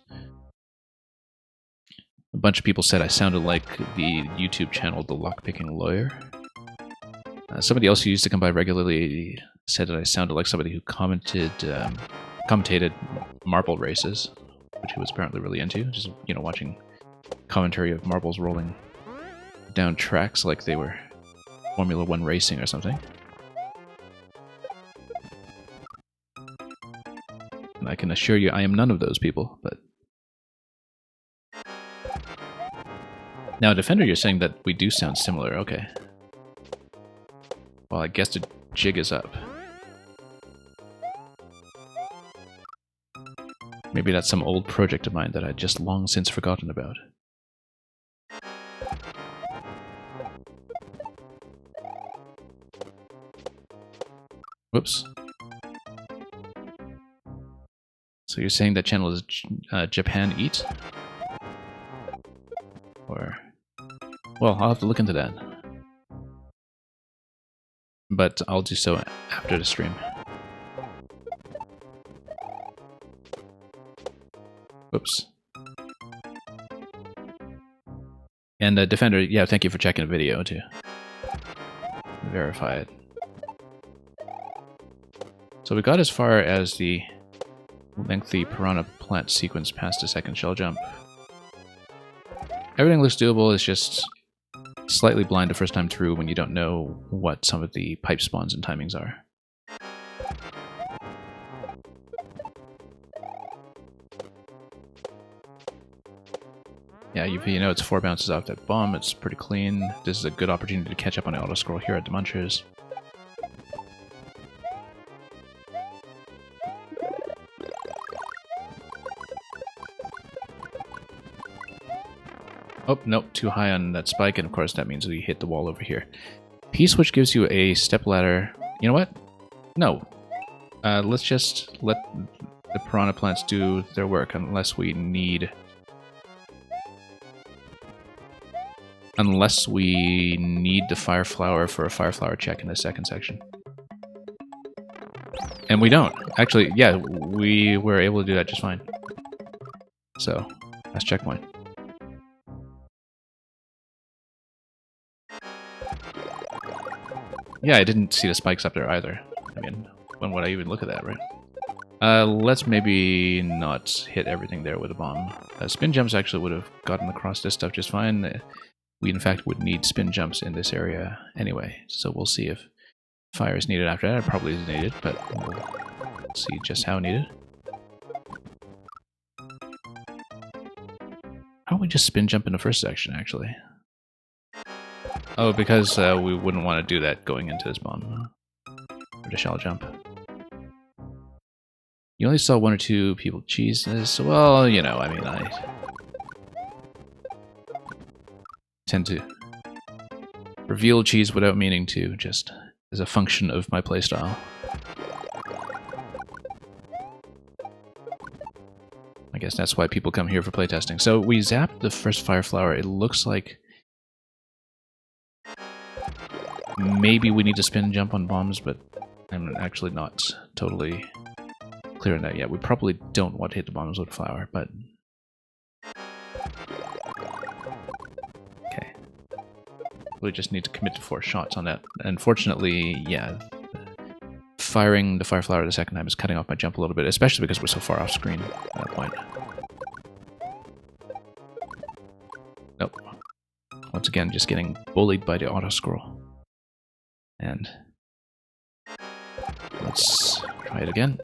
S1: A bunch of people said I sounded like the YouTube channel The Lockpicking Lawyer. Somebody else who used to come by regularly said that I sounded like somebody who commentated marble races, which he was apparently really into, just, you know, watching commentary of marbles rolling down tracks like they were Formula 1 racing or something. And I can assure you I am none of those people, but... Now, Defender, you're saying that we do sound similar, okay. Well, I guess the jig is up. Maybe that's some old project of mine that I'd just long since forgotten about. Whoops. So you're saying that channel is Japan Eat? Or... Well, I'll have to look into that. But I'll do so after the stream. Whoops. And Defender, yeah, thank you for checking the video to verify it. So we got as far as the lengthy piranha plant sequence past the second shell jump. Everything looks doable, it's just slightly blind the first time through when you don't know what some of the pipe spawns and timings are. Yeah, you know it's 4 bounces off that bomb, it's pretty clean. This is a good opportunity to catch up on the auto-scroll here at the Munchers. Oh, nope, too high on that spike, and of course that means we hit the wall over here. P-switch gives you a step ladder. You know what? No. Let's just let the piranha plants do their work, unless we need... Unless we need the fire flower for a fire flower check in the second section. And we don't. Actually, yeah, we were able to do that just fine. So, that's checkpoint. Yeah, I didn't see the spikes up there either. I mean, when would I even look at that, right? Let's maybe not hit everything there with a bomb. Spin jumps actually would have gotten across this stuff just fine. We, in fact, would need spin jumps in this area anyway, so we'll see if fire is needed after that. It probably is needed, but we'll see just how needed. How don't we just spin jump in the first section, actually? Oh, because we wouldn't want to do that going into this bomb. Or the shell jump. You only saw 1 or 2 people cheese this. Well, you know, I mean, I tend to reveal cheese without meaning to, just as a function of my playstyle. I guess that's why people come here for playtesting. So we zapped the first fire flower. It looks like maybe we need to spin and jump on bombs, but I'm actually not totally clear on that yet. We probably don't want to hit the bombs with flower, but... Okay. We just need to commit to 4 shots on that. Unfortunately, yeah, firing the fire flower the second time is cutting off my jump a little bit, especially because we're so far off screen at that point. Nope. Once again, I'm just getting bullied by the auto-scroll. And let's try it again.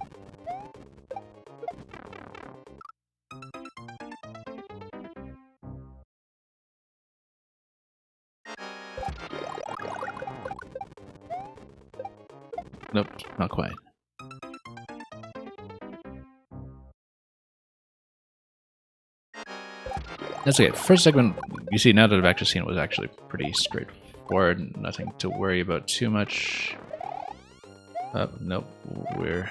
S1: Nope, not quite. That's okay. First segment, you see, now that I've actually seen it, was actually pretty straightforward. Nothing to worry about too much. Nope, we're...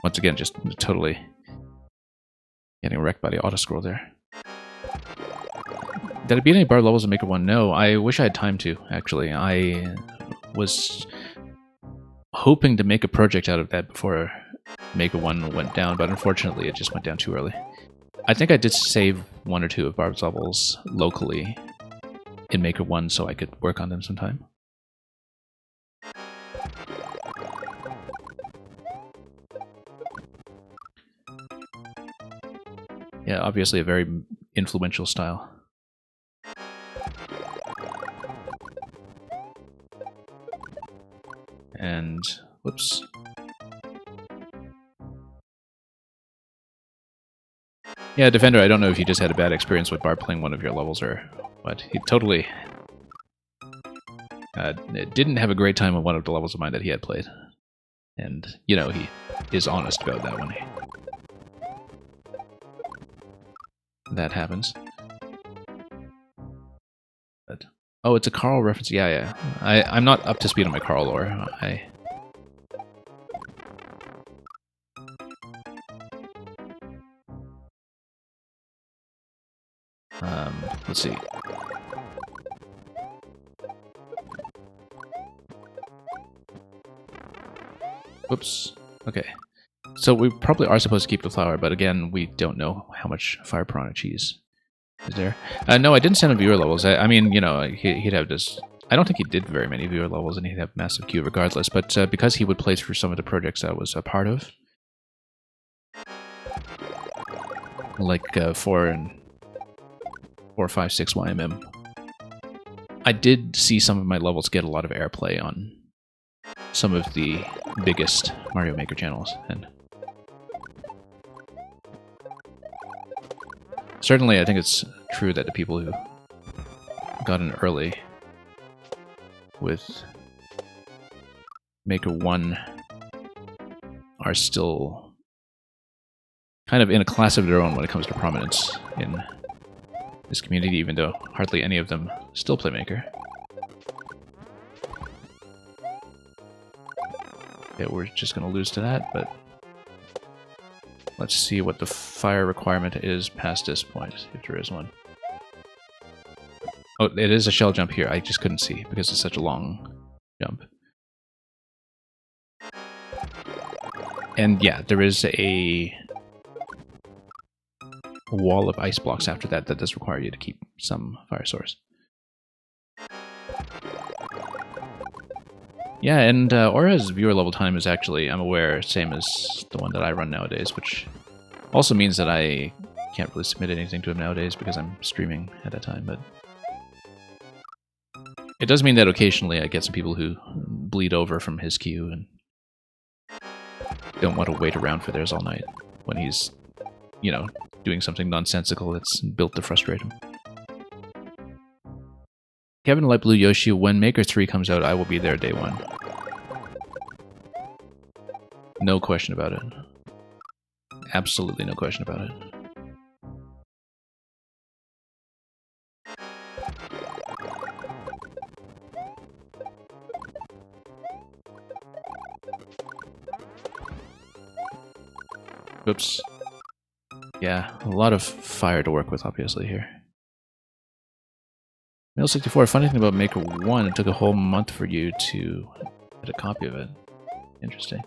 S1: Once again, just totally getting wrecked by the auto-scroll there. Did I beat any bar levels in Maker 1? No, I wish I had time to, actually. I was hoping to make a project out of that before Maker 1 went down, but unfortunately it just went down too early. I think I did save 1 or 2 of Barb's levels locally in Maker 1 so I could work on them sometime. Yeah, obviously a very influential style. And, whoops. Yeah, Defender, I don't know if you just had a bad experience with Barb playing one of your levels or what. He totally didn't have a great time on one of the levels of mine that he had played. And, you know, he is honest about that when that happens. But, oh, it's a Carl reference. Yeah. I'm not up to speed on my Carl lore. Let's see. Whoops. Okay. So we probably are supposed to keep the flower, but again, we don't know how much Fire Piranha cheese is there. No, I didn't send him viewer levels. I mean, you know, he'd have this... I don't think he did very many viewer levels, and he'd have massive queue regardless, but because he would play through some of the projects I was a part of, like 4, 5, 6 YMM, I did see some of my levels get a lot of airplay on some of the biggest Mario Maker channels, and certainly I think it's true that the people who got in early with Maker 1 are still kind of in a class of their own when it comes to prominence in this community, even though hardly any of them still play Maker. Okay, we're just going to lose to that, but let's see what the fire requirement is past this point, if there is one. Oh, it is a shell jump here. I just couldn't see because it's such a long jump. And yeah, there is a wall of ice blocks after that that does require you to keep some fire source. Yeah, and Aura's viewer level time is actually, I'm aware, same as the one that I run nowadays, which also means that I can't really submit anything to him nowadays because I'm streaming at that time, but it does mean that occasionally I get some people who bleed over from his queue and don't want to wait around for theirs all night when he's, you know, doing something nonsensical that's built to frustrate him. Kevin Light Blue Yoshi, when Maker 3 comes out, I will be there day 1. No question about it. Absolutely no question about it. Oops. Yeah, a lot of fire to work with, obviously, here. Mail64, funny thing about Maker 1, it took a whole month for you to get a copy of it. Interesting.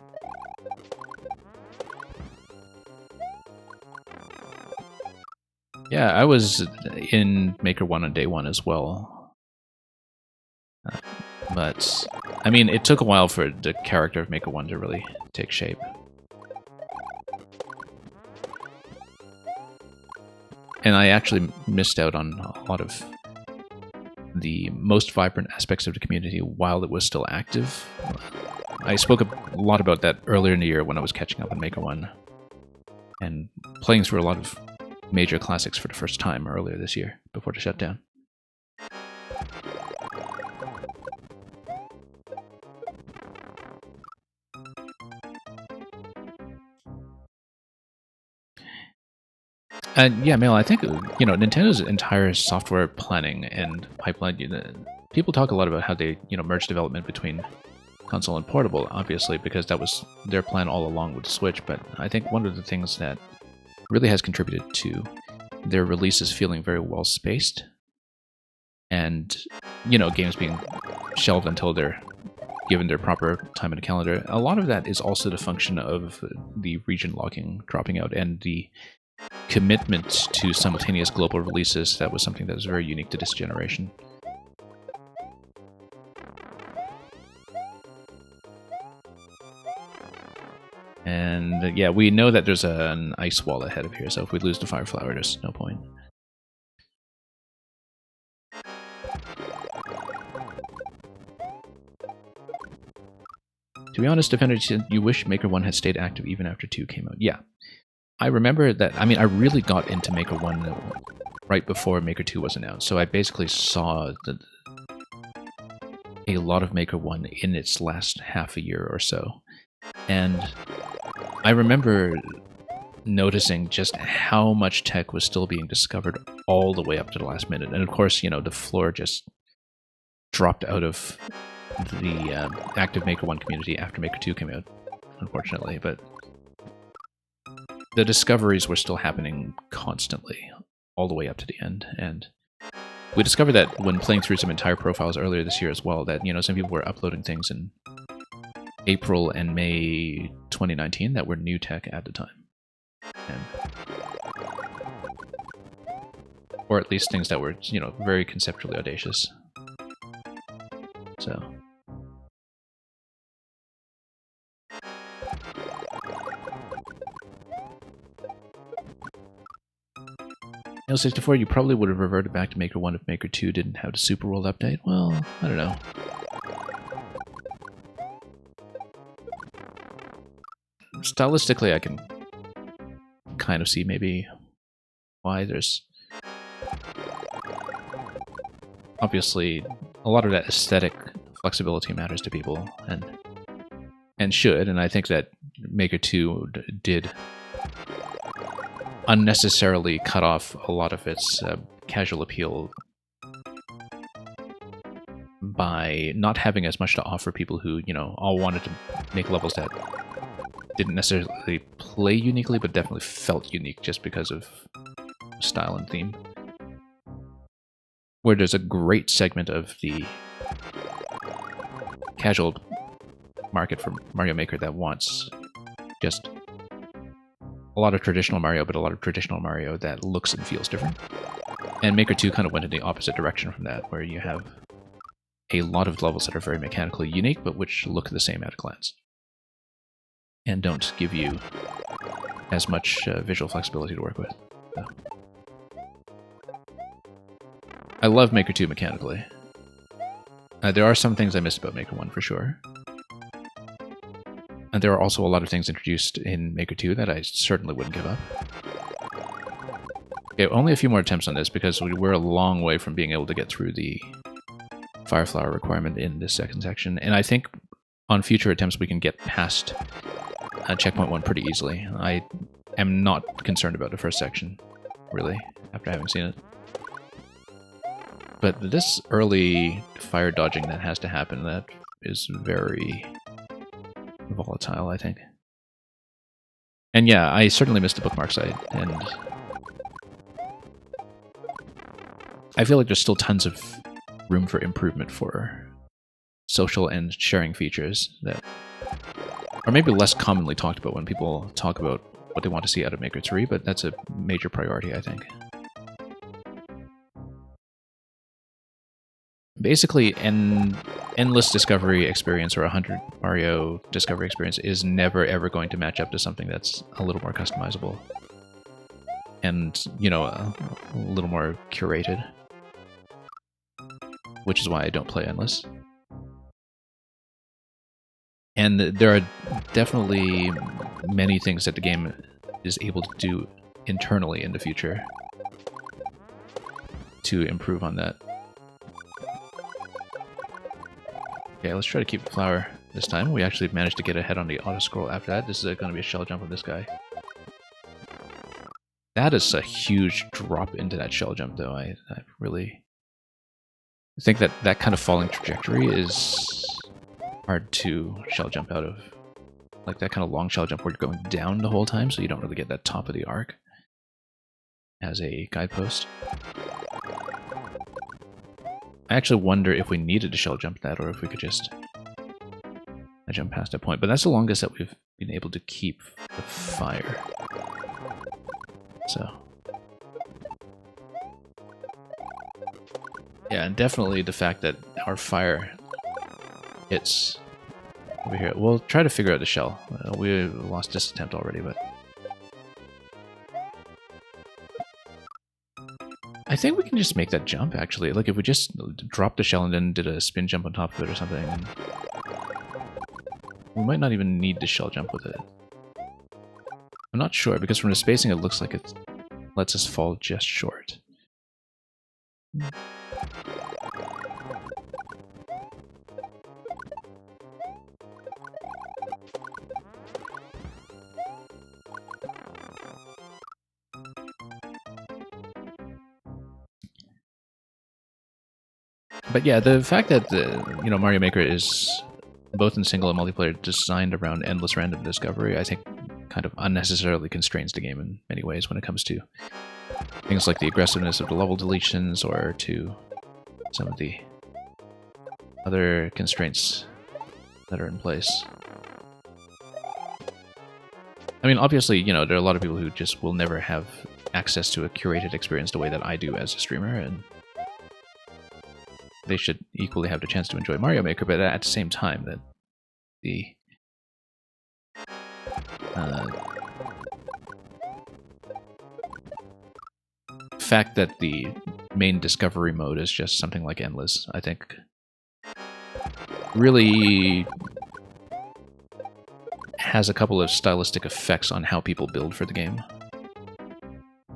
S1: Yeah, I was in Maker 1 on day 1 as well. But, I mean, it took a while for the character of Maker 1 to really take shape. And I actually missed out on a lot of the most vibrant aspects of the community while it was still active. I spoke a lot about that earlier in the year when I was catching up on Maker 1 and playing through a lot of major classics for the first time earlier this year before the shutdown. And yeah, Mel, I think, Nintendo's entire software planning and pipeline, people talk a lot about how they, merge development between console and portable, obviously, because that was their plan all along with the Switch, but I think one of the things that really has contributed to their releases feeling very well spaced and, games being shelved until they're given their proper time in the calendar, a lot of that is also the function of the region locking dropping out and the commitment to simultaneous global releases. That was something that was very unique to this generation. And yeah, we know that there's an ice wall ahead of here, so if we lose the Fire Flower, there's no point. To be honest, Defender, you wish Maker 1 had stayed active even after 2 came out. Yeah. I remember that, I really got into Maker 1 right before Maker 2 was announced, so I basically saw a lot of Maker 1 in its last half a year or so. And I remember noticing just how much tech was still being discovered all the way up to the last minute. And of course, the floor just dropped out of the active Maker 1 community after Maker 2 came out, unfortunately. But the discoveries were still happening constantly, all the way up to the end. And we discovered that when playing through some entire profiles earlier this year as well, that, some people were uploading things in April and May 2019 that were new tech at the time. Or at least things that were, very conceptually audacious. So... N64, you probably would have reverted back to Maker 1 if Maker 2 didn't have the Super World update. Well, I don't know. Stylistically, I can kind of see maybe why. There's obviously a lot of that aesthetic flexibility matters to people, and should, and I think that Maker 2 did unnecessarily cut off a lot of its casual appeal by not having as much to offer people who, all wanted to make levels that didn't necessarily play uniquely, but definitely felt unique just because of style and theme. Where there's a great segment of the casual market for Mario Maker that wants just a lot of traditional Mario, but a lot of traditional Mario that looks and feels different. And Maker 2 kind of went in the opposite direction from that, where you have a lot of levels that are very mechanically unique, but which look the same at a glance. And don't give you as much visual flexibility to work with. So. I love Maker 2 mechanically. There are some things I missed about Maker 1 for sure. And there are also a lot of things introduced in Maker 2 that I certainly wouldn't give up. Okay, only a few more attempts on this because we're a long way from being able to get through the Fire Flower requirement in this second section. And I think on future attempts we can get past checkpoint 1 pretty easily. I am not concerned about the first section, really, after having seen it. But this early fire dodging that has to happen, that is very volatile, I think. And yeah, I certainly missed the bookmark site, and I feel like there's still tons of room for improvement for social and sharing features that are maybe less commonly talked about when people talk about what they want to see out of Maker 3, but that's a major priority, I think. Basically, an endless discovery experience or 100 Mario discovery experience is never ever going to match up to something that's a little more customizable. and, you know, a little more curated. Which is why I don't play Endless. And there are definitely many things that the game is able to do internally in the future to improve on that. Okay, let's try to keep the flower this time. We actually managed to get ahead on the auto-scroll after that. This is going to be a shell jump on this guy. That is a huge drop into that shell jump, though. I really think that that kind of falling trajectory is hard to shell jump out of. Like that kind of long shell jump where you're going down the whole time, so you don't really get that top of the arc as a guidepost. I actually wonder if we needed to shell jump that, or if we could just jump past that point. But that's the longest that we've been able to keep the fire. So yeah, and definitely the fact that our fire hits over here. We'll try to figure out the shell. We lost this attempt already, but I think we can just make that jump, actually. Like, if we just dropped the shell and then did a spin jump on top of it or something, and we might not even need the shell jump with it. I'm not sure, because from the spacing it looks like it lets us fall just short. But yeah, the fact that Mario Maker is both in single and multiplayer designed around endless random discovery, I think kind of unnecessarily constrains the game in many ways when it comes to things like the aggressiveness of the level deletions, or to some of the other constraints that are in place. I mean, obviously, there are a lot of people who just will never have access to a curated experience the way that I do as a streamer, and they should equally have the chance to enjoy Mario Maker, but at the same time, that the fact that the main discovery mode is just something like Endless, I think, really has a couple of stylistic effects on how people build for the game,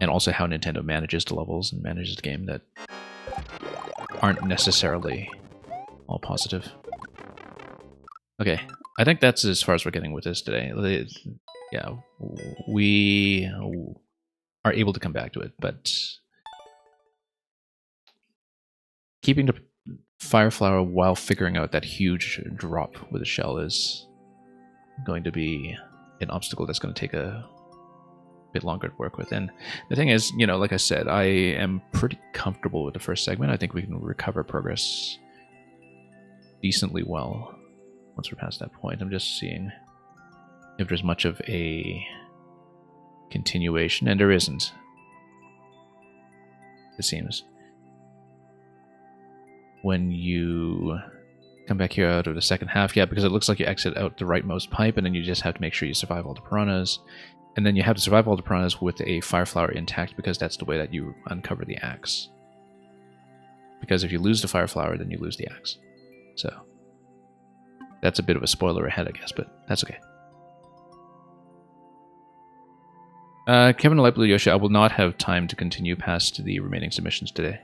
S1: and also how Nintendo manages the levels and manages the game that aren't necessarily all positive. Okay, I think that's as far as we're getting with this today. Yeah, we are able to come back to it, but keeping the fire flower while figuring out that huge drop with the shell is going to be an obstacle that's going to take a bit longer to work with. And the thing is, like I said, I am pretty comfortable with the first segment. I think we can recover progress decently well once we're past that point. I'm just seeing if there's much of a continuation, and there isn't, it seems. When you come back here out of the second half, yeah, because it looks like you exit out the rightmost pipe, and then you just have to make sure you survive all the piranhas. And then you have to survive all the piranhas with a fire flower intact, because that's the way that you uncover the axe. Because if you lose the fire flower, then you lose the axe. So that's a bit of a spoiler ahead, I guess, but that's okay. Kevin Light Blue Yoshi, I will not have time to continue past the remaining submissions today.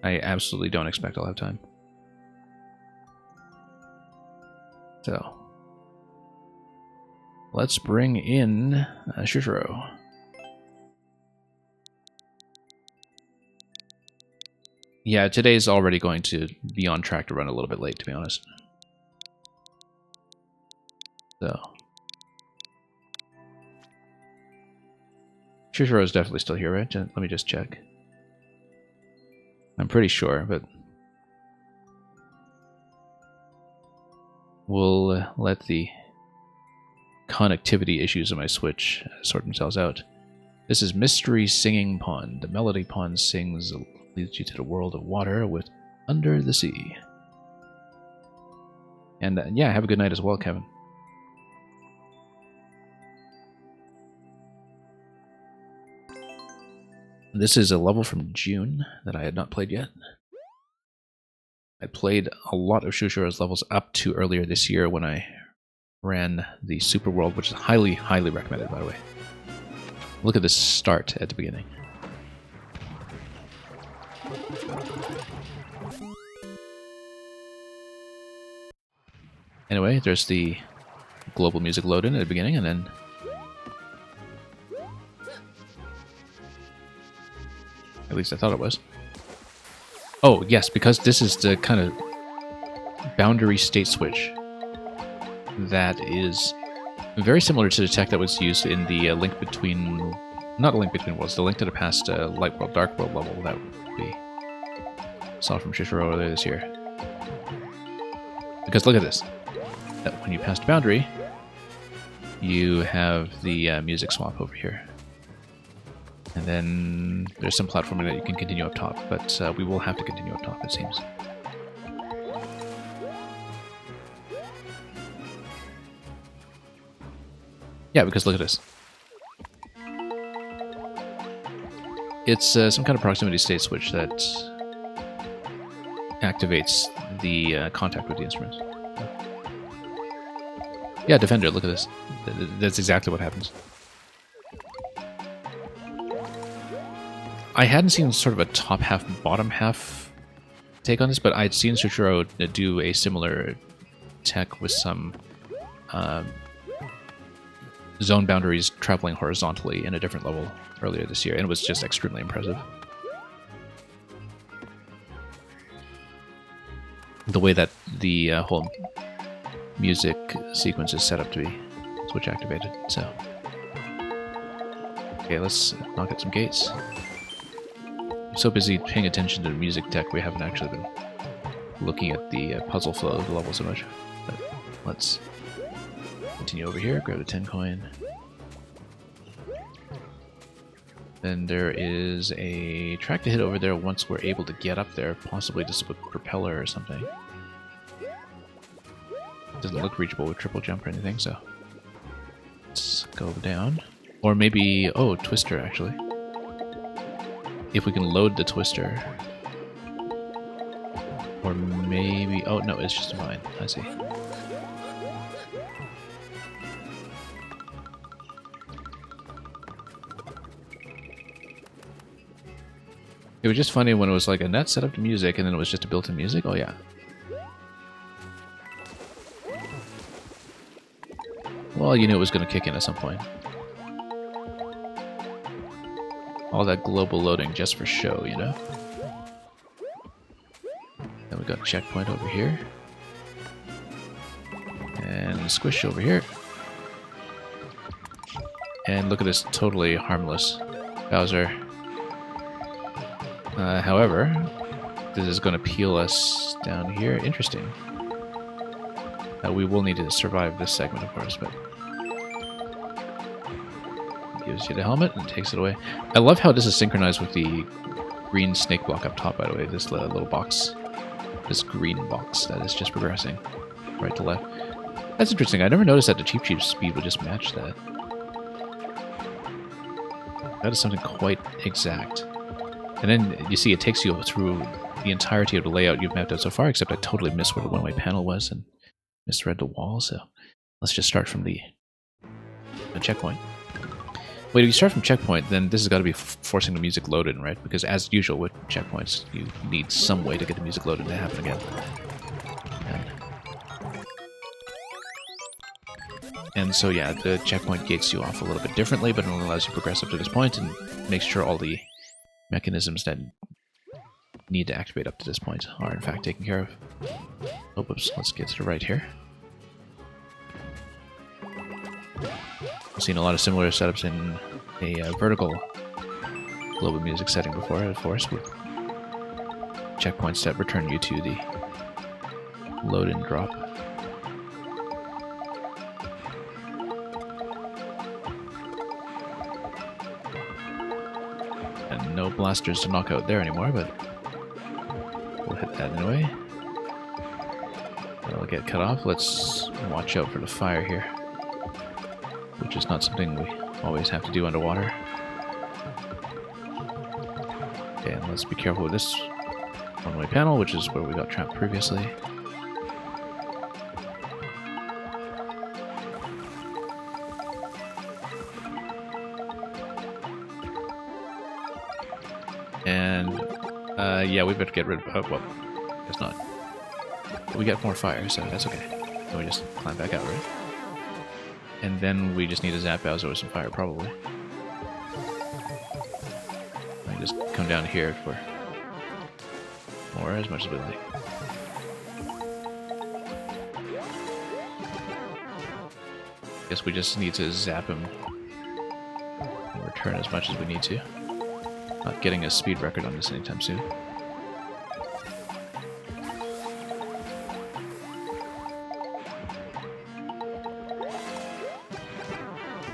S1: I absolutely don't expect I'll have time. So let's bring in Shishiro. Yeah, today's already going to be on track to run a little bit late, to be honest. So Shishiro is definitely still here, right? Let me just check. I'm pretty sure, but we'll let the connectivity issues of my Switch sort themselves out. This is Mystery Singing Pond. The melody pond sings, leads you to the world of water with Under the Sea. And yeah, have a good night as well, Kevin. This is a level from June that I had not played yet. I played a lot of Shushuro's levels up to earlier this year when I ran the Super World, which is highly, highly recommended, by the way. Look at this start at the beginning. Anyway, there's the global music load-in at the beginning, and then at least I thought it was. Oh, yes, because this is the kind of boundary state switch that is very similar to the tech that was used in the Link Between... Not a Link Between Worlds, the Link to the Past Light World, Dark World level that we saw from Shushuro earlier this year. Because look at this. That when you pass the boundary, you have the music swap over here. And then there's some platforming that you can continue up top, but we will have to continue up top, it seems. Yeah, because look at this. It's some kind of proximity state switch that activates the contact with the instruments. Yeah, Defender, look at this. That's exactly what happens. I hadn't seen sort of a top half, bottom half take on this, but I'd seen Shushuro do a similar tech with some zone boundaries traveling horizontally in a different level earlier this year, and it was just extremely impressive. The way that the whole music sequence is set up to be switch activated, so. Okay, let's knock at some gates. I'm so busy paying attention to the music tech, we haven't actually been looking at the puzzle flow of the level so much. But let's continue over here, grab a 10 coin. Then there is a track to hit over there once we're able to get up there, possibly just with propeller or something. Doesn't look reachable with triple jump or anything, so let's go down. Or maybe, oh, Twister actually. If we can load the Twister. Or maybe, oh no, it's just a mine, I see. It was just funny when it was like a net set up to music and then it was just a built-in music, oh yeah. Well, you knew it was going to kick in at some point. All that global loading just for show, you know? Then we got a checkpoint over here. And Squish over here. And look at this totally harmless Bowser. However, this is going to peel us down here. Interesting. We will need to survive this segment, of course, but gives you the helmet and takes it away. I love how this is synchronized with the green snake block up top, by the way. This little box, this green box that is just progressing right to left. That's interesting. I never noticed that the Cheep Cheep speed would just match that. That is something quite exact. And then you see it takes you through the entirety of the layout you've mapped out so far, except I totally missed where the one-way panel was and misread the wall, so let's just start from the checkpoint. Wait, if you start from checkpoint, then this has got to be forcing the music loaded, right? Because as usual with checkpoints, you need some way to get the music loaded to happen again. And so yeah, the checkpoint gates you off a little bit differently, but it only allows you to progress up to this point and makes sure all the mechanisms that need to activate up to this point are in fact taken care of. Oh, whoops, let's get to the right here. I've seen a lot of similar setups in a vertical global music setting before, of course, with checkpoints that return you to the load and drop. And no blasters to knock out there anymore, but we'll hit that anyway. That'll get cut off. Let's watch out for the fire here, which is not something we always have to do underwater. let's be careful with this one-way panel, which is where we got trapped previously. And yeah, we better get rid of. Well, it's not. But we get more fire, so that's okay. So we just climb back out, right? And then we just need to zap Bowser with some fire, probably. We can just come down here for more, as much as we like. Guess we just need to zap him and return as much as we need to. Not getting a speed record on this anytime soon.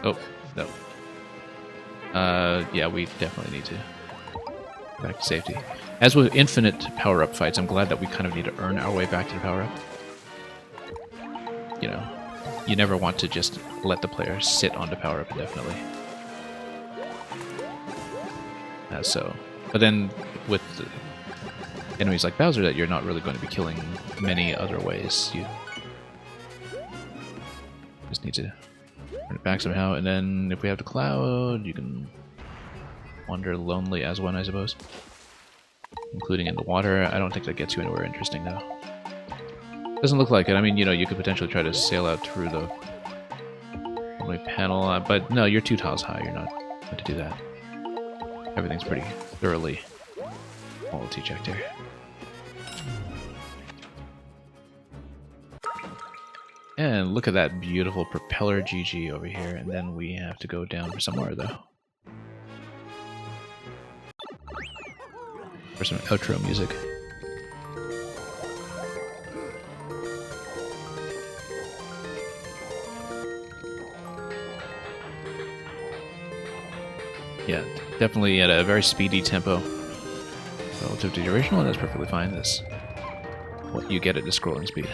S1: Oh, no. Yeah, we definitely need to back to safety. As with infinite power-up fights, I'm glad that we kind of need to earn our way back to the power-up. You know, you never want to just let the player sit on the power-up indefinitely. But then with the enemies like Bowser that you're not really going to be killing many other ways. You just need to turn it back somehow, and then if we have the cloud, you can wander lonely as one, I suppose. Including in the water. I don't think that gets you anywhere interesting, though. Doesn't look like it. I mean, you know, you could potentially try to sail out through the one-way panel, but no, you're 2 tiles high. You're not going to do that. Everything's pretty thoroughly quality checked here. And look at that beautiful propeller GG over here, and then we have to go down for some more, though. For some outro music. Yeah, definitely at a very speedy tempo relative to the original, and that's perfectly fine. That's what you get at the scrolling speed.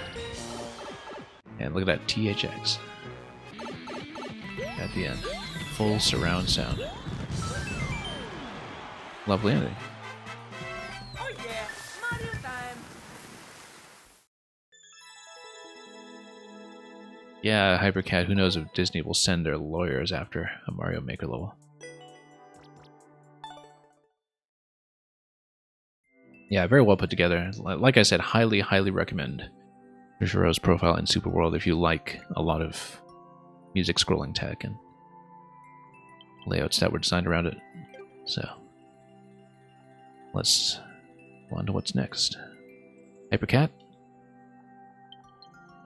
S1: And look at that THX at the end. Full surround sound. Lovely ending.
S2: Oh yeah, Mario time.
S1: Yeah, Hypercat, who knows if Disney will send their lawyers after a Mario Maker level. Yeah, very well put together. Like I said, highly, highly recommend Yoshiro's profile in Super World if you like a lot of music scrolling tech and layouts that were designed around it. So, let's go on to what's next. Hypercat?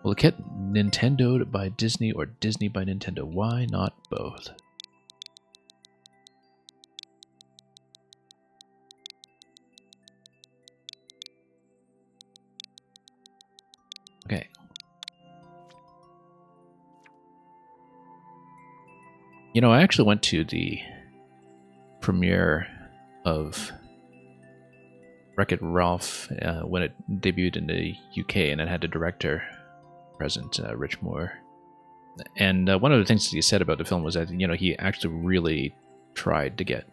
S1: Will it get Nintendo'd by Disney or Disney by Nintendo? Why not both? Okay. You know, I actually went to the premiere of Wreck-It Ralph when it debuted in the UK, and it had the director present, Rich Moore. And one of the things that he said about the film was that, you know, he actually really tried to get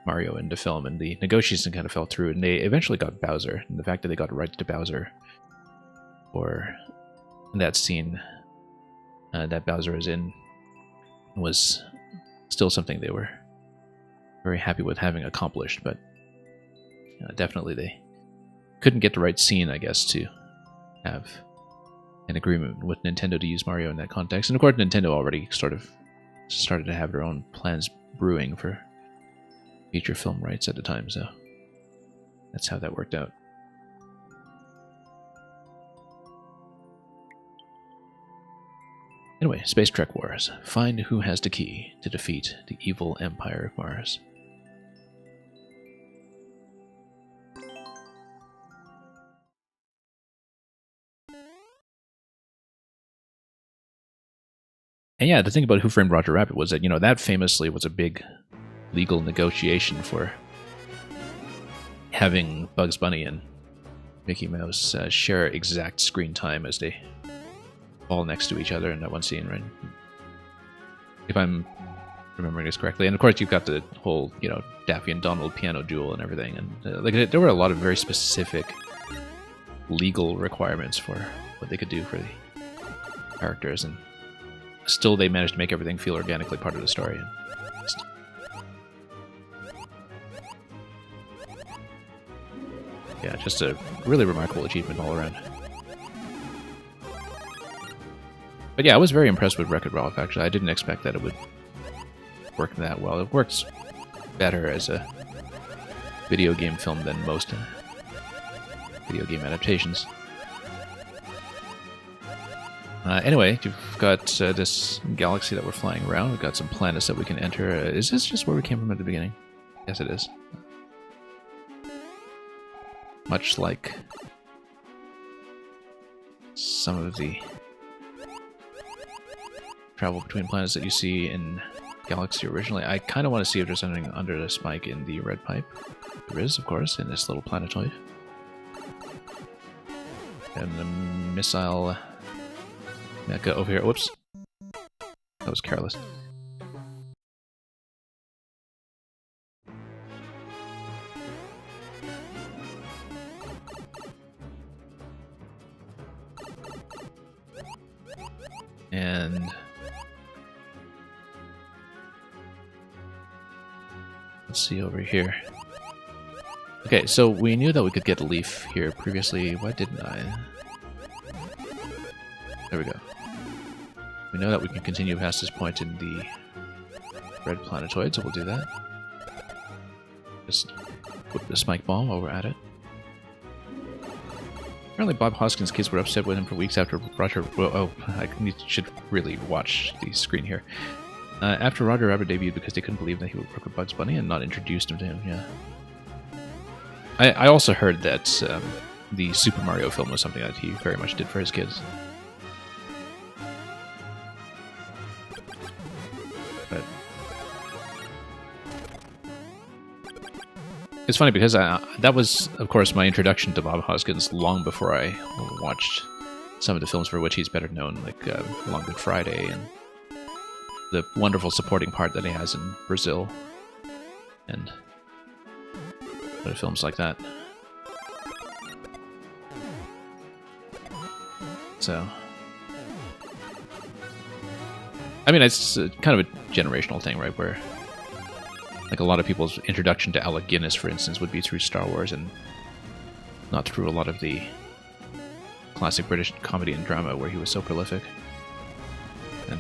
S1: Mario into film, and the negotiation kind of fell through, and they eventually got Bowser. And the fact that they got right to Bowser for that scene that Bowser is in was still something they were very happy with having accomplished, but definitely they couldn't get the right scene, I guess, to have an agreement with Nintendo to use Mario in that context. And of course, Nintendo already sort of started to have their own plans brewing for feature film rights at the time, so that's how that worked out. Anyway, Space Trek Wars. Find who has the key to defeat the evil Empire of Mars. And yeah, the thing about Who Framed Roger Rabbit was that, you know, that famously was a big legal negotiation for having Bugs Bunny and Mickey Mouse share exact screen time as they fall next to each other in that one scene, right? If I'm remembering this correctly. And of course, you've got the whole, you know, Daffy and Donald piano duel and everything. And like there were a lot of very specific legal requirements for what they could do for the characters, and still they managed to make everything feel organically part of the story. Yeah, just a really remarkable achievement all around. But yeah, I was very impressed with Wreck-It Ralph, actually. I didn't expect that it would work that well. It works better as a video game film than most video game adaptations. Anyway, you've got this galaxy that we're flying around. We've got some planets that we can enter. Is this just where we came from at the beginning? Yes, it is. Much like some of the travel between planets that you see in Galaxy originally. I kind of want to see if there's anything under the spike in the red pipe. There is, of course, in this little planetoid. And the missile mecha over here. Whoops. That was careless. And let's see over here. Okay, so we knew that we could get a leaf here previously. Why didn't I? There we go. We know that we can continue past this point in the red planetoid, so we'll do that. Just whip the spike ball while we're at it. Apparently Bob Hoskins' kids were upset with him for weeks after Roger... Oh, I should really watch the screen here. After Roger Rabbit debuted because they couldn't believe that he would work with Bugs Bunny and not introduced him to him, yeah. I also heard that the Super Mario film was something that he very much did for his kids. But it's funny because that was, of course, my introduction to Bob Hoskins long before I watched some of the films for which he's better known, like Long Good Friday and the wonderful supporting part that he has in Brazil and other films like that. So, I mean, it's kind of a generational thing, right? Where, like, a lot of people's introduction to Alec Guinness, for instance, would be through Star Wars and not through a lot of the classic British comedy and drama where he was so prolific. And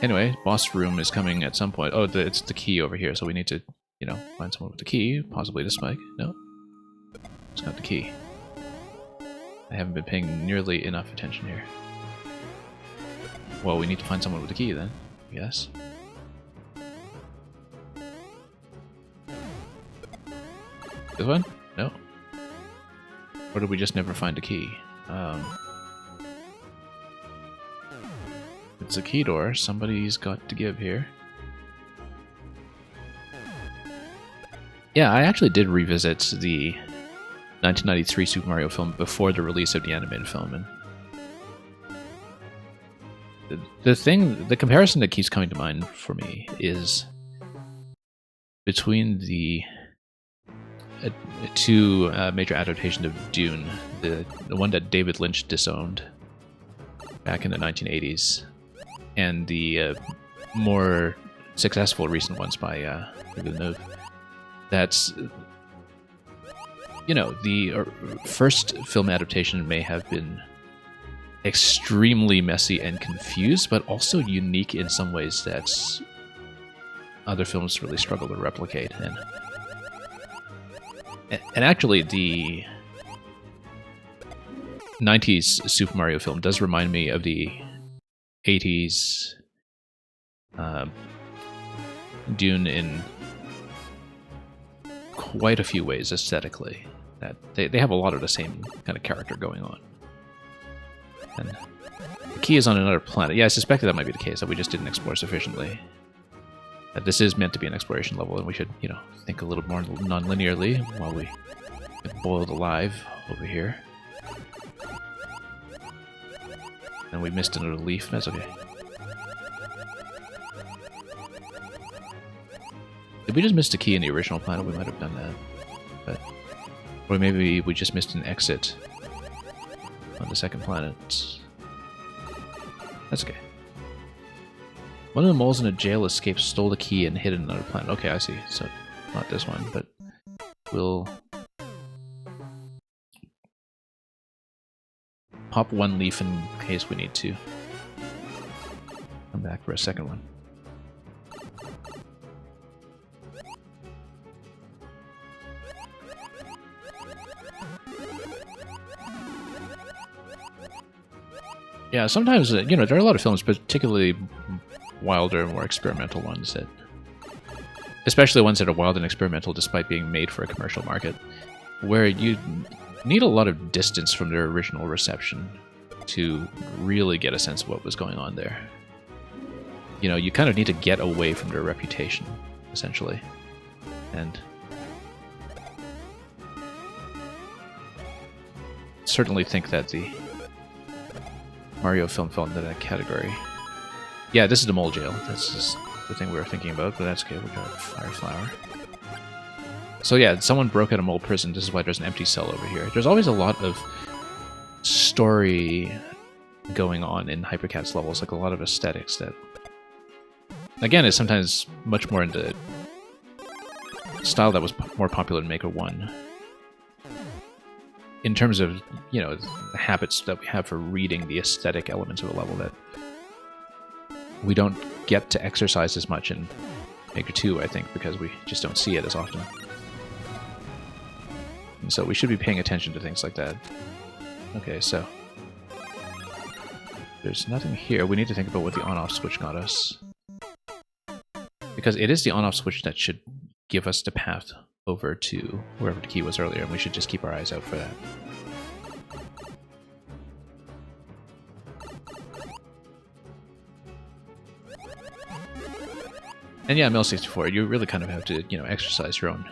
S1: anyway, boss room is coming at some point. Oh, it's the key over here, so we need to, you know, find someone with the key, possibly the spike. No, it's not the key. I haven't been paying nearly enough attention here. Well, we need to find someone with the key then. Yes. This one? No. Or did we just never find a key? It's a key door. Somebody's got to give here. Yeah, I actually did revisit the 1993 Super Mario film before the release of the animated film, and the comparison that keeps coming to mind for me is between the two major adaptations of Dune, the one that David Lynch disowned back in the 1980s, and the more successful recent ones by Villeneuve. That's, you know, the first film adaptation may have been extremely messy and confused, but also unique in some ways that other films really struggle to replicate. And actually, the 90s Super Mario film does remind me of the 80s Dune in quite a few ways aesthetically. That they have a lot of the same kind of character going on. And the key is on another planet. Yeah, I suspected that might be the case, that we just didn't explore sufficiently. That this is meant to be an exploration level, and we should, you know, think a little more non-linearly while we get boiled alive over here. And we missed another leaf. That's okay. Did we just miss a key in the original planet? We might have done that. But, or maybe we just missed an exit on the second planet. That's okay. One of the moles in a jail escape, stole the key, and hid in another planet. Okay, I see. So, not this one, but we'll pop one leaf in case we need to. Come back for a second one. Yeah, sometimes, you know, there are a lot of films, particularly wilder, more experimental ones, that, especially ones that are wild and experimental despite being made for a commercial market, where you need a lot of distance from their original reception to really get a sense of what was going on there. You know, you kind of need to get away from their reputation, essentially. And certainly think that the Mario film fell into that category. Yeah, this is the mole jail. That's just the thing we were thinking about, but that's okay. We got a fire flower. So yeah, someone broke out a mole prison. This is why there's an empty cell over here. There's always a lot of story going on in Hypercat's levels, like a lot of aesthetics that, again, is sometimes much more in the style that was more popular in Maker 1. In terms of, you know, the habits that we have for reading the aesthetic elements of a level that we don't get to exercise as much in Maker 2, I think, because we just don't see it as often. And so we should be paying attention to things like that. Okay, so there's nothing here. We need to think about what the on-off switch got us. Because it is the on-off switch that should give us the path over to wherever the key was earlier, and we should just keep our eyes out for that. And yeah, Mel64, you really kind of have to, you know, exercise your own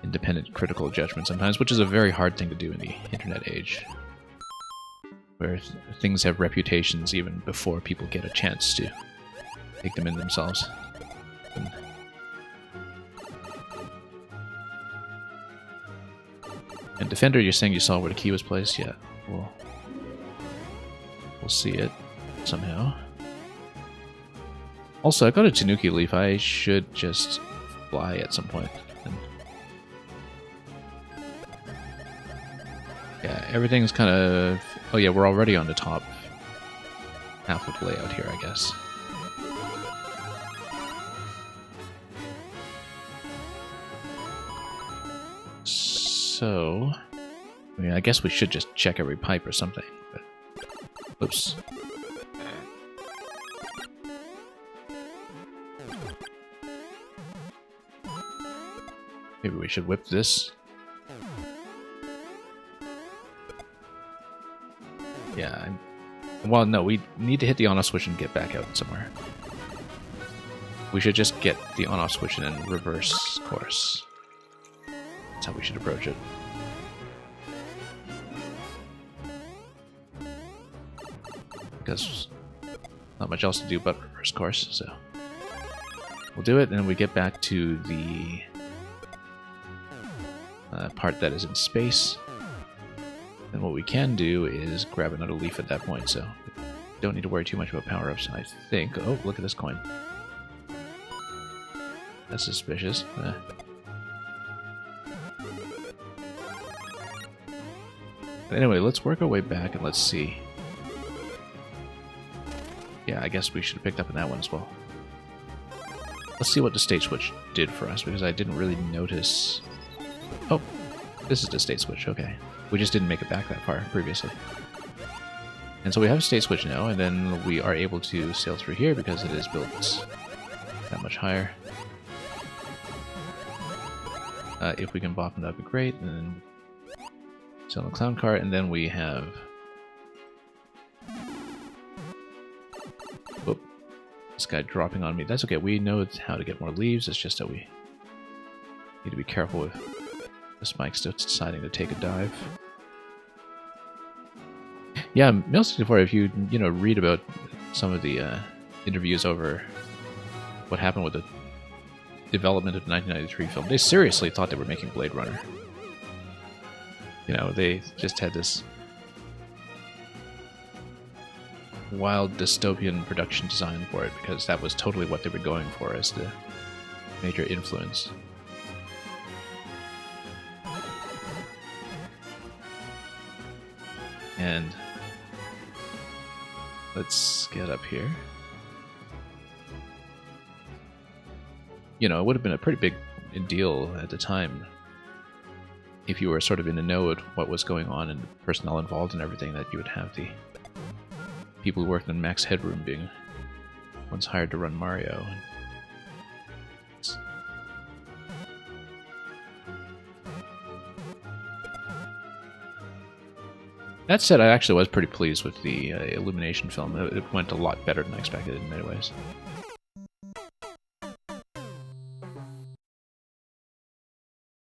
S1: independent critical judgment sometimes, which is a very hard thing to do in the internet age, where things have reputations even before people get a chance to take them in themselves. And Defender, you're saying you saw where the key was placed? Yeah, we'll see it somehow. Also, I got a Tanuki leaf. I should just fly at some point. And yeah, everything's kind of... Oh yeah, we're already on the top half of the layout here, I guess. So, I mean, I guess we should just check every pipe or something, but... Oops. Maybe we should whip this. Yeah, well, no, we need to hit the on-off switch and get back out somewhere. We should just get the on-off switch and then reverse course. That's how we should approach it. Because not much else to do but reverse course, so we'll do it, and then we get back to the part that is in space. And what we can do is grab another leaf at that point, so we don't need to worry too much about power-ups, I think. Oh, look at this coin. That's suspicious. But anyway, let's work our way back and let's see. Yeah, I guess we should have picked up on that one as well. Let's see what the state switch did for us, because I didn't really notice... Oh, this is the state switch, okay. We just didn't make it back that far previously. And so we have a state switch now, and then we are able to sail through here because it is built that much higher. If we can bop them, that'd be great. And then sail on the clown cart, and then we have... Whoop. This guy dropping on me. That's okay, we know how to get more leaves, it's just that we need to be careful with this Mike still deciding to take a dive. Yeah, Meal 64, if you read about some of the interviews over what happened with the development of the 1993 film, they seriously thought they were making Blade Runner. They just had this wild dystopian production design for it because that was totally what they were going for as the major influence. And let's get up here. It would have been a pretty big deal at the time if you were sort of in the know of what was going on and the personnel involved and everything, that you would have the people who worked on Max Headroom being once hired to run Mario. That said, I actually was pretty pleased with the Illumination film. It went a lot better than I expected in many ways.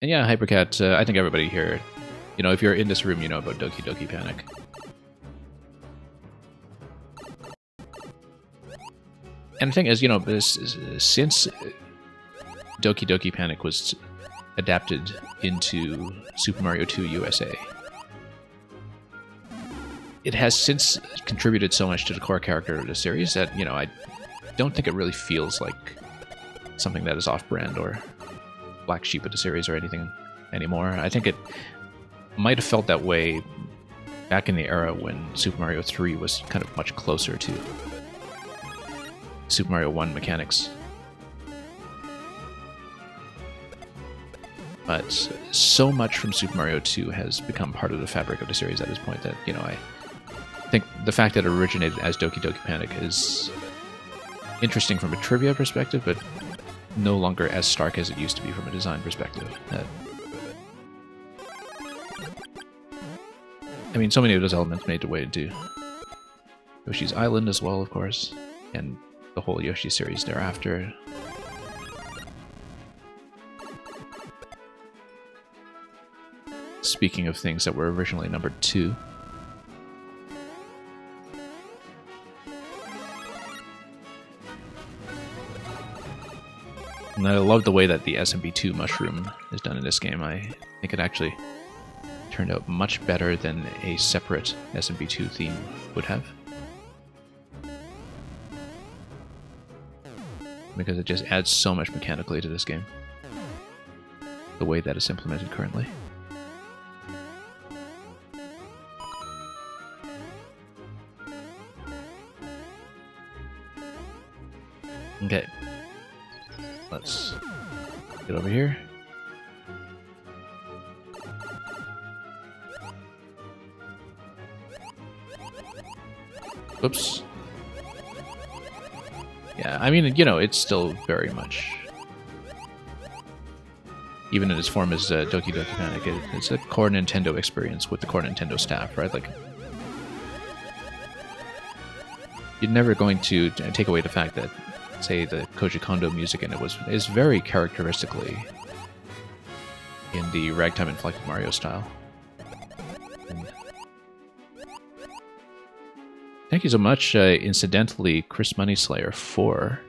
S1: And yeah, Hypercat, I think everybody here, if you're in this room, you know about Doki Doki Panic. And the thing is, since Doki Doki Panic was adapted into Super Mario 2 USA, it has since contributed so much to the core character of the series that, I don't think it really feels like something that is off-brand or black sheep of the series or anything anymore. I think it might have felt that way back in the era when Super Mario 3 was kind of much closer to Super Mario 1 mechanics. But so much from Super Mario 2 has become part of the fabric of the series at this point that, I think the fact that it originated as Doki Doki Panic is interesting from a trivia perspective, but no longer as stark as it used to be from a design perspective. So many of those elements made their way into Yoshi's Island as well, of course, and the whole Yoshi series thereafter. Speaking of things that were originally numbered 2. And I love the way that the SMB2 mushroom is done in this game. I think it actually turned out much better than a separate SMB2 theme would have. Because it just adds so much mechanically to this game. The way that it's implemented currently. Okay. Let's get over here. Oops. Yeah, it's still very much, even in its form as Doki Doki Panic, it's a core Nintendo experience with the core Nintendo staff, right? Like, you're never going to take away the fact that, say, the Koji Kondo music in it is very characteristically in the Ragtime Inflected Mario style. And thank you so much, incidentally, Chris Moneyslayer, for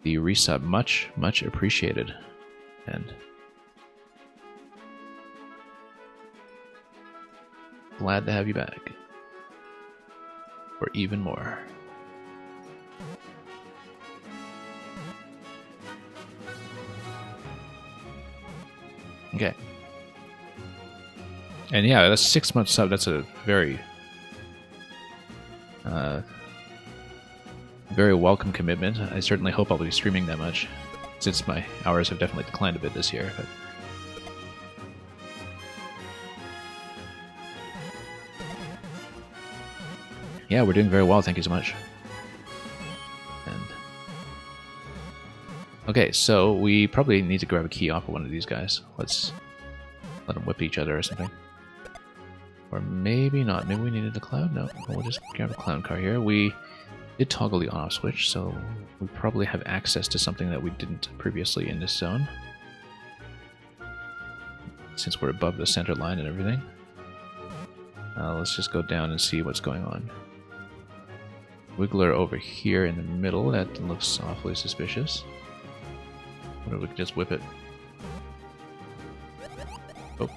S1: the resub. Much, much appreciated. And glad to have you back. For even more. Okay. And yeah, that's 6 months sub. That's a very, very welcome commitment. I certainly hope I'll be streaming that much, since my hours have definitely declined a bit this year. But yeah, we're doing very well. Thank you so much. And okay, so we probably need to grab a key off of one of these guys. Let's let them whip each other or something. Or maybe not. Maybe we needed the cloud? No, we'll just grab a clown car here. We did toggle the on-off switch, so we probably have access to something that we didn't previously in this zone. Since we're above the center line and everything. Let's just go down and see what's going on. Wiggler over here in the middle. That looks awfully suspicious. What if we could just whip it? Oh.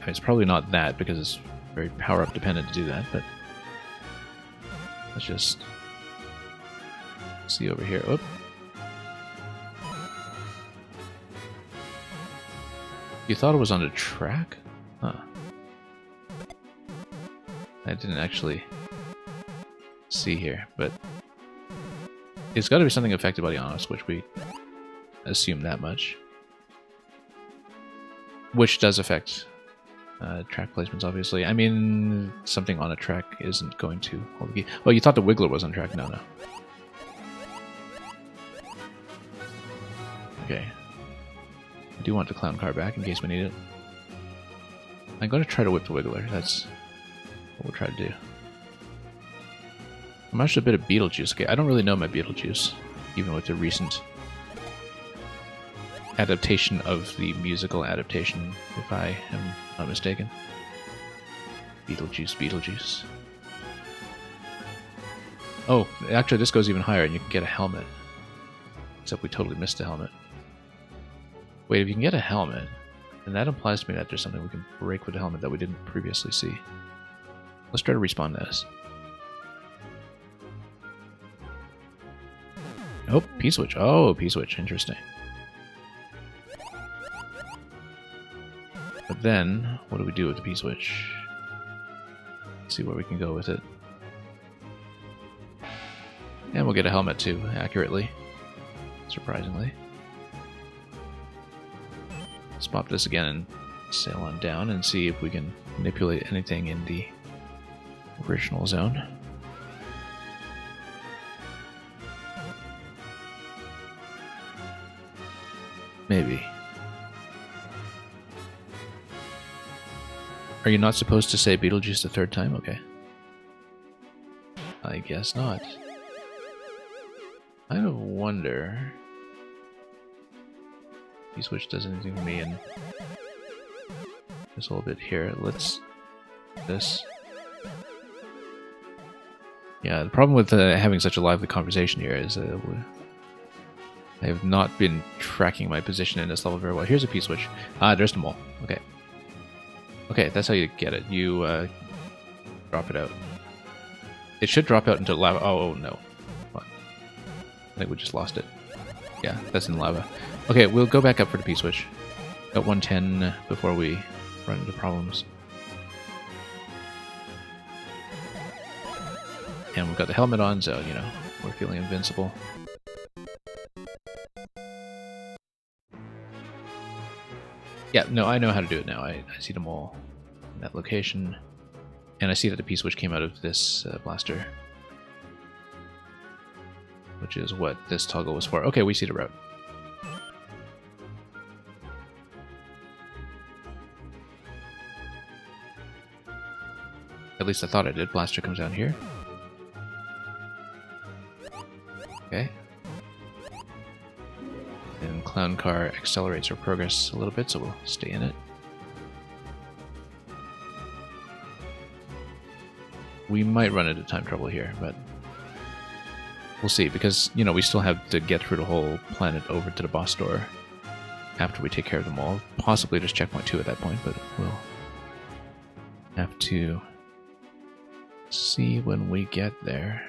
S1: It's probably not that because it's very power-up dependent to do that, but let's just see over here. Oh. You thought it was on a track? Huh. I didn't actually see here, but it's got to be something affected by the on-off switch. We assume that much. Which does affect track placements, obviously. I mean, something on a track isn't going to hold the key. Oh, you thought the Wiggler was on track? No, no. Okay. I do want the clown car back in case we need it. I'm going to try to whip the Wiggler. That's what we'll try to do. I'm actually a bit of Beetlejuice. Okay, I don't really know my Beetlejuice, even with the recent adaptation of the musical adaptation, if I am not mistaken. Beetlejuice, Beetlejuice. Oh, actually this goes even higher and you can get a helmet. Except we totally missed the helmet. Wait, if you can get a helmet, then that implies to me that there's something we can break with the helmet that we didn't previously see. Let's try to respawn this. Oh, P-switch. Oh, P-switch. Interesting. But then, what do we do with the P-switch? Let's see where we can go with it. And we'll get a helmet too, accurately. Surprisingly. Let's pop this again and sail on down and see if we can manipulate anything in the original zone. Maybe. Are you not supposed to say Beetlejuice the third time? Okay. I guess not. I wonder... P-switch does anything for me in this little bit here. Let's... this. Yeah, the problem with having such a lively conversation here is I have not been tracking my position in this level very well. Here's a P-switch. Ah, there's the mole. Okay. Okay, that's how you get it. You drop it out. It should drop out into lava. Oh, no. What? I think we just lost it. Yeah, that's in lava. Okay, we'll go back up for the P-switch. At 110 before we run into problems. And we've got the helmet on, so, you know, we're feeling invincible. Yeah, no, I know how to do it now. I see them all in that location. And I see that the P-switch came out of this blaster. Which is what this toggle was for. Okay, we see the route. At least I thought I did. Blaster comes down here. Okay. And Clown Car accelerates our progress a little bit, so we'll stay in it. We might run into time trouble here, but we'll see, because, you know, we still have to get through the whole planet over to the boss door after we take care of them all. Possibly just checkpoint 2 at that point, but we'll have to see when we get there.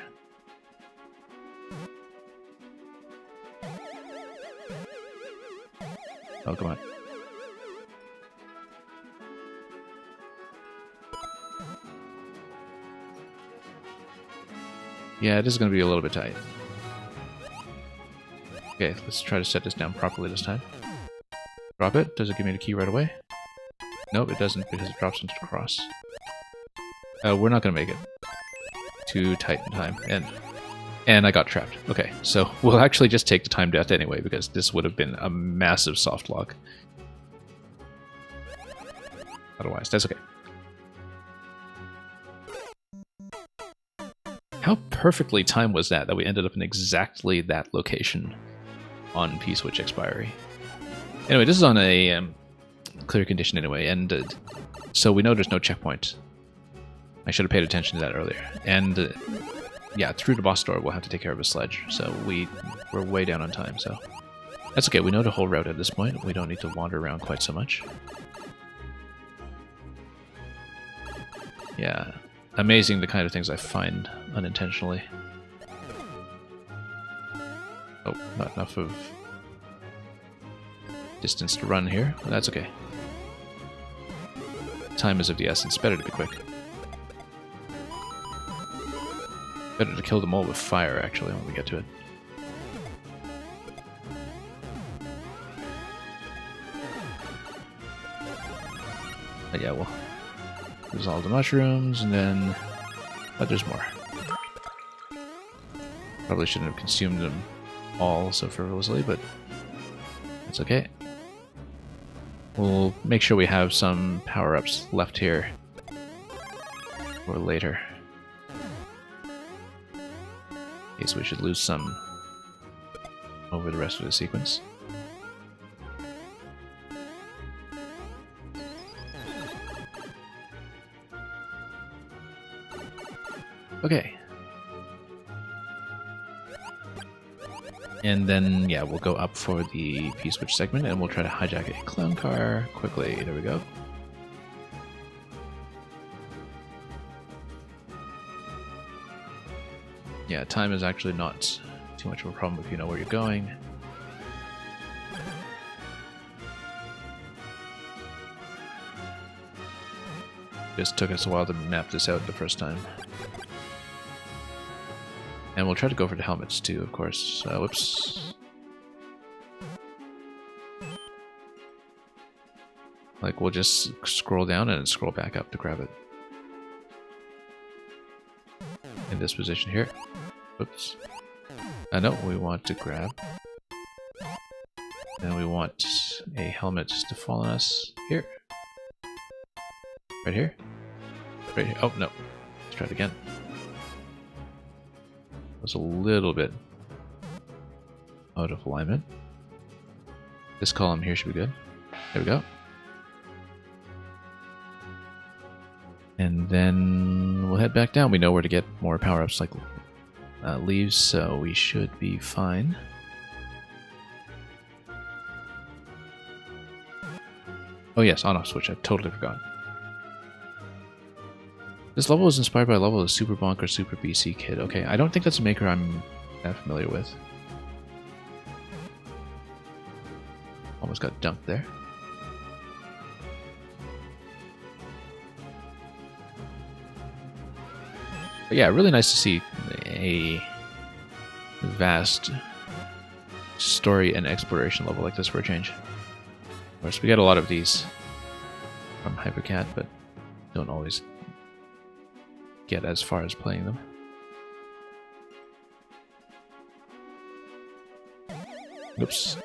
S1: Oh, come on. Yeah, it is going to be a little bit tight. Okay, let's try to set this down properly this time. Drop it. Does it give me the key right away? Nope, it doesn't, because it drops into the cross. We're not going to make it. Too tight in time. And I got trapped. Okay, so we'll actually just take the time death anyway, because this would have been a massive soft lock. Otherwise, that's okay. How perfectly timed was that we ended up in exactly that location on P-switch expiry? Anyway, this is on a clear condition anyway, and so we know there's no checkpoint. I should have paid attention to that earlier. And yeah, through the boss door, we'll have to take care of a sledge. So we're way down on time, so that's okay. We know the whole route at this point. We don't need to wander around quite so much. Yeah, amazing the kind of things I find unintentionally. Oh, not enough of distance to run here. But that's okay. Time is of the essence. Better to be quick. Better to kill the mole with fire, actually, when we get to it. But yeah, we'll use all the mushrooms, and then... But there's more. Probably shouldn't have consumed them all so frivolously, but that's okay. We'll make sure we have some power-ups left here for later. Okay, so we should lose some over the rest of the sequence. Okay. And then, yeah, we'll go up for the P-switch segment, and we'll try to hijack a clown car quickly. There we go. Yeah, time is actually not too much of a problem if you know where you're going. Just took us a while to map this out the first time. And we'll try to go for the helmets too, of course. Whoops. Like, we'll just scroll down and scroll back up to grab it. In this position here. Whoops. No, we want to grab. And we want a helmet to fall on us here. Right here? Right here. Oh, no. Let's try it again. Was a little bit out of alignment. This column here should be good. There we go. And then we'll head back down. We know where to get more power-ups like leaves, so we should be fine. Oh yes, on-off switch. I totally forgot. This level is inspired by a level of Super Bonk or Super BC Kid. Okay, I don't think that's a maker I'm that familiar with. Almost got dumped there. But yeah, really nice to see a vast story and exploration level like this for a change. Of course, we get a lot of these from Hypercat, but don't always get as far as playing them. Oops.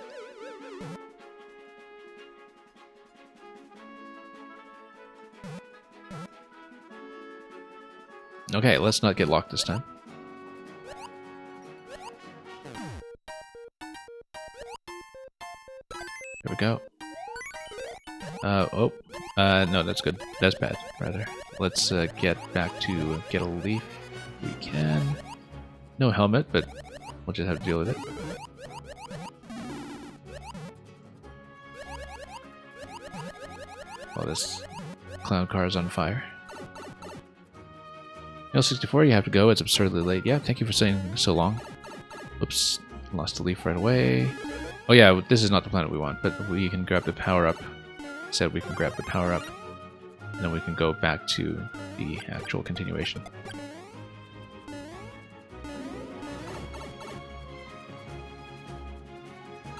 S1: Okay, let's not get locked this time. There we go. No, that's good. That's bad, rather. Let's get back to get a leaf if we can. No helmet, but we'll just have to deal with it. While this clown car is on fire. L64, you have to go. It's absurdly late. Yeah, thank you for saying so long. Oops, lost a leaf right away. Oh yeah, this is not the planet we want, but we can grab the power-up. Said we can grab the power-up, and then we can go back to the actual continuation.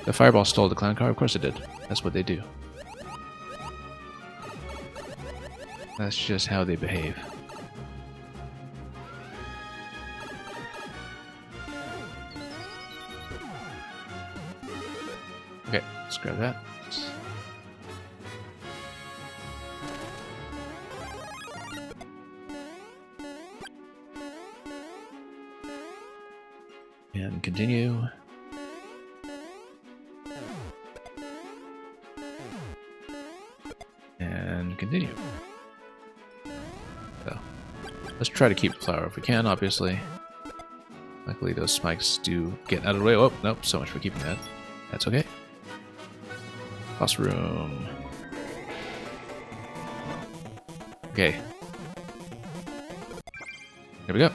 S1: The fireball stole the clown car? Of course it did. That's what they do. That's just how they behave. Okay, let's grab that. And continue. continue. So, let's try to keep the flower if we can, obviously. Luckily, those spikes do get out of the way. Oh, nope, so much for keeping that. That's okay. Boss room. Okay. There we go.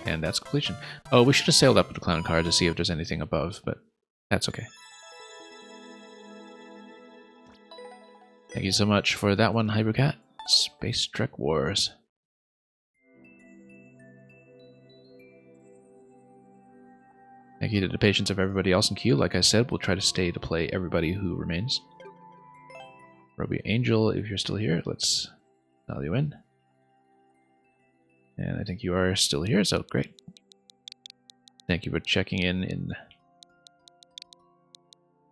S1: And that's completion. Oh, we should have sailed up with the clown car to see if there's anything above, but that's okay. Thank you so much for that one, Hypercat. Space Trek Wars. Thank you to the patience of everybody else in queue. Like I said, we'll try to stay to play everybody who remains. Roby Angel, if you're still here, let's dial you in. And I think you are still here, so great. Thank you for checking in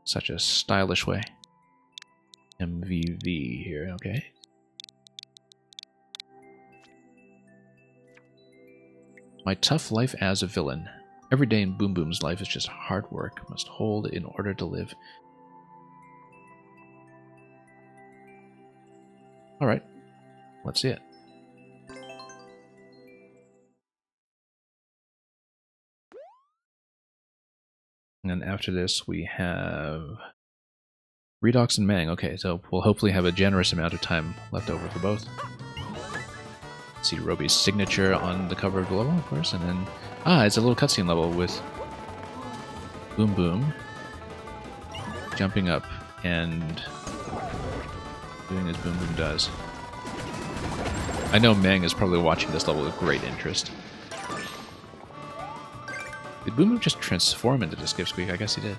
S1: such a stylish way. MVV here, okay. My tough life as a villain. Every day in Boom Boom's life is just hard work. Must hold in order to live. Alright, let's see it. And then after this we have Redox and Mang. Okay, so we'll hopefully have a generous amount of time left over for both. See Roby's signature on the cover of the level, of course, and then it's a little cutscene level with Boom Boom jumping up and doing as Boom Boom does. I know Mang is probably watching this level with great interest. Did Boom Boom just transform into the Skipsqueak? I guess he did.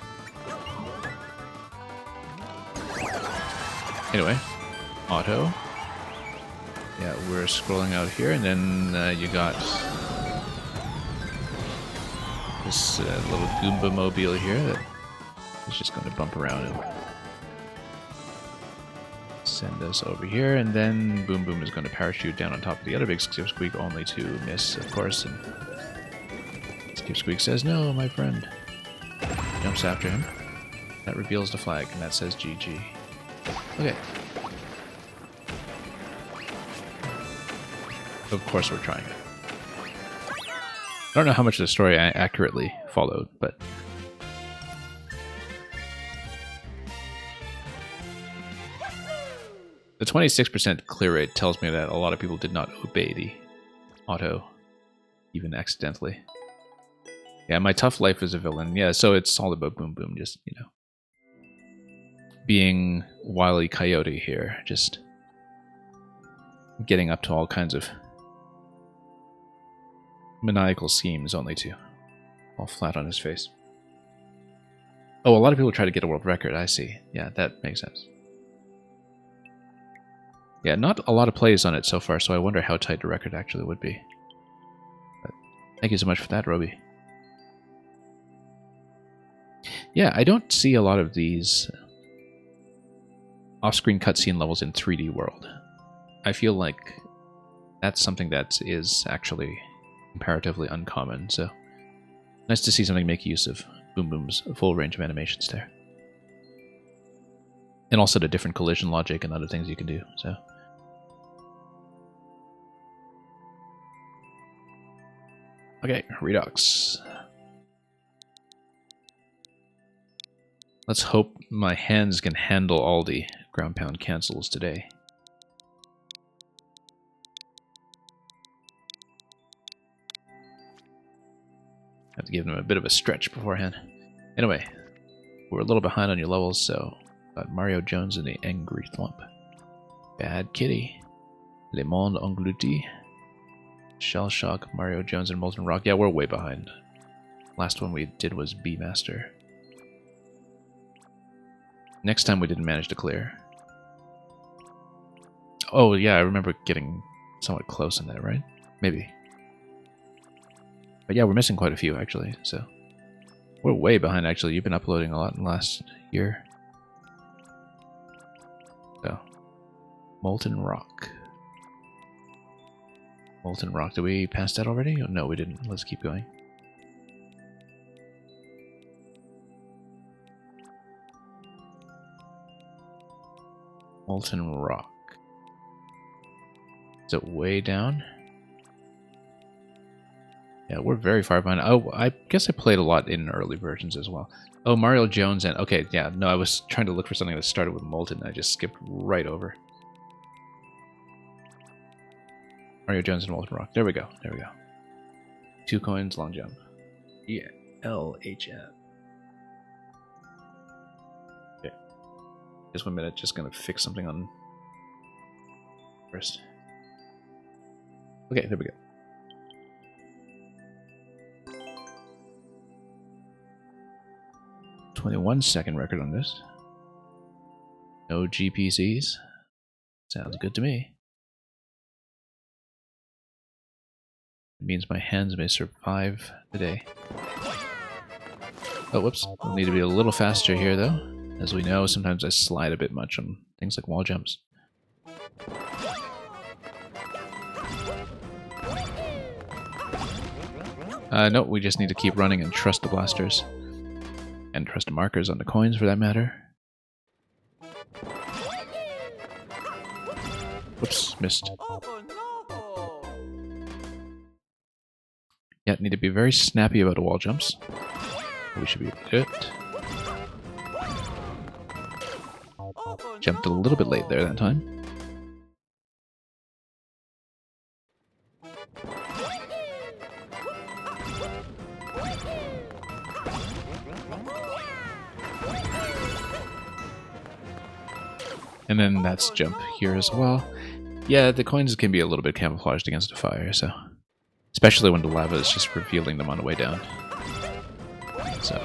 S1: Anyway, auto. Yeah, we're scrolling out here, and then you got this little Goomba mobile here that is just going to bump around and send us over here, and then Boom Boom is going to parachute down on top of the other big Skipsqueak, only to miss, of course, and Skipsqueak says, "No, my friend." Jumps after him. That reveals the flag, and that says GG. Okay. Of course we're trying it. I don't know how much of the story I accurately followed, but... The 26% clear rate tells me that a lot of people did not obey the auto, even accidentally. Yeah, my tough life as a villain. Yeah, so it's all about Boom Boom, just, you know, being Wile E. Coyote here, just getting up to all kinds of maniacal schemes, only to fall flat on his face. Oh, a lot of people try to get a world record, I see. Yeah, that makes sense. Yeah, not a lot of plays on it so far, so I wonder how tight the record actually would be. But thank you so much for that, Roby. Yeah, I don't see a lot of these off-screen cutscene levels in 3D World. I feel like that's something that is actually comparatively uncommon, so nice to see something make use of Boom Boom's full range of animations there. And also the different collision logic and other things you can do, so... Okay, Redox. Let's hope my hands can handle all the ground pound cancels today. Have to give them a bit of a stretch beforehand. Anyway, we're a little behind on your levels, so got Mario Jones and the Angry Thwomp. Bad Kitty. Le Monde Englouti. Shell Shock, Mario Jones, and Molten Rock. Yeah, we're way behind. Last one we did was B-Master. Next time we didn't manage to clear. Oh yeah, I remember getting somewhat close in that, right? Maybe. But yeah, we're missing quite a few actually, so... We're way behind actually. You've been uploading a lot in the last year. So... Molten Rock. Molten Rock, did we pass that already? Oh, no, we didn't. Let's keep going. Molten Rock. Is it way down? Yeah, we're very far behind. Oh, I guess I played a lot in early versions as well. Oh, Mario Jones and... Okay, yeah, no, I was trying to look for something that started with Molten, and I just skipped right over. Mario Jones and Molten Rock. There we go, there we go. 2 coins, long jump. Yeah, LHM. Okay. Just 1 minute, just gonna fix something on... first. Okay, there we go. 21-second record on this. No GPCs. Sounds good to me. It means my hands may survive the day. Oh, whoops. I'll need to be a little faster here, though. As we know, sometimes I slide a bit much on things like wall jumps. No, we just need to keep running and trust the blasters. And trust the markers on the coins, for that matter. Whoops, missed. Yeah, need to be very snappy about the wall jumps. We should be good. Jumped a little bit late there that time. And then that's jump here as well. Yeah, the coins can be a little bit camouflaged against the fire, so... Especially when the lava is just revealing them on the way down. So,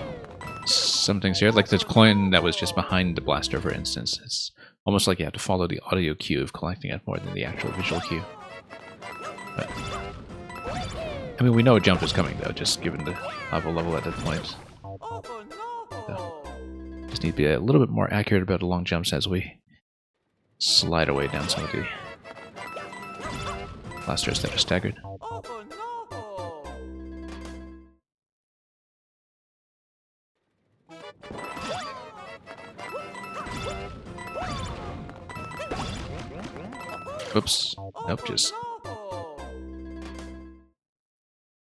S1: some things here, like the coin that was just behind the blaster, for instance. It's almost like you have to follow the audio cue of collecting it more than the actual visual cue. But, I mean, we know a jump is coming, though, just given the lava level at that point. So, just need to be a little bit more accurate about the long jumps as we slide away down some of the blasters that are staggered. Oops. Nope, just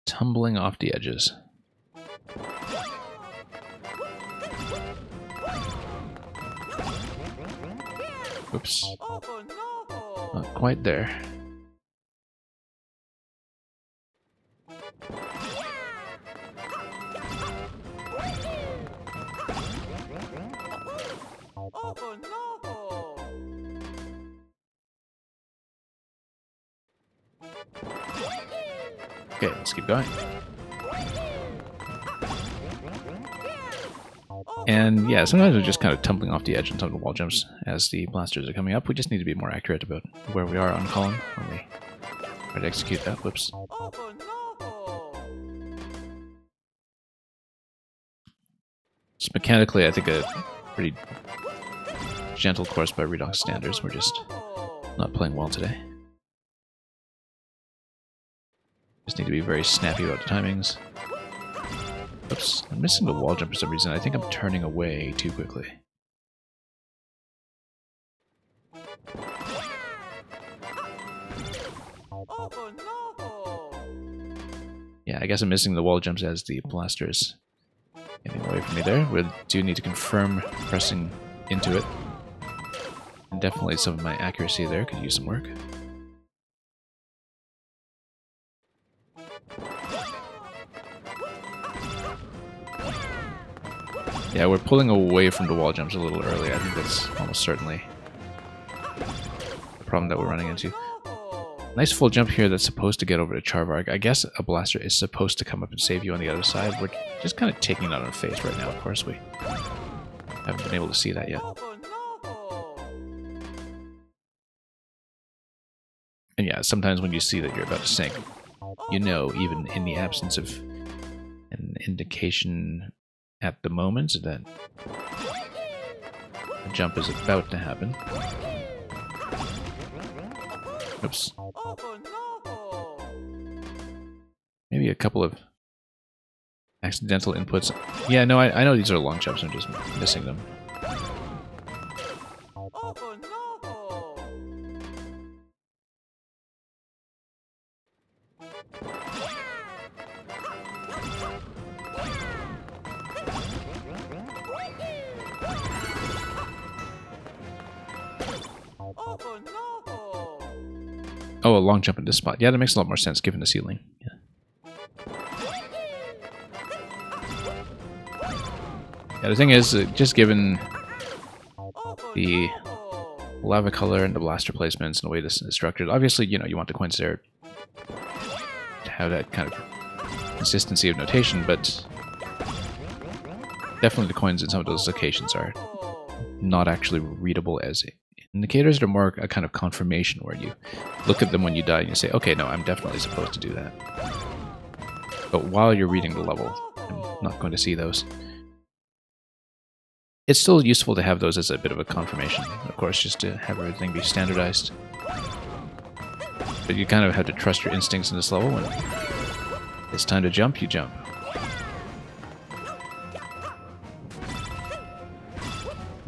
S1: tumbling off the edges. Oops. Not quite there. Okay, let's keep going. And yeah, sometimes we're just kind of tumbling off the edge on some of the wall jumps as the blasters are coming up. We just need to be more accurate about where we are on column when we try to execute that. Whoops. Just mechanically, I think a pretty gentle course by Redux standards. We're just not playing well today. Just need to be very snappy about the timings. Oops, I'm missing the wall jump for some reason. I think I'm turning away too quickly. Yeah, I guess I'm missing the wall jumps as the blasters getting away from me there. We do need to confirm pressing into it. And definitely some of my accuracy there could use some work. Yeah, we're pulling away from the wall jumps a little early. I think that's almost certainly the problem that we're running into. Nice full jump here that's supposed to get over to Charvarg. I guess a blaster is supposed to come up and save you on the other side. We're just kind of taking it on our face right now, of course. We haven't been able to see that yet. And yeah, sometimes when you see that you're about to sink, you know, even in the absence of an indication at the moment that a jump is about to happen. Oops. Maybe a couple of accidental inputs. Yeah, no, I know these are long jumps, I'm just missing them. Oh, a long jump in this spot. Yeah, that makes a lot more sense given the ceiling. Yeah. Yeah, the thing is, just given the lava color and the blaster placements and the way this is structured, obviously, you know, you want the coins there to have that kind of consistency of notation, but definitely the coins in some of those locations are not actually readable as indicators. They're more a kind of confirmation where you look at them when you die and you say, okay, no, I'm definitely supposed to do that. But while you're reading the level, I'm not going to see those. It's still useful to have those as a bit of a confirmation, of course, just to have everything be standardized. But you kind of have to trust your instincts in this level. When it's time to jump, you jump.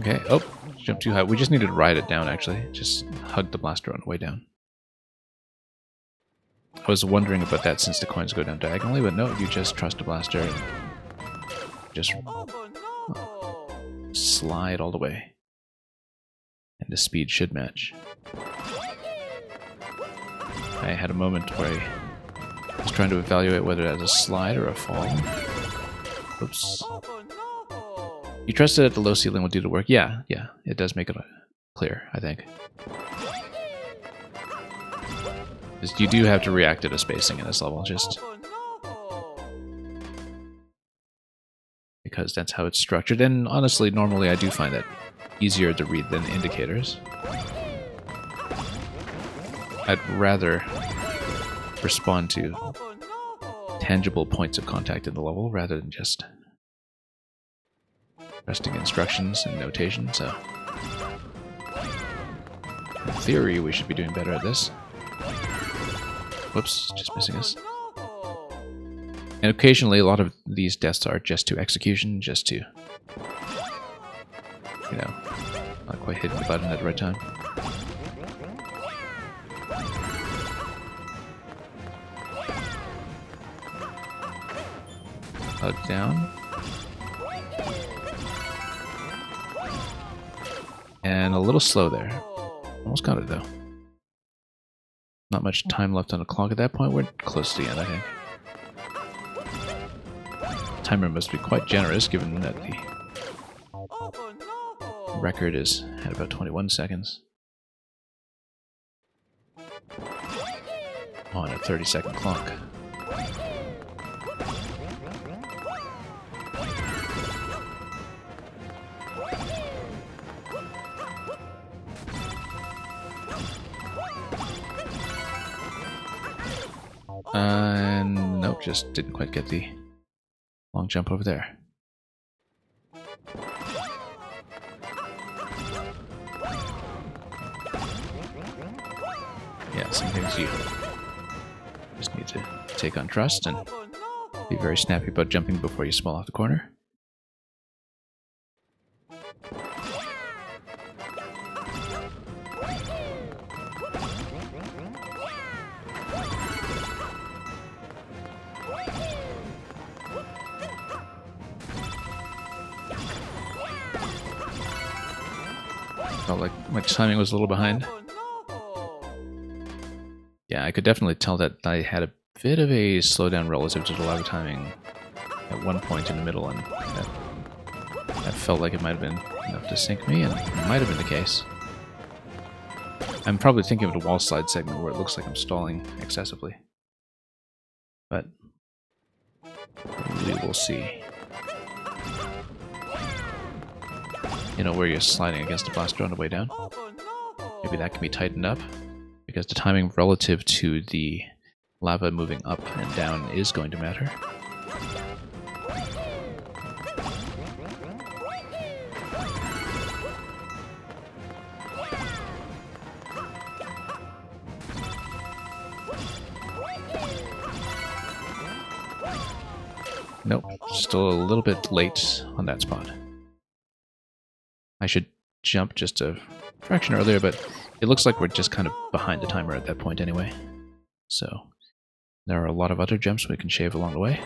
S1: Okay, oh, jump too high. We just needed to ride it down, actually. Just hug the blaster on the way down. I was wondering about that since the coins go down diagonally, but no, you just trust the blaster and just slide all the way. And the speed should match. I had a moment where I was trying to evaluate whether that was a slide or a fall. Oops. You trusted that the low ceiling will do the work? Yeah, it does make it clear, I think. Just, you do have to react to the spacing in this level, just because that's how it's structured. And honestly, normally I do find that easier to read than indicators. I'd rather respond to tangible points of contact in the level rather than just resting instructions and notation, so in theory we should be doing better at this. Whoops, just missing us. And occasionally a lot of these deaths are just to execution, just to, you know, not quite hitting the button at the right time. Hug down. And a little slow there. Almost got it though. Not much time left on the clock at that point. We're close to the end, I think. Timer must be quite generous given that the record is at about 21 seconds. On a 30-second clock. Nope, just didn't quite get the long jump over there. Yeah, some things you just need to take on trust and be very snappy about jumping before you small off the corner. Felt like my timing was a little behind. Yeah, I could definitely tell that I had a bit of a slowdown relative to the lava timing at one point in the middle, and that felt like it might have been enough to sink me, and it might have been the case. I'm probably thinking of the wall slide segment where it looks like I'm stalling excessively. But we will see. You know, where you're sliding against the blaster on the way down. Maybe that can be tightened up, because the timing relative to the lava moving up and down is going to matter. Nope, still a little bit late on that spot. I should jump just a fraction earlier, but it looks like we're just kind of behind the timer at that point anyway. So there are a lot of other jumps we can shave along the way.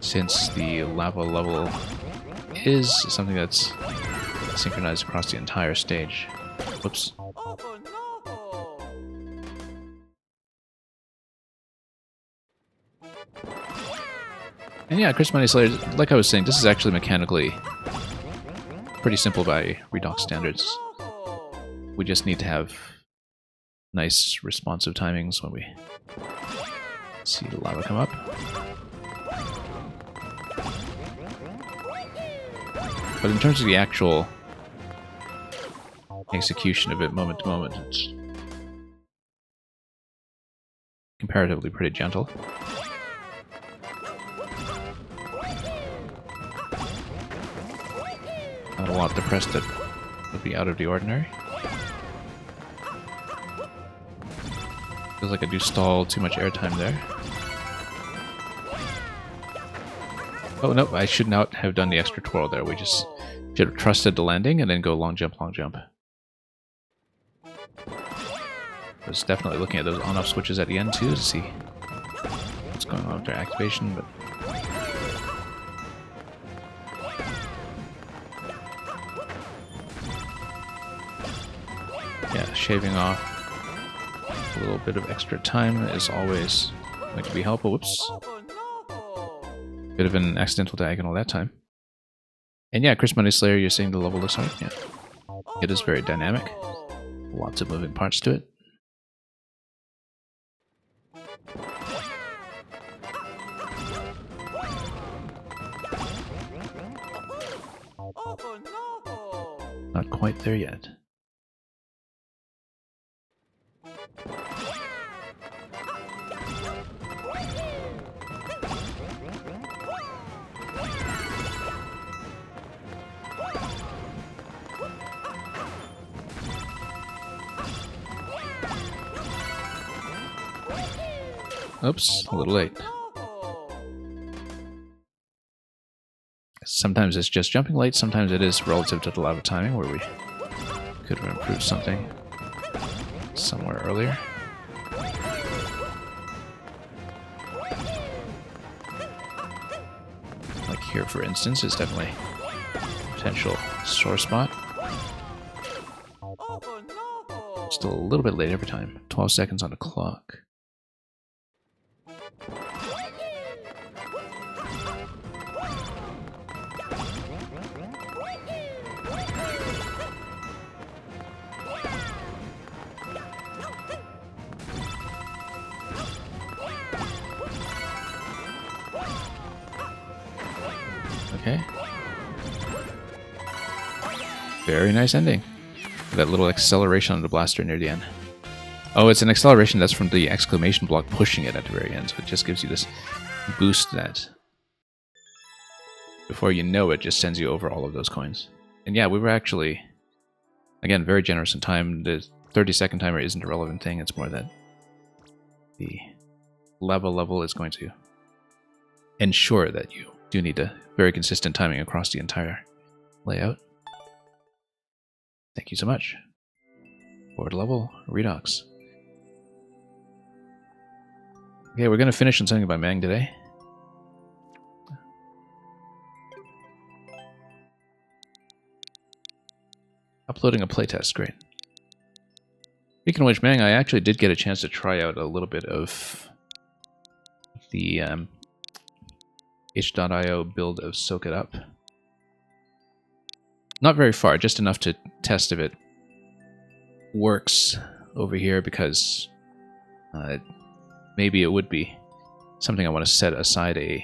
S1: Since the lava level is something that's synchronized across the entire stage. Whoops. And yeah, Chris Money Slayer, like I was saying, this is actually mechanically pretty simple by Redux standards. We just need to have nice responsive timings when we see the lava come up. But in terms of the actual execution of it moment to moment, it's comparatively pretty gentle. Not a lot depressed that would be out of the ordinary. Feels like I do stall too much airtime there. Oh no, I should not have done the extra twirl there. We just should have trusted the landing and then go long jump, long jump. I was definitely looking at those on-off switches at the end too to see what's going on with their activation, but yeah, shaving off a little bit of extra time is always going to be helpful. Whoops. Bit of an accidental diagonal that time. And yeah, Chris Money Slayer, you're saying the level looks like? Yeah. It is very dynamic. Lots of moving parts to it. Not quite there yet. Oops, a little late. Sometimes it's just jumping late, sometimes it is relative to the lava timing where we could have improved something somewhere earlier. Like here, for instance, is definitely a potential sore spot. Still a little bit late every time. 12 seconds on the clock. Okay. Very nice ending. That little acceleration on the blaster near the end. Oh, it's an acceleration that's from the exclamation block pushing it at the very end, so it just gives you this boost that before you know it just sends you over all of those coins. And yeah, we were actually, again, very generous in time. The 30-second timer isn't a relevant thing, it's more that the level is going to ensure that you do need a very consistent timing across the entire layout. Thank you so much. Forward level, Redux. Okay, we're going to finish on something by Mang today. Uploading a playtest, great. Speaking of which, Mang, I actually did get a chance to try out a little bit of the H.io build of Soak It Up. Not very far, just enough to test if it works over here, because maybe it would be something I want to set aside a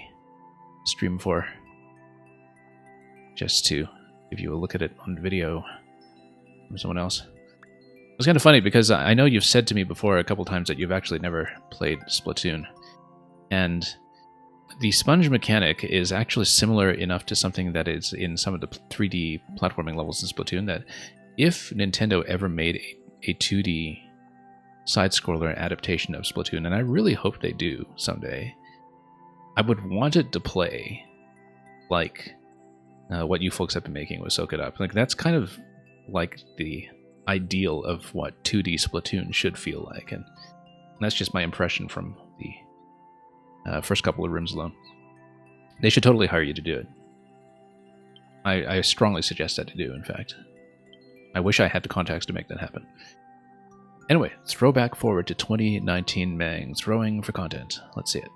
S1: stream for, just to give you a look at it on video from someone else. It was kind of funny because I know you've said to me before a couple times that you've actually never played Splatoon, and the sponge mechanic is actually similar enough to something that is in some of the 3D platforming levels in Splatoon that if Nintendo ever made a 2D side-scroller adaptation of Splatoon, and I really hope they do someday, I would want it to play like what you folks have been making with Soak It Up. Like, that's kind of like the ideal of what 2D Splatoon should feel like, and that's just my impression from the first couple of rooms alone. They should totally hire you to do it. I strongly suggest that to do, in fact. I wish I had the contacts to make that happen. Anyway, throwback forward to 2019 Mang, throwing for content. Let's see it.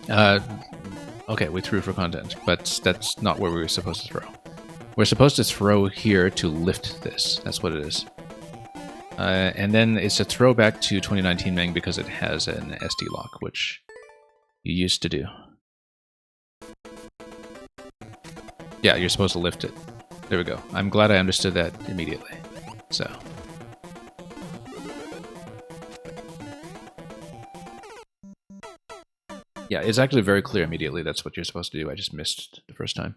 S1: Okay, we threw for content, but that's not where we were supposed to throw. We're supposed to throw here to lift this. That's what it is. And then it's a throwback to 2019 Meng because it has an SD lock, which you used to do. Yeah, you're supposed to lift it. There we go. I'm glad I understood that immediately. So. Yeah, it's actually very clear immediately that's what you're supposed to do. I just missed the first time.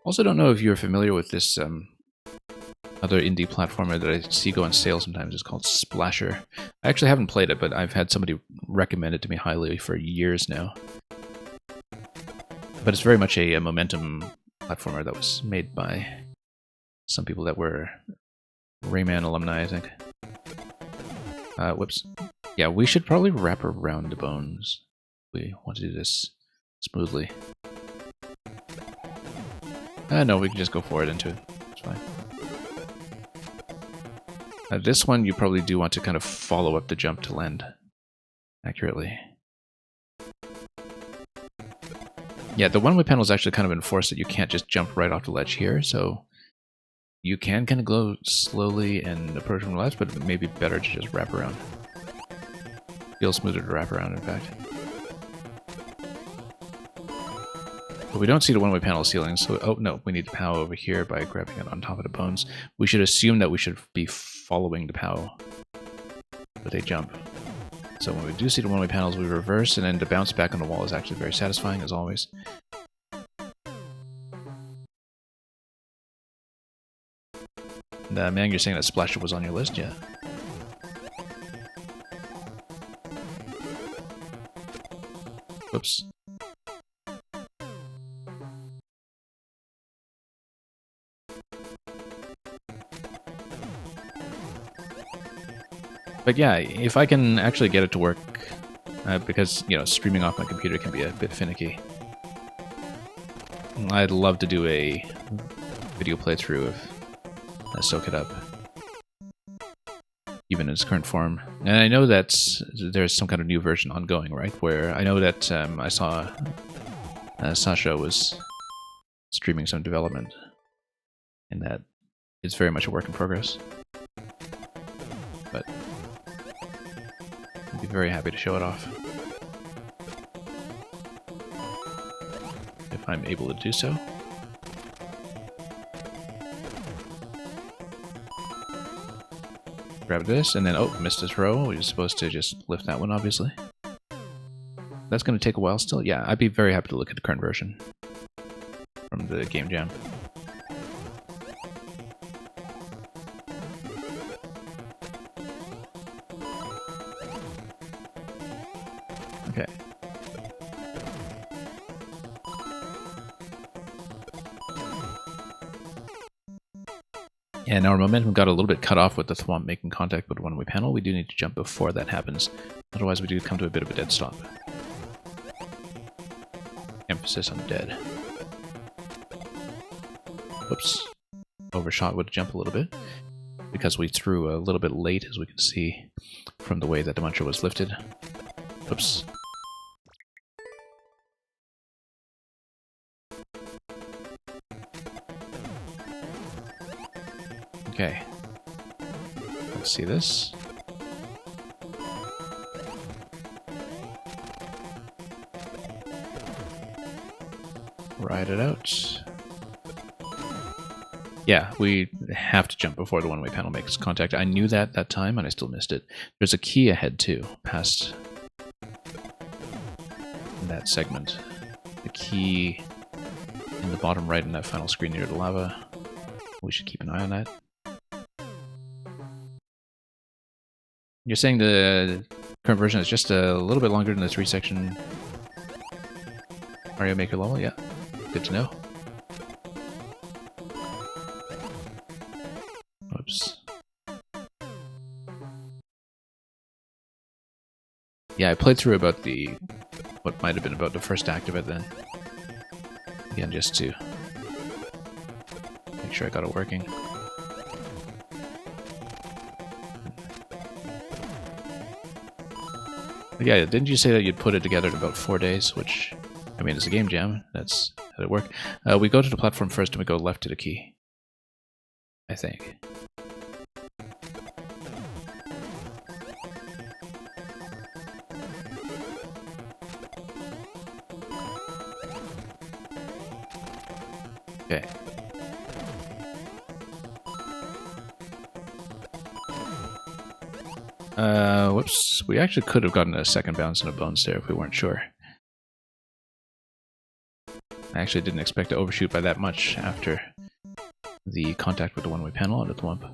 S1: Also don't know if you're familiar with this other indie platformer that I see go on sale sometimes. It's called Splasher. I actually haven't played it, but I've had somebody recommend it to me highly for years now. But it's very much a momentum platformer that was made by some people that were Rayman alumni, I think. Whoops. Yeah, we should probably wrap around the bones. We want to do this smoothly. No, we can just go forward into it. It's fine. This one, you probably do want to kind of follow up the jump to land accurately. Yeah, the one-way panel is actually kind of enforced that you can't just jump right off the ledge here, so you can kind of go slowly and approach from the left, but it may be better to just wrap around. Feels smoother to wrap around, in fact. But we don't see the one-way panel ceiling, so... Oh, no, we need the POW over here by grabbing it on top of the bones. We should assume that we should be following the POW with a jump. So when we do see the one-way panels, we reverse, and then the bounce back on the wall is actually very satisfying, as always. Man, you're saying that Splasher was on your list? Yeah. Whoops. But yeah, if I can actually get it to work, because, you know, streaming off my computer can be a bit finicky. I'd love to do a video playthrough of Soak It Up, even in its current form. And I know that there's some kind of new version ongoing, right? Where I know that I saw Sasha was streaming some development, and that it's very much a work in progress. But I'd be very happy to show it off if I'm able to do so. Grab this, and then, oh, missed this row. We're supposed to just lift that one, obviously. That's going to take a while still. Yeah, I'd be very happy to look at the current version from the Game Jam. Okay. And our momentum got a little bit cut off with the Thwomp making contact with the one-way panel. We do need to jump before that happens. Otherwise, we do come to a bit of a dead stop. Emphasis on dead. Whoops. Overshot with a jump a little bit. Because we threw a little bit late, as we can see from the way that the Muncher was lifted. Whoops. Okay. Let's see this. Ride it out. Yeah, we have to jump before the one-way panel makes contact. I knew that time, and I still missed it. There's a key ahead, too, past that segment. The key in the bottom right in that final screen near the lava. We should keep an eye on that. You're saying the current version is just a little bit longer than the 3-section Mario Maker level? Yeah, good to know. Oops. Yeah, I played through about what might have been about the first act of it then. Again, just to make sure I got it working. Yeah, didn't you say that you'd put it together in about 4 days? Which, I mean, it's a game jam. That's how it work. We go to the platform first and we go left to the key. I think. Okay. Whoops. We actually could have gotten a second bounce and a bones there if we weren't sure. I actually didn't expect to overshoot by that much after the contact with the one-way panel out of the lump.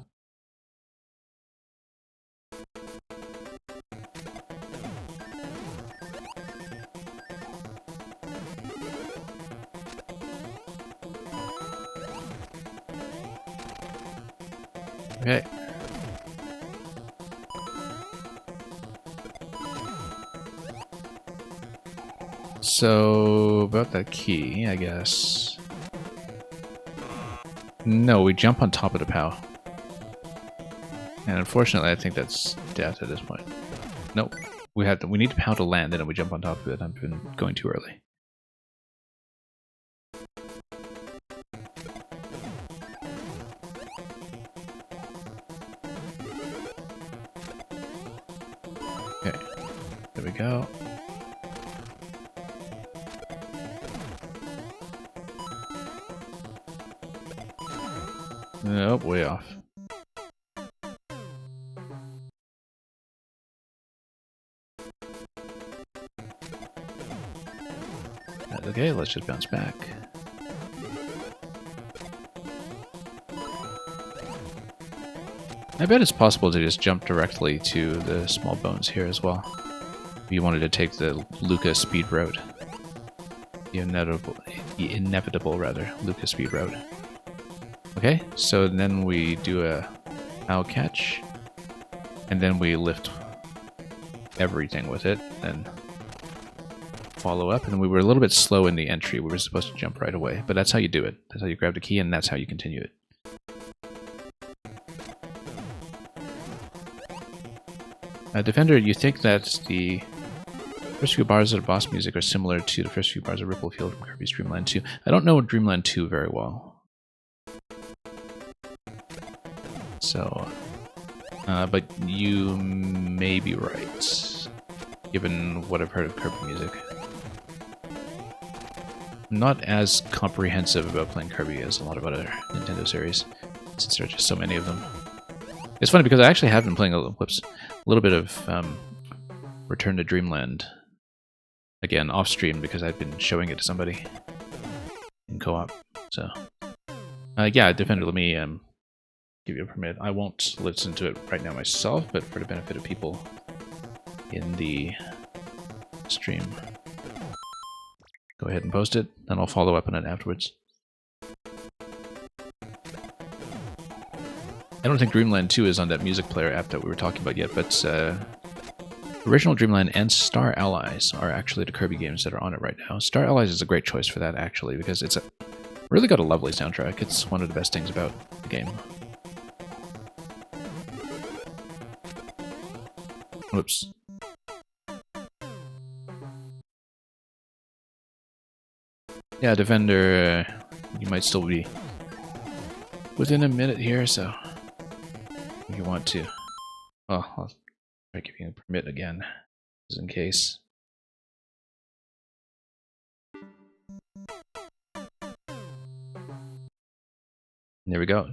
S1: Okay. So, about that key, I guess. No, we jump on top of the POW. And unfortunately, I think that's death at this point. Nope. We need the POW to land, and then we jump on top of it. I've been going too early. Okay. There we go. Nope, way off. That's okay, let's just bounce back. I bet it's possible to just jump directly to the small bones here as well. If you wanted to take the Luca speed route. The inevitable rather, Luca speed route. Okay, so then we do a POW catch, and then we lift everything with it, then follow up, and we were a little bit slow in the entry. We were supposed to jump right away, but that's how you do it. That's how you grab the key, and that's how you continue it. Defender, you think that the first few bars of the boss music are similar to the first few bars of Ripple Field from Kirby's Dream Land 2. I don't know Dreamland 2 very well. So, but you may be right, given what I've heard of Kirby music. I'm not as comprehensive about playing Kirby as a lot of other Nintendo series, since there are just so many of them. It's funny because I actually have been playing a little bit of Return to Dreamland, again, off-stream, because I've been showing it to somebody in co-op. So, yeah, Defender, let me give you a permit. I won't listen to it right now myself, but for the benefit of people in the stream, go ahead and post it, then I'll follow up on it afterwards. I don't think Dreamland 2 is on that music player app that we were talking about yet, but original Dreamland and Star Allies are actually the Kirby games that are on it right now. Star Allies is a great choice for that, actually, because it's really got a lovely soundtrack. It's one of the best things about the game. Whoops. Yeah, Defender, you might still be within a minute here, so if you want to. Oh, I'll try giving you a permit again, just in case. There we go.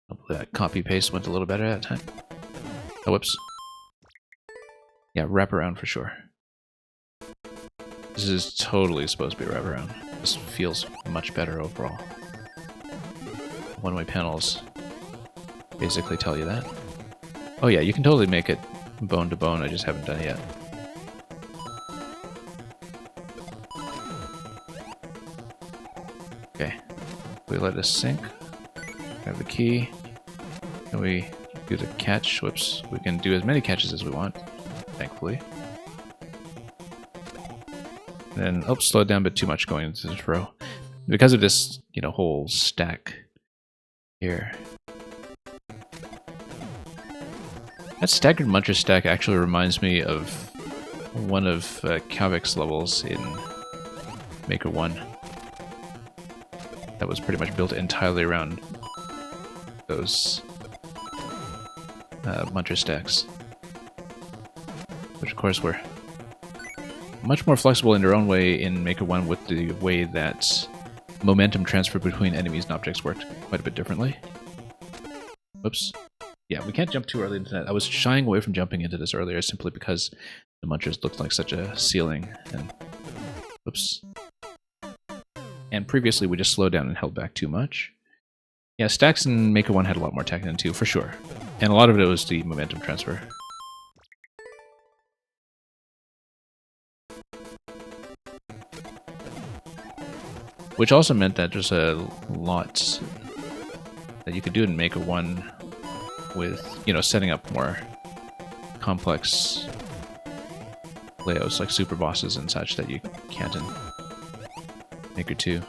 S1: Hopefully that copy paste went a little better that time. Oh, whoops. Yeah, wrap around for sure. This is totally supposed to be wrap around. This feels much better overall. One-way panels basically tell you that. Oh yeah, you can totally make it bone to bone, I just haven't done it yet. Okay, we let this sink, grab the key, and we do the catch. Whoops, we can do as many catches as we want, thankfully. And then, oh, slow it down a bit too much going into this row. Because of this, you know, whole stack here. That staggered muncher stack actually reminds me of one of Kalvik's levels in Maker 1 that was pretty much built entirely around those Muncher stacks, which of course were much more flexible in their own way in Maker 1 with the way that momentum transfer between enemies and objects worked quite a bit differently. Whoops. Yeah, we can't jump too early into that. I was shying away from jumping into this earlier simply because the Munchers looked like such a ceiling. And whoops. And previously we just slowed down and held back too much. Yeah, stacks in Maker 1 had a lot more tech in it too, for sure. And a lot of it was the momentum transfer. Which also meant that there's a lot that you could do in Maker 1 with, you know, setting up more complex layouts like super bosses and such that you can't in Maker 2.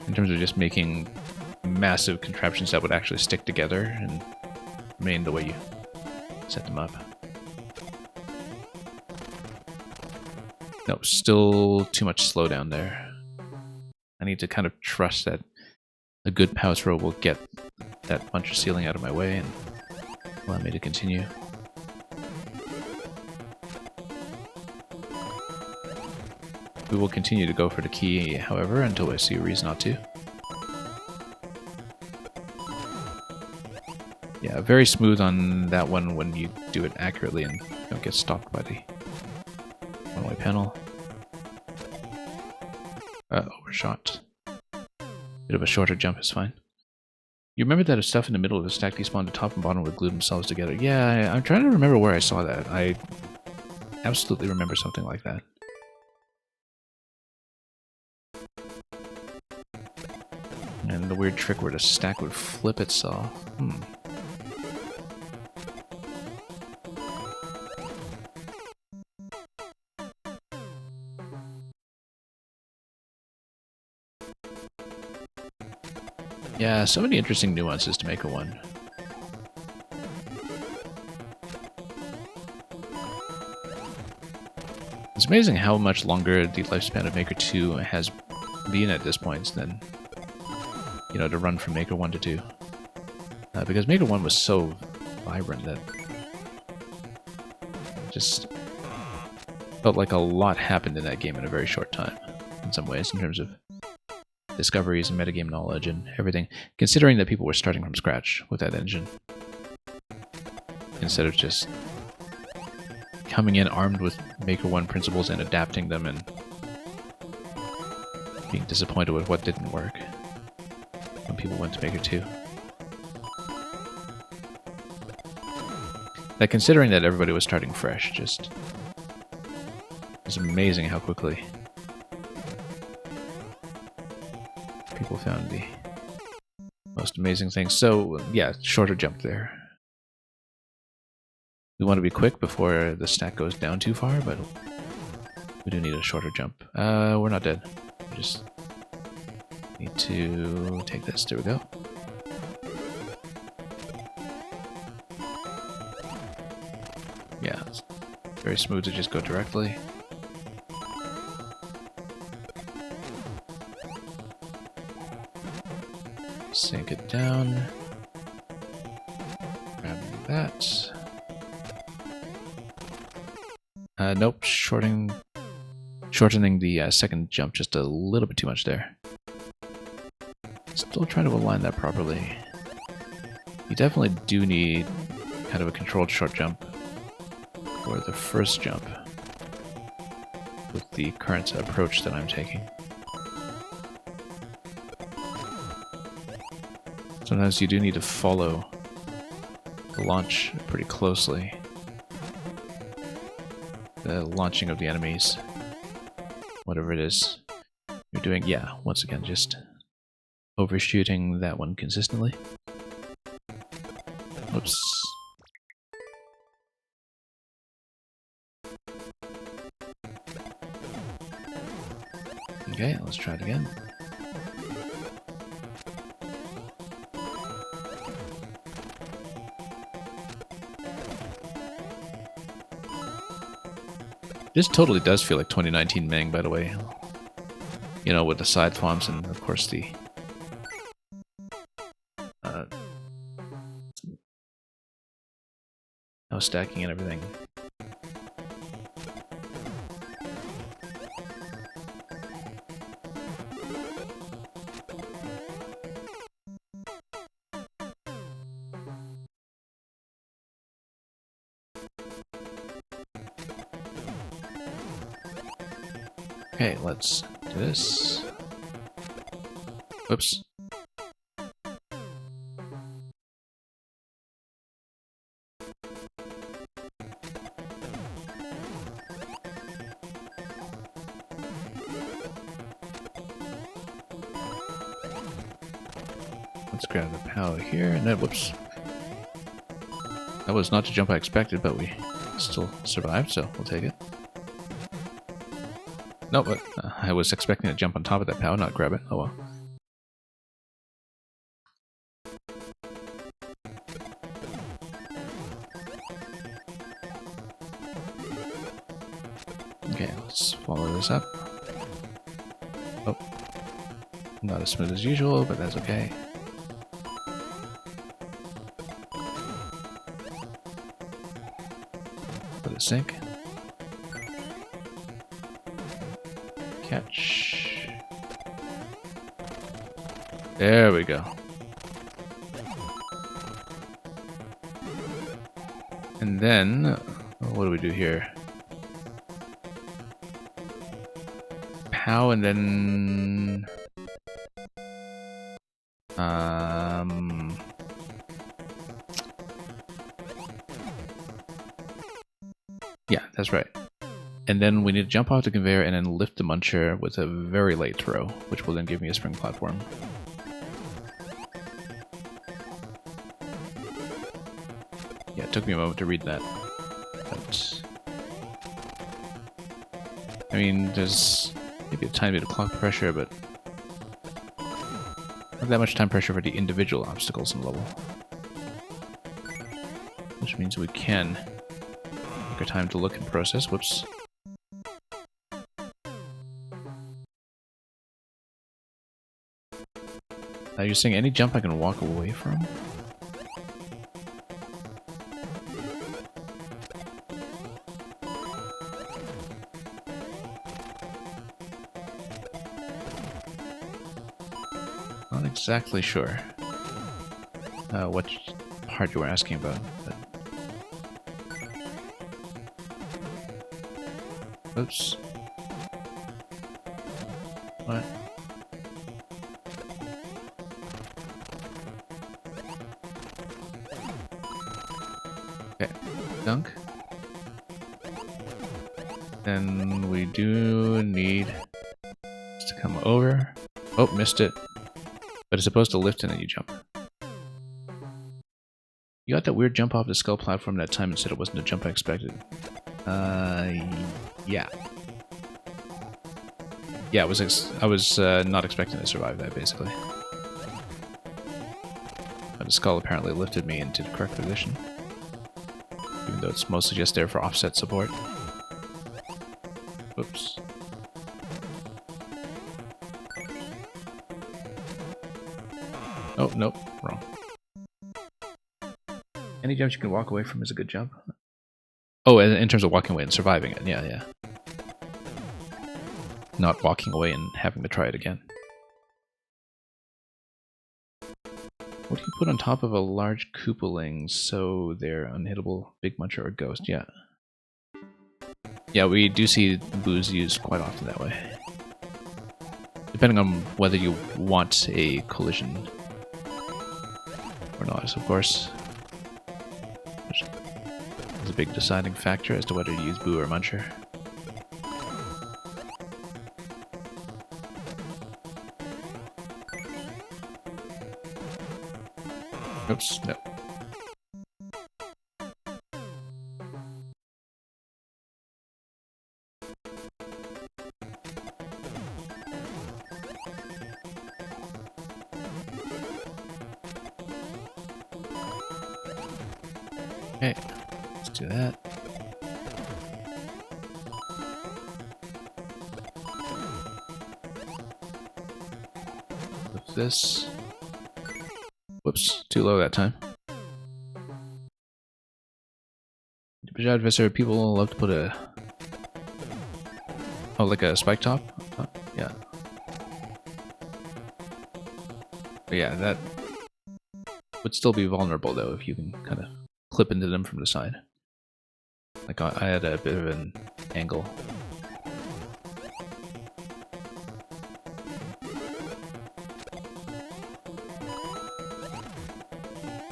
S1: In terms of just making massive contraptions that would actually stick together and remain the way you set them up. No, still too much slowdown there. I need to kind of trust that a good power throw will get that bunch of ceiling out of my way and allow me to continue. We will continue to go for the key, however, until I see a reason not to. Yeah, very smooth on that one when you do it accurately and don't get stopped by the one-way panel. Overshot. Bit of a shorter jump is fine. You remember that if stuff in the middle of the stack despawned, the top and bottom would glue themselves together? Yeah, I'm trying to remember where I saw that. I absolutely remember something like that. And the weird trick where the stack would flip itself. Yeah, so many interesting nuances to Maker 1. It's amazing how much longer the lifespan of Maker 2 has been at this point than, you know, to run from Maker 1 to 2. Because Maker 1 was so vibrant that just felt like a lot happened in that game in a very short time, in some ways, in terms of discoveries and metagame knowledge and everything, considering that people were starting from scratch with that engine. Instead of just coming in armed with Maker 1 principles and adapting them and being disappointed with what didn't work when people went to Maker 2. Like, considering that everybody was starting fresh, just... it's amazing how quickly people found the most amazing things. So, yeah, shorter jump there. We want to be quick before the stack goes down too far, but we do need a shorter jump. We're not dead. We just need to take this. There we go. Yeah, it's very smooth to just go directly. Sink it down. Grab that. Nope, shortening the second jump just a little bit too much there. Still trying to align that properly. You definitely do need kind of a controlled short jump for the first jump with the current approach that I'm taking. Sometimes you do need to follow the launch pretty closely. The launching of the enemies. Whatever it is you're doing. Yeah, once again, just overshooting that one consistently. Oops. Okay, let's try it again. This totally does feel like 2019 Meng, by the way. You know, with the side platforms and, of course, the no stacking and everything. Okay, let's do this. Whoops. Let's grab the power here, and then whoops. That was not the jump I expected, but we still survived, so we'll take it. No, but I was expecting to jump on top of that power, not grab it. Oh well. Okay, let's follow this up. Oh. Not as smooth as usual, but that's okay. Let it sink. Catch. There we go. And then, what do we do here? Pow, and then... Yeah, that's right. And then we need to jump off the conveyor and then lift the muncher with a very late throw, which will then give me a spring platform. Yeah, it took me a moment to read that. But I mean, there's maybe a tiny bit of clock pressure, but not that much time pressure for the individual obstacles in the level. Which means we can take our time to look and process. Whoops. Now you're saying any jump I can walk away from? Not exactly sure what part you were asking about, but... Oops. What? Okay, dunk. Then we do need to come over. Oh, missed it. But it's supposed to lift and then you jump. You got that weird jump off the skull platform that time and said it wasn't a jump I expected. Yeah. Yeah, I was not expecting to survive that, basically. But the skull apparently lifted me into the correct position. Even though it's mostly just there for offset support. Oops. Oh, nope, wrong. Any jumps you can walk away from is a good jump. Oh, in terms of walking away and surviving it, yeah, yeah. Not walking away and having to try it again. What do you put on top of a large Koopaling so they're unhittable? Big Muncher or Ghost, yeah. Yeah, we do see booze used quite often that way. Depending on whether you want a collision or not, of course. Which is a big deciding factor as to whether to use Boo or Muncher. Oops, no. Okay, let's do that. this. Whoops, too low that time. Bajad Visser, people love to put a... Oh, like a spike top? Yeah. But yeah, that would still be vulnerable though if you can kind of clip into them from the side. Like I had a bit of an angle.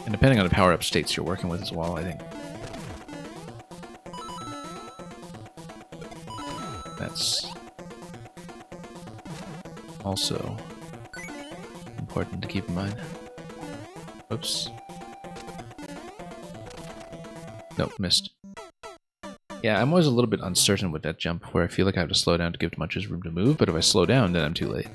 S1: And depending on the power-up states you're working with as well, I think. That's also important to keep in mind. Oops. Nope, missed. Yeah, I'm always a little bit uncertain with that jump, where I feel like I have to slow down to give Munches room to move, but if I slow down, then I'm too late.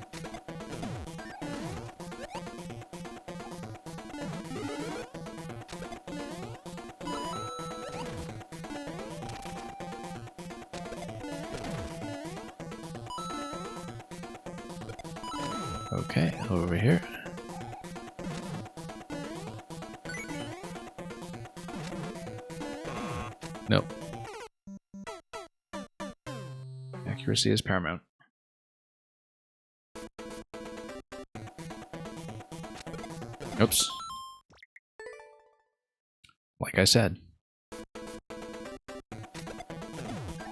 S1: Okay, over here. Nope. Accuracy is paramount. Oops. Like I said.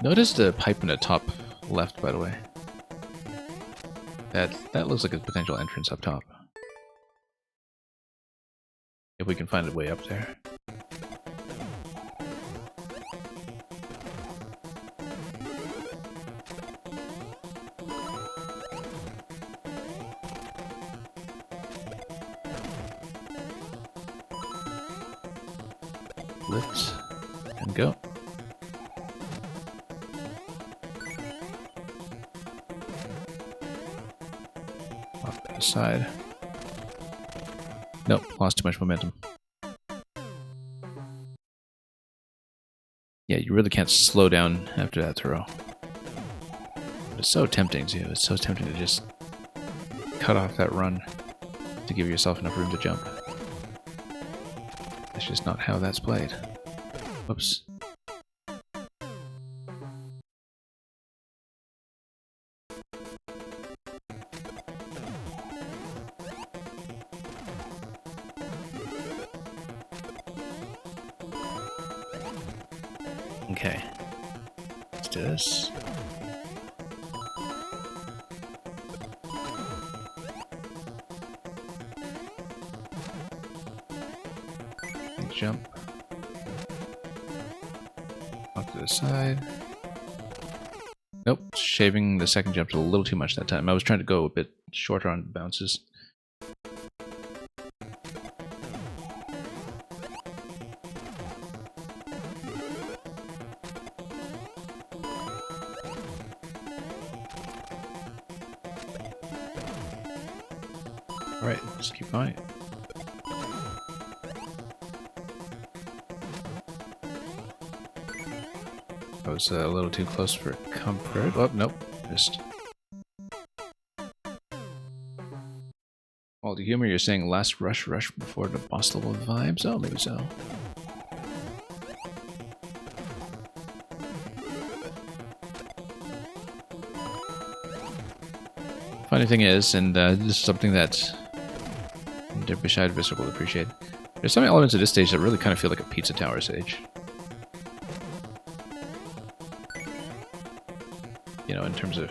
S1: Notice the pipe in the top left, by the way. That looks like a potential entrance up top. If we can find a way up there. Lift and go. Off to the side. Nope, lost too much momentum. Yeah, you really can't slow down after that throw. It's so tempting too. It's so tempting to just cut off that run to give yourself enough room to jump. That's just not how that's played. Whoops. Okay. Let's do this. Jump. Off to the side. Nope, shaving the second jump a little too much that time. I was trying to go a bit shorter on bounces. Alright, let's keep going. I was a little too close for comfort. Oh, nope. Missed. All the humor, you're saying last rush before the boss level vibes? Oh, maybe so. Funny thing is, and this is something that Bashad Visser will appreciate, there's some elements of this stage that really kind of feel like a Pizza Tower stage. You know, in terms of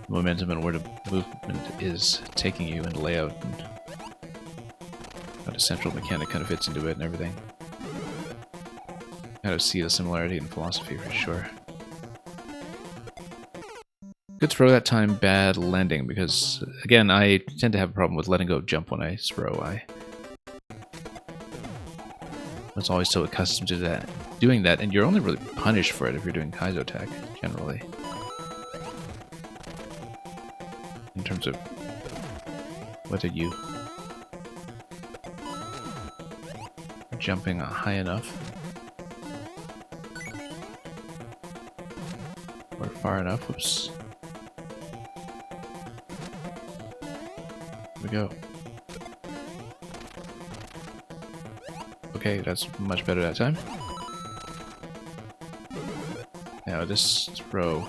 S1: momentum and where the movement is taking you and layout and how the central mechanic kind of fits into it and everything. Kind of see the similarity in philosophy for sure. Good throw that time, bad landing, because again, I tend to have a problem with letting go of jump when I throw. I was always so accustomed to that, doing that, and you're only really punished for it if you're doing Kaizo attack, generally. In terms of whether you are jumping high enough or far enough. Whoops. Here we go. Okay, that's much better that time. Now this throw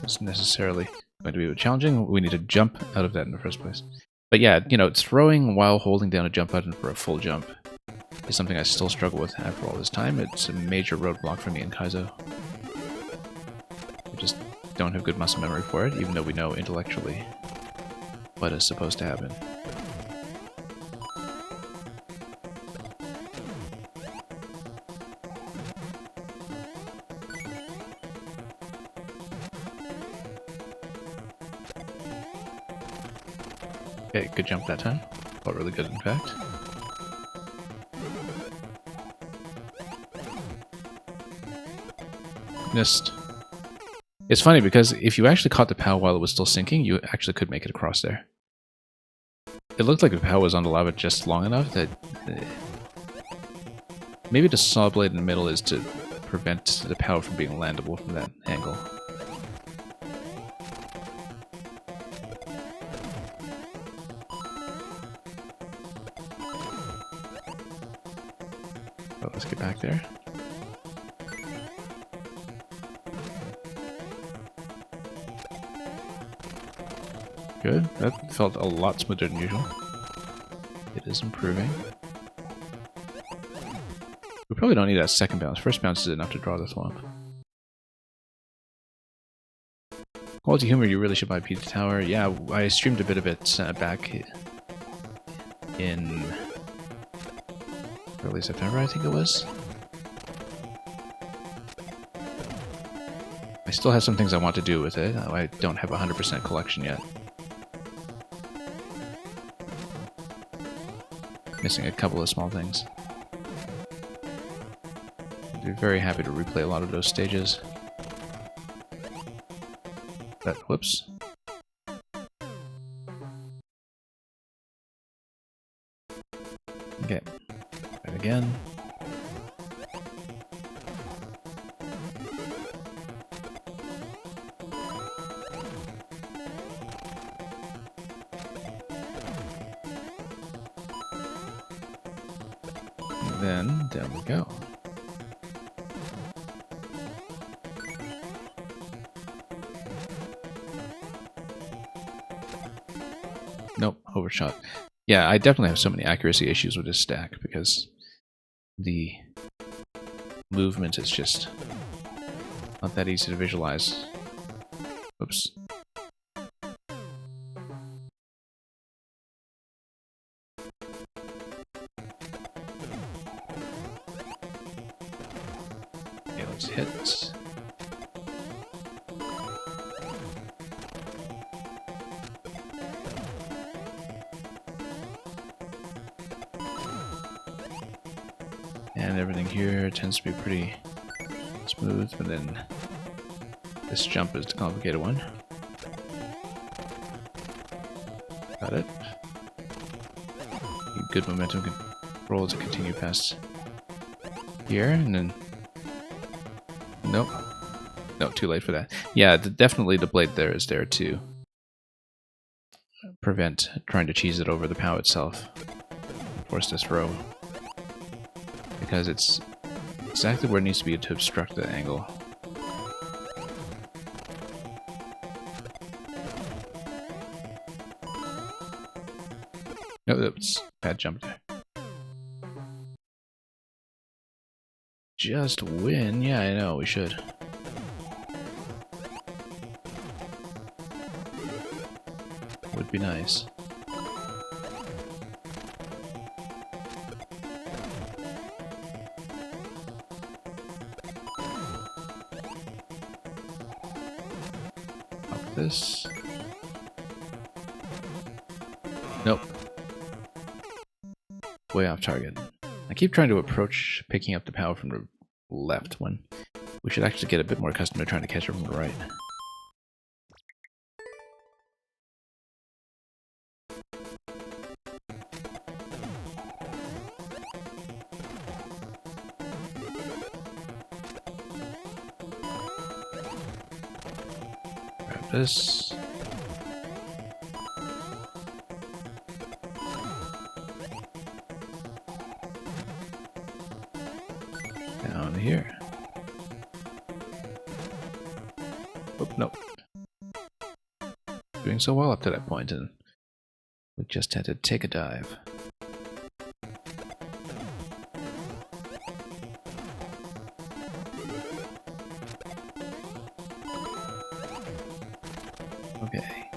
S1: is necessarily going to be challenging. We need to jump out of that in the first place. But yeah, you know, throwing while holding down a jump button for a full jump is something I still struggle with after all this time. It's a major roadblock for me in Kaizo. I just don't have good muscle memory for it, even though we know intellectually what is supposed to happen. Okay, good jump that time. Felt really good, in fact. Missed. It's funny because if you actually caught the POW while it was still sinking, you actually could make it across there. It looked like the POW was on the lava just long enough that... maybe the saw blade in the middle is to prevent the POW from being landable from that angle. Oh, let's get back there. Good. That felt a lot smoother than usual. It is improving. We probably don't need that second bounce. First bounce is enough to draw the thwomp. Quality Humor, you really should buy Pizza Tower. Yeah, I streamed a bit of it back in early September, I think it was. I still have some things I want to do with it. I don't have a 100% collection yet. Missing a couple of small things. I'd be very happy to replay a lot of those stages. But, whoops. Okay. And again. Then, there we go. Nope, overshot. Yeah, I definitely have so many accuracy issues with this stack because the movement is just not that easy to visualize. Oops. Okay, let's hit. And everything here tends to be pretty smooth, but then this jump is the complicated one. Got it. Good momentum control to continue past here, and then... Nope. No, too late for that. Yeah, definitely the blade there is there to prevent trying to cheese it over the POW itself. Force this throw. Because it's exactly where it needs to be to obstruct the angle. No, oops. Bad jump there. Just win? Yeah, I know, we should. Would be nice. This. Nope. Way off target. I keep trying to approach picking up the POW from the left when we should actually get a bit more accustomed to trying to catch it from the right. This. Down here. Oh, nope. Doing so well up to that point, and we just had to take a dive. Okay.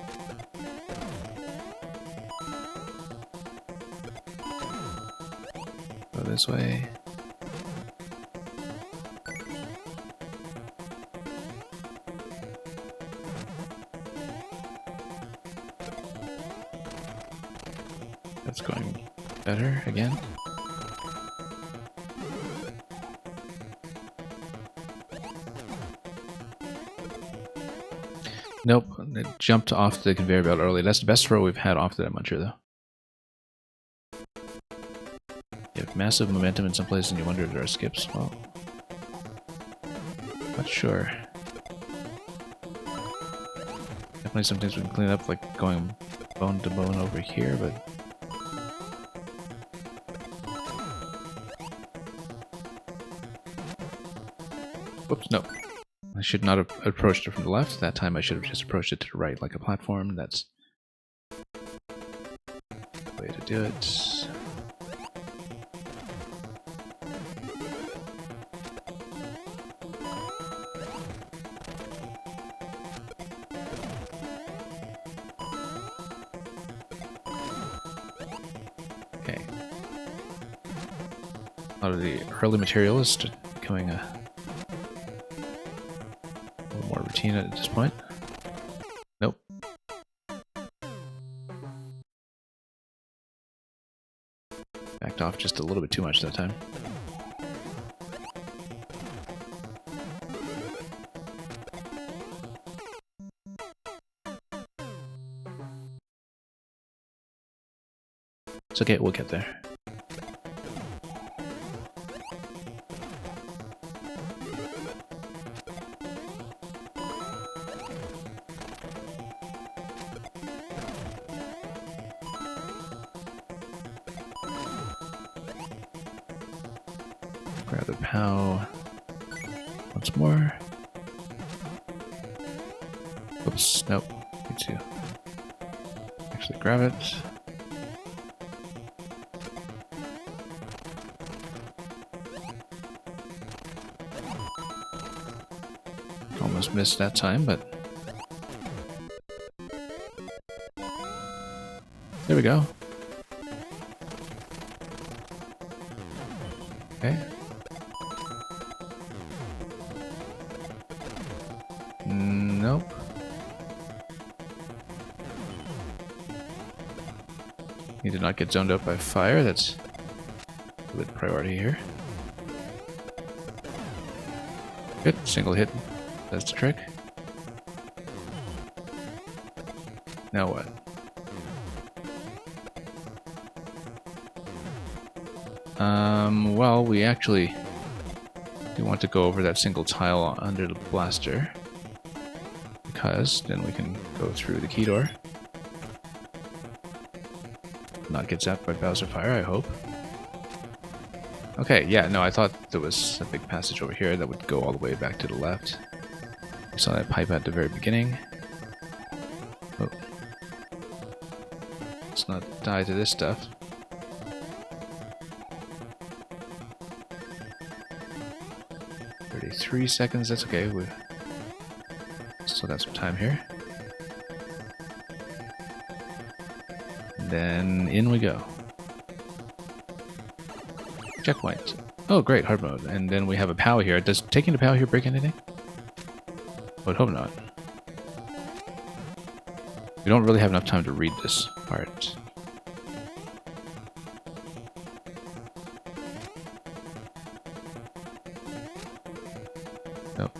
S1: Go this way. That's going better again. Nope, it jumped off the conveyor belt early. That's the best throw we've had off the muncher, though. You have massive momentum in some places and you wonder if there are skips. Well, not sure. Definitely sometimes we can clean it up, like going bone to bone over here, but... Whoops, no. I should not have approached it from the left. That time I should have just approached it to the right like a platform. That's the way to do it. Okay. A lot of the early material is becoming a more routine at this point. Nope. Backed off just a little bit too much that time. It's okay, we'll get there. Grab the POW once more. Oops, nope. Need to actually grab it. Almost missed that time, but there we go. Okay. Nope. He did not get zoned out by fire. That's a good priority here. Good. Single hit. That's the trick. Now what? Well, we actually do want to go over that single tile under the blaster, because then we can go through the key door. Not get zapped by Bowser Fire, I hope. Okay, yeah, no, I thought there was a big passage over here that would go all the way back to the left. We saw that pipe at the very beginning. Oh. Let's not die to this stuff. Three seconds, that's okay. We still got some time here. And then in we go. Checkpoint. Oh, great, hard mode. And then we have a POW here. Does taking the POW here break anything? I would hope not. We don't really have enough time to read this part. Nope.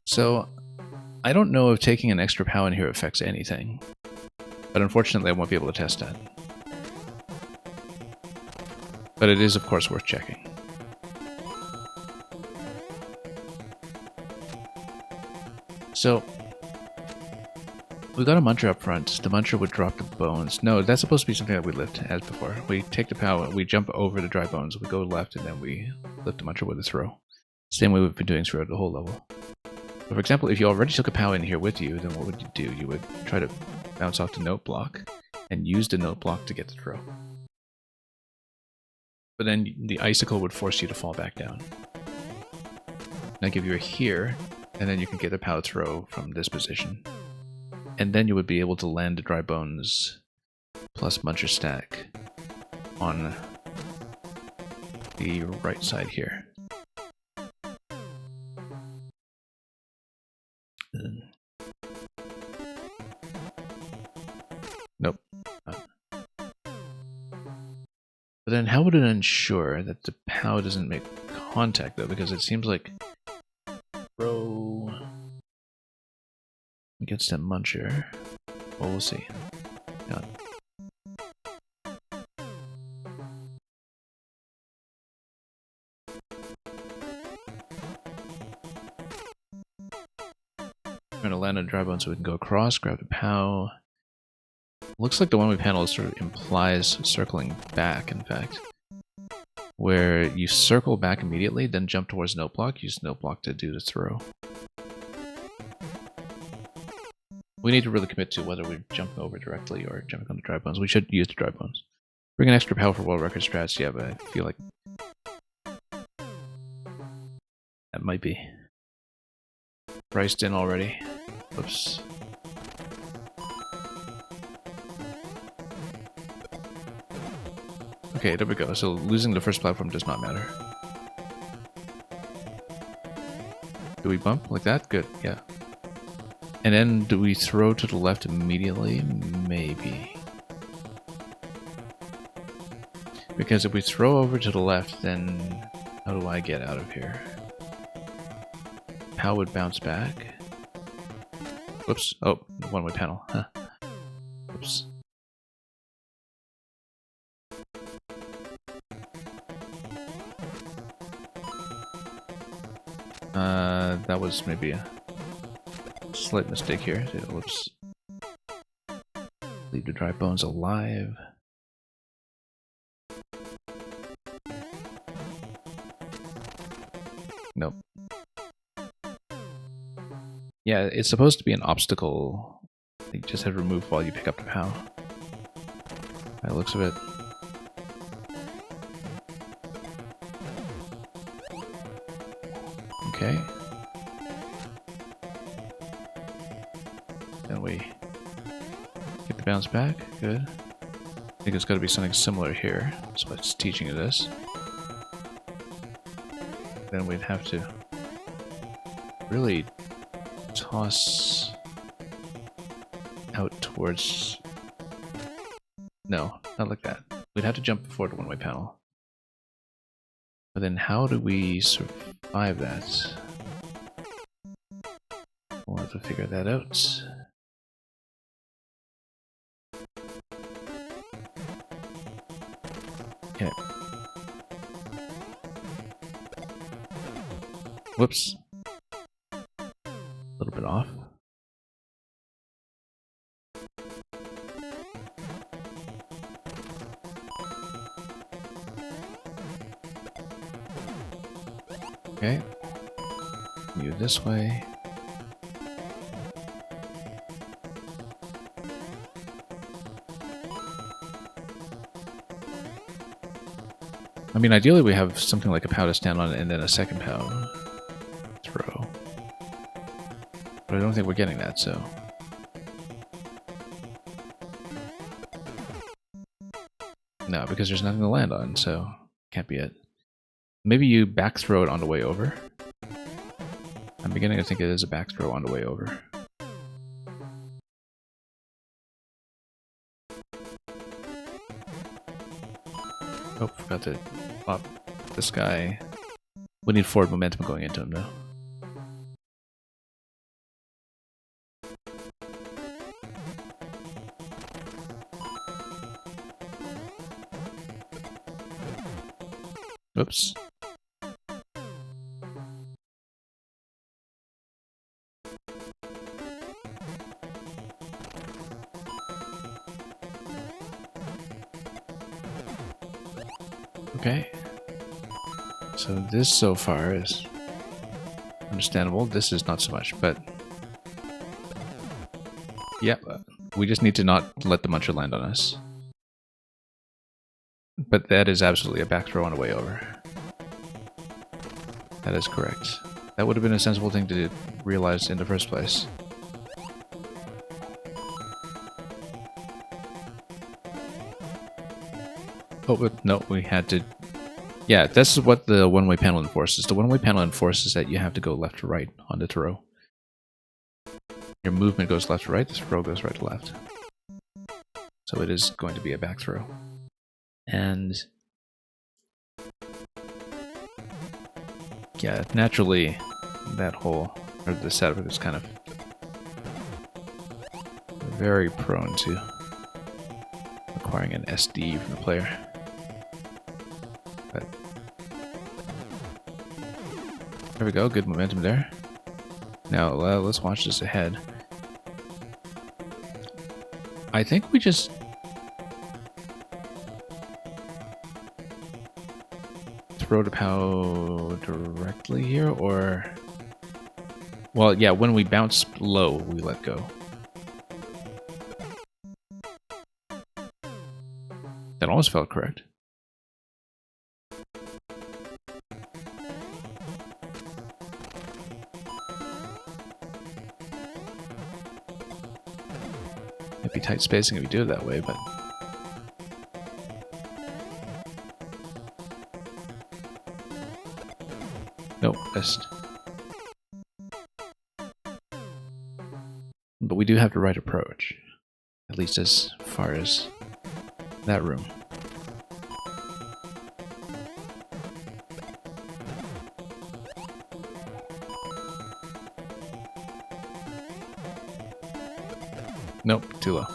S1: So, I don't know if taking an extra POW in here affects anything, but unfortunately I won't be able to test that. But it is, of course, worth checking. So, We got a muncher up front. The muncher would drop the bones. No, that's supposed to be something that we lift as before. We take the POW, we jump over the dry bones, we go left, and then we lift the muncher with a throw. Same way we've been doing throughout the whole level. But for example, if you already took a POW in here with you, then what would you do? You would try to bounce off the note block and use the note block to get the throw. But then the icicle would force you to fall back down. Now give you a here, and then you can get a POW throw from this position. And then you would be able to land the dry bones plus muncher stack on the right side here. Nope. But then how would it ensure that the POW doesn't make contact though? Because it seems like throw against that muncher. Well, we'll see. Yeah. I'm gonna land on a dry bone so we can go across, grab the POW. Looks like the one-way panel sort of implies circling back, in fact. Where you circle back immediately, then jump towards note block, use note block to do the throw. We need to really commit to whether we're jumping over directly or jumping on the dry bones. We should use the dry bones. Bring an extra POW for world record strats, yeah, but I feel like that might be priced in already. Whoops. Okay, there we go. So losing the first platform does not matter. Do we bump like that? Good, yeah. And then do we throw to the left immediately? Maybe. Because if we throw over to the left, then how do I get out of here? POW would bounce back. Whoops. Oh, one-way panel. Huh. Whoops. That was maybe a slight mistake here. Whoops. Leave the dry bones alive. Nope. Yeah, it's supposed to be an obstacle. You just have to remove while you pick up the POW. By the looks of it. Okay. Then we get the bounce back. Good. I think it's got to be something similar here. So it's teaching you this. Then we'd have to really toss out towards... No, not like that. We'd have to jump before the one-way panel. But then how do we survive that? We'll have to figure that out. Okay. Whoops. A little bit off. Okay. You this way. I mean, ideally we have something like a POW to stand on and then a second POW throw. But I don't think we're getting that, so... No, because there's nothing to land on, so can't be it. Maybe you back throw it on the way over. I'm beginning to think it is a back throw on the way over. Oh, forgot to pop this guy. We need forward momentum going into him though. Oops. Okay. So this so far is understandable. This is not so much, but yeah, we just need to not let the muncher land on us. But that is absolutely a back throw on the way over. That is correct. That would have been a sensible thing to realize in the first place. Oh, but no, we had to... Yeah, this is what the one-way panel enforces. The one-way panel enforces that you have to go left to right on the throw. Your movement goes left to right, the throw goes right to left. So it is going to be a back throw. And... yeah, naturally, that whole... or the setup is kind of... very prone to acquiring an SD from the player. But there we go, good momentum there. Now let's watch this ahead. I think we just throw the POW directly here, or... well, yeah, when we bounce low, we let go. That almost felt correct. Might be tight spacing if you do it that way, but... nope, missed. But we do have the right approach. At least as far as that room. Nope, too low.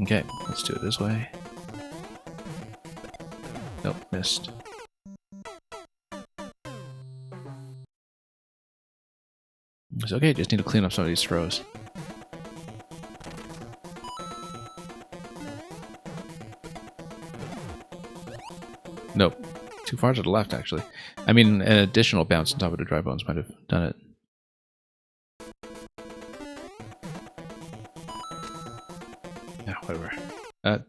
S1: Okay, let's do it this way. Nope, missed. It's okay, just need to clean up some of these throws. Nope. Too far to the left, actually. I mean, an additional bounce on top of the dry bones might have done it. Yeah, whatever.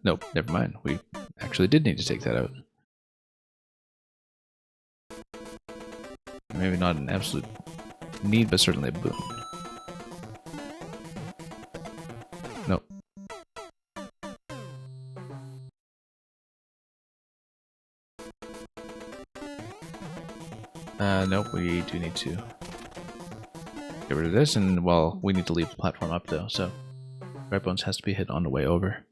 S1: Nope, never mind. We actually did need to take that out. Maybe not an absolute need, but certainly a boon. Nope. Nope, we do need to get rid of this, and, well, we need to leave the platform up, though, so Right Bones has to be hit on the way over.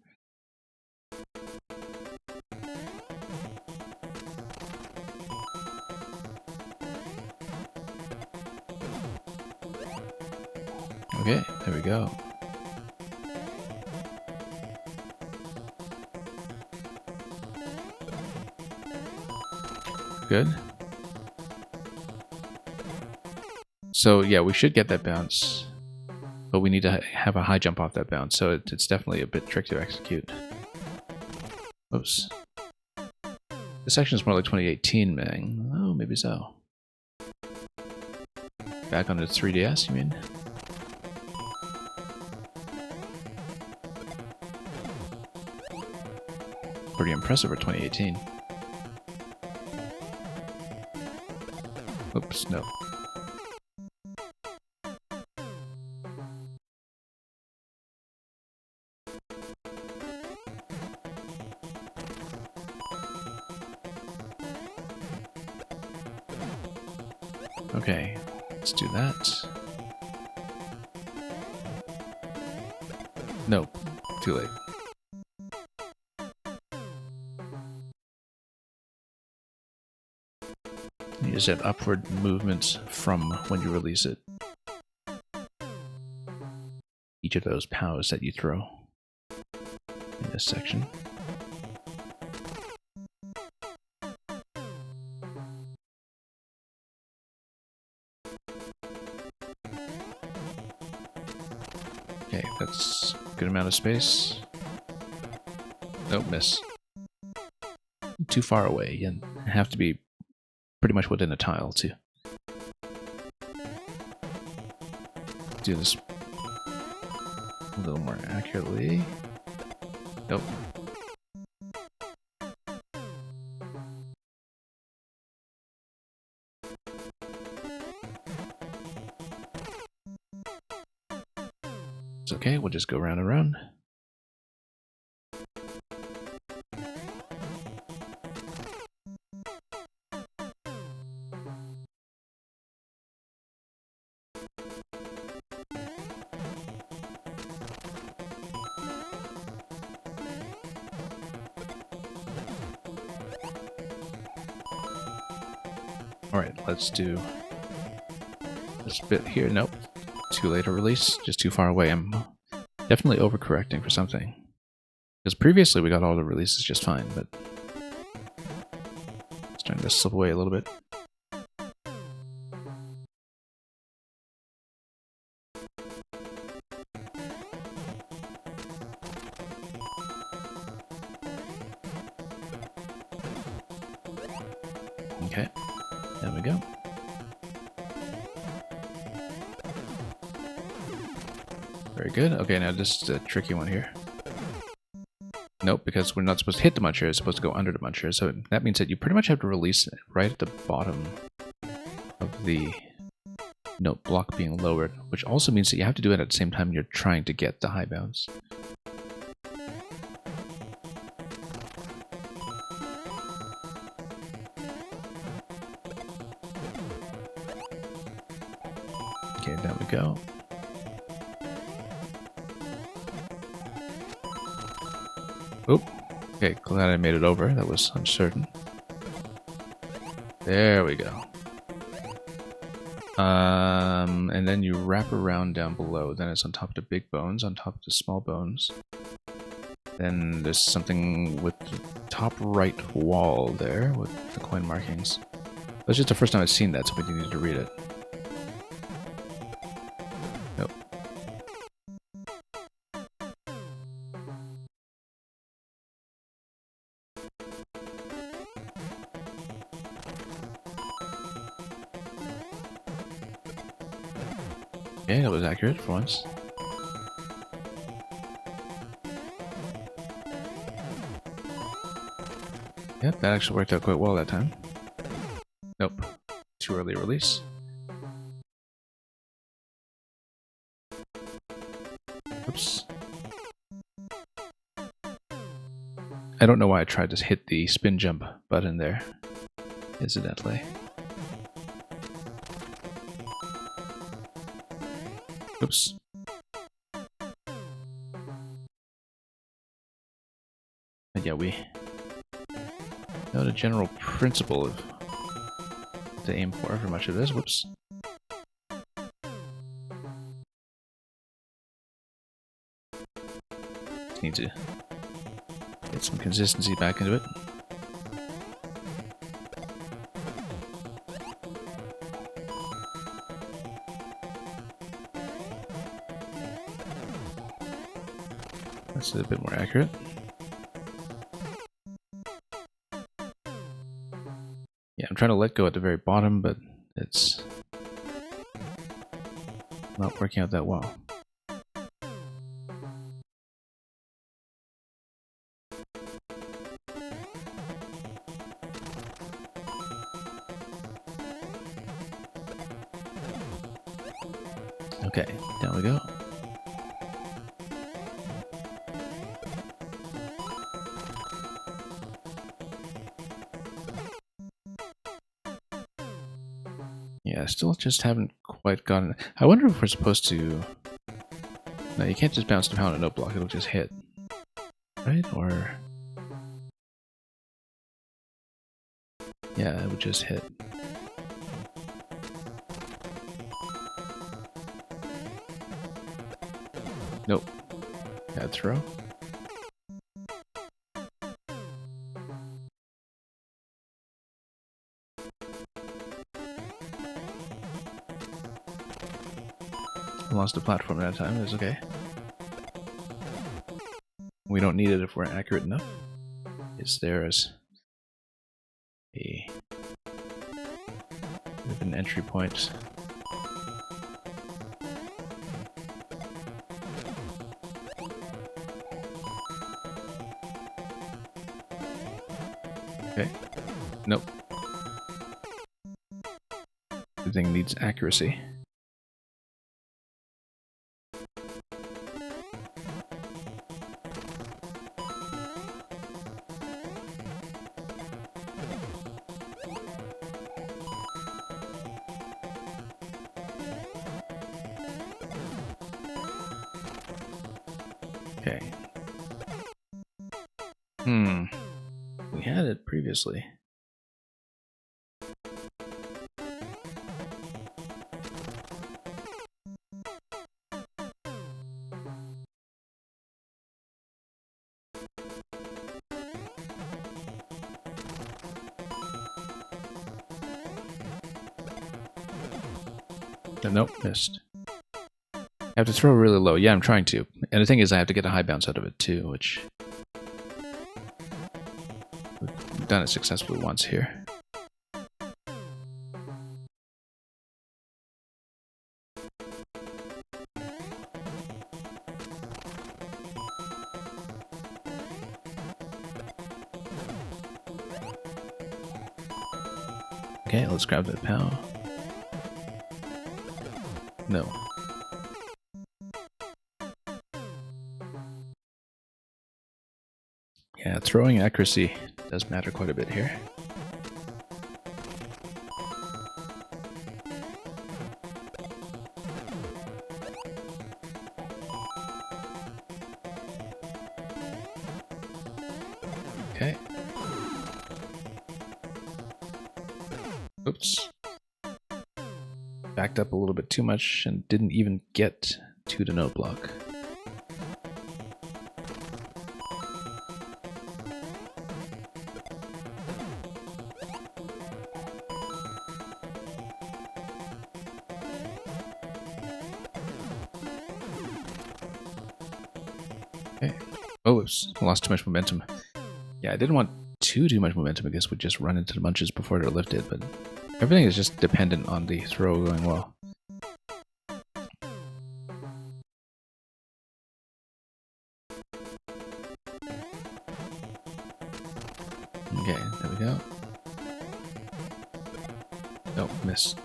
S1: Okay, there we go. Good. So yeah, we should get that bounce, but we need to have a high jump off that bounce, so it's definitely a bit tricky to execute. Oops. This section is more like 2018, man. Oh, maybe so. Back on the 3DS, you mean? Pretty impressive for 2018. Oops, no. Okay, let's do that. Nope, too late. You just have upward movements from when you release it. Each of those POWs that you throw in this section. Okay, that's a good amount of space. Nope, miss. Too far away. You have to be pretty much within a tile to do this a little more accurately. Nope. It's okay, we'll just go round and round. Alright, let's do this bit here. Nope. Too late to release, just too far away. I'm definitely overcorrecting for something. Because previously we got all the releases just fine, but it's starting to slip away a little bit. Okay, there we go. Very good. Okay, now this is a tricky one here. Nope, because we're not supposed to hit the muncher, it's supposed to go under the muncher. So that means that you pretty much have to release it right at the bottom of the note block being lowered, which also means that you have to do it at the same time you're trying to get the high bounce. Okay, there we go. Oop. Okay, glad I made it over. That was uncertain. There we go. And then you wrap around down below. Then it's on top of the big bones, on top of the small bones. Then there's something with the top right wall there with the coin markings. That's just the first time I've seen that, so we need to read it. Nope. Okay, that was accurate for once. Yep, that actually worked out quite well that time. Nope. Too early release. Oops. I don't know why I tried to hit the spin jump button there, incidentally. Oops. And yeah, we know the general principle of what to aim for much of this. Whoops. Need to get some consistency back into it. That's a bit more accurate. Yeah, I'm trying to let go at the very bottom, but it's not working out that well. Okay, down we go. Yeah, still just haven't quite gotten it. I wonder if we're supposed to... No, you can't just bounce down a note block, it'll just hit. Right? Or... Yeah, it would just hit. Nope. Bad throw. Lost the platform that time, it's okay. we don't need it if we're accurate enough. Is there as an entry point? Okay. Nope. Everything needs accuracy. Okay. We had it previously. Nope, missed. I have to throw really low. Yeah, I'm trying to. And the thing is, I have to get a high bounce out of it too, which... we've done it successfully once here. Okay, let's grab that POW. No. Yeah, throwing accuracy does matter quite a bit here. Okay. Oops. Backed up a little bit too much and didn't even get to the note block. Okay. Oh, oops. Lost too much momentum. Yeah, I didn't want too much momentum because we'd just run into the bunches before they're lifted, but everything is just dependent on the throw going well. Okay, there we go. Nope, miss.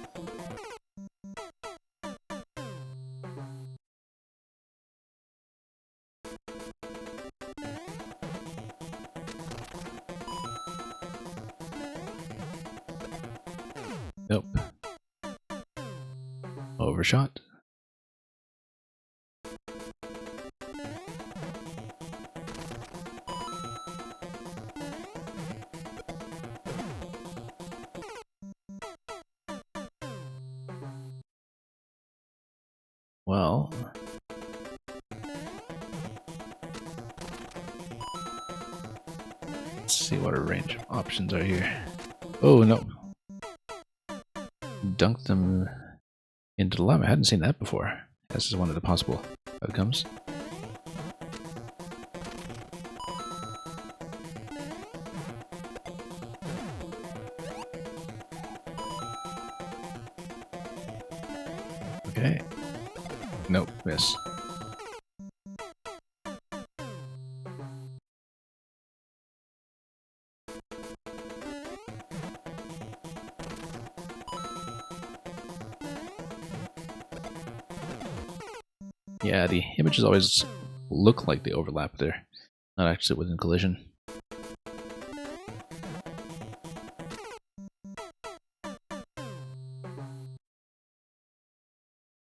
S1: Nope. Overshot. Well, let's see what our range of options are here. Oh, no. Dunk them into the lava. I hadn't seen that before. This is one of the possible outcomes. Okay. Nope, miss. Yeah, the images always look like they overlap there, not actually within collision.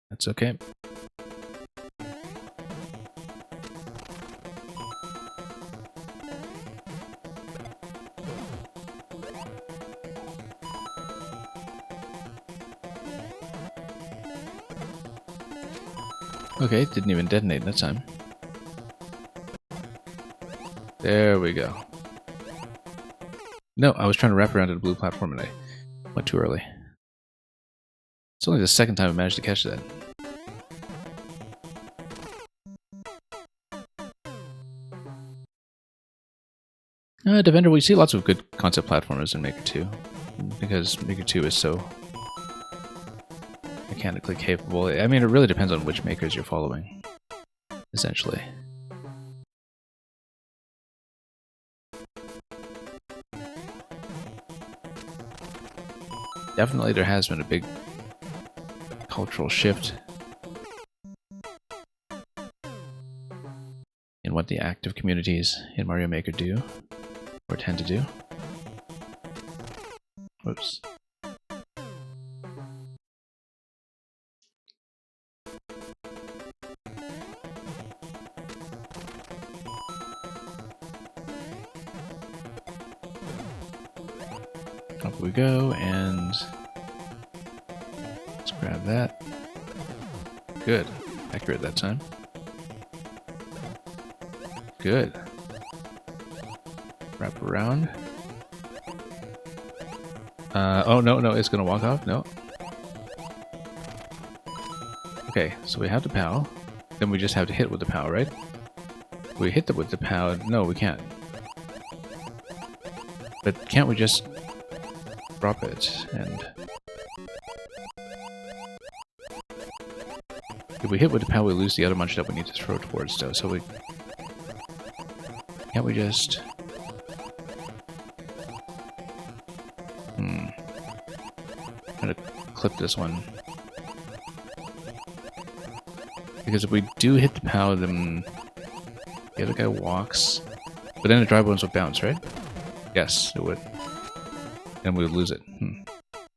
S1: That's okay. Okay, didn't even detonate that time. There we go. No, I was trying to wrap around to the blue platform and I went too early. It's only the second time I managed to catch that. Defender, we see lots of good concept platformers in Maker 2, because Maker 2 is so mechanically capable. I mean, it really depends on which makers you're following, essentially. Definitely there has been a big cultural shift in what the active communities in Mario Maker do, or tend to do. Whoops. Up we go, and let's grab that. Good. Accurate that time. Good. Wrap around. Oh, no, it's gonna walk off? No. Okay, so we have the POW. Then we just have to hit with the POW, right? We hit with the POW. No, we can't. But can't we just drop it and... If we hit with the POW, we lose the other munch that we need to throw towards, though, so we... Can't we just... I'm gonna clip this one. Because if we do hit the POW, then the other guy walks. But then the dry bones would bounce, right? Yes, it would. Then we would lose it.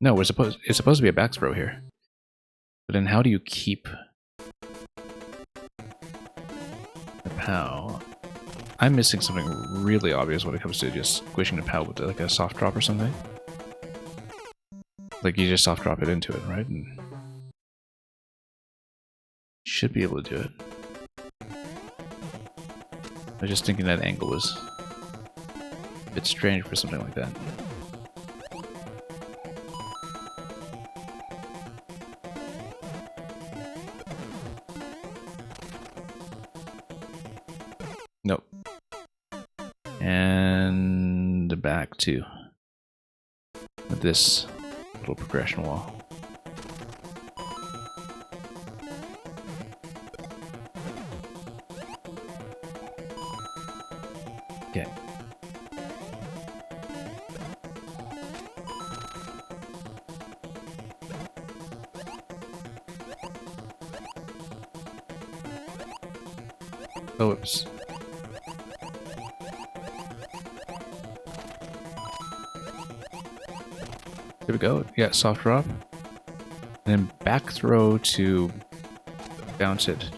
S1: No, it's supposed to be a back throw here. But then how do you keep the POW? I'm missing something really obvious when it comes to just squishing the POW with like a soft drop or something. Like you just soft drop it into it, right? And you should be able to do it. I was just thinking that angle was a bit strange for something like that. Nope. And back to with this little progression wall. Okay. Oh, oops. There we go. Yeah, soft drop. And then back throw to bounce it